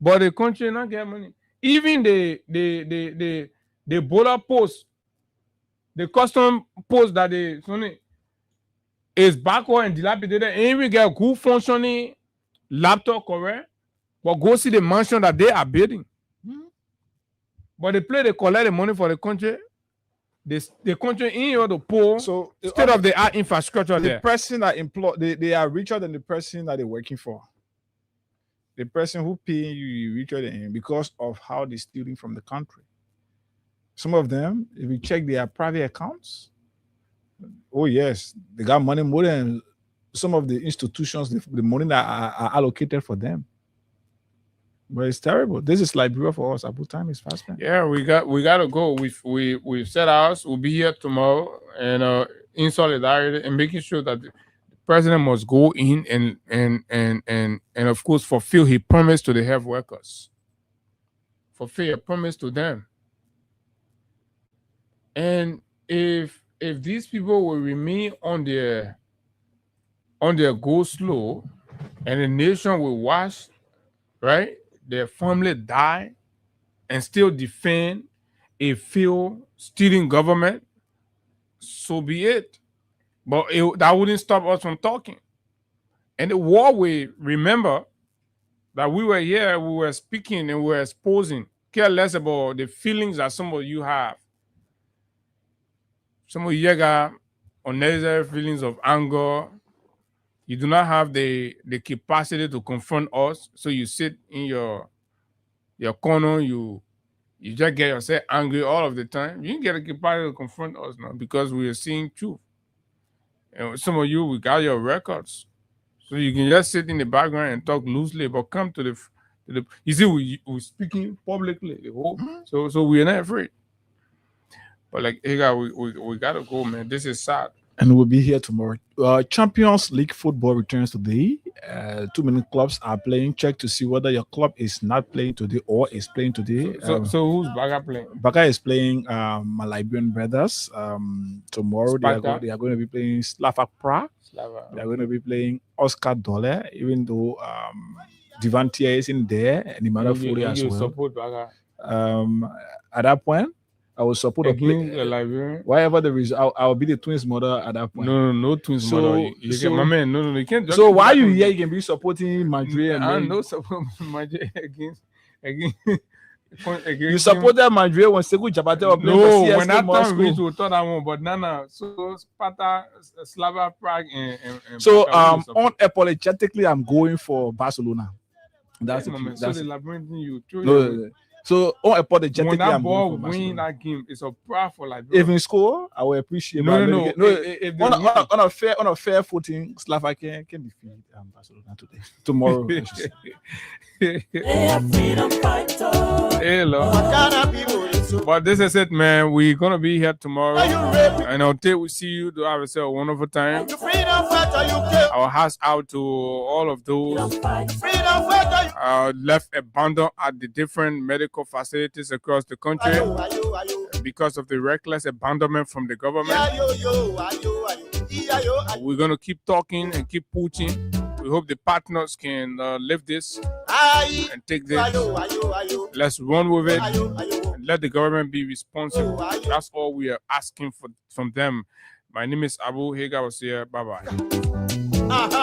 But the country not get money. Even the border post, the custom post that they is backward and dilapidated, and even get good functioning laptop correct. But go see the mansion that they are building. But they collect the money for the country. The country in order to pull state of the art infrastructure the there. person that they are richer than the person that they're working for. The person who paying you is richer than him because of how they're stealing from the country. Some of them, if you check their private accounts, oh yes, they got money more than some of the institutions, the money that are allocated for them. But it's terrible. This is Liberia for us. Abu, time is fast, man. Yeah, we got to go. We've set ours. We'll be here tomorrow, and in solidarity and making sure that the president must go in and of course fulfill his promise to the health workers. Fulfill a promise to them. And if these people will remain on their go slow, and the nation will watch, right? Their family die and still defend a failed stealing government, so be it. But that wouldn't stop us from talking. And the war, we remember that we were here, we were speaking and we were exposing, care less about the feelings that some of you have. Some of you got unnecessary feelings of anger. You do not have the capacity to confront us, so you sit in your corner. You just get yourself angry all of the time. You didn't get the capacity to confront us now because we are seeing truth. And some of you, we got your records, so you can just sit in the background and talk loosely, but come to the. You see, we're speaking publicly. The whole, so we're not afraid. But like, hey guys, we gotta go, man. This is sad. And we'll be here tomorrow. Champions League football returns today. 2 many clubs are playing. Check to see whether your club is not playing today or is playing today. So who's Baga playing? Baga is playing my Liberian brothers. Tomorrow they are going to be playing Slava Prague. They are going to be playing Oscar Dole, even though Divantia is in there and Imara Fury as well. Support Baga. At that point, I will support the Liberian. Whatever the result, I'll be the twins mother at that point. No twins mother. My man, no, you can't. So why you here? You can be supporting Madrid. I no support Madrid against. You supported Madrid when Sekou Jabate was playing for CSKA when that Moscow. time reached, we thought that one, but no. So Sparta, Slava Prague, and so unapologetically, I'm going for Barcelona. That's the so the labyrinthine you threw. No. So unapologetically, when that I'm ball going for win Barcelona. that game, it's a proud for Liberia. If in score, I will appreciate. No. On a fair footing, Slava can defeat Barcelona today. Tomorrow. They are freedom fighters. Hey, Lord. But this is it, man. We're gonna be here tomorrow, and until we see you, do have yourself a wonderful time. Our hearts out to all of those left abandoned at the different medical facilities across the country because of the reckless abandonment from the government. We're gonna keep talking and keep pushing. We hope the partners can lift this and take this. Let's run with it and let the government be responsible. That's all we are asking from them. My name is Abu Hega was here. Bye bye.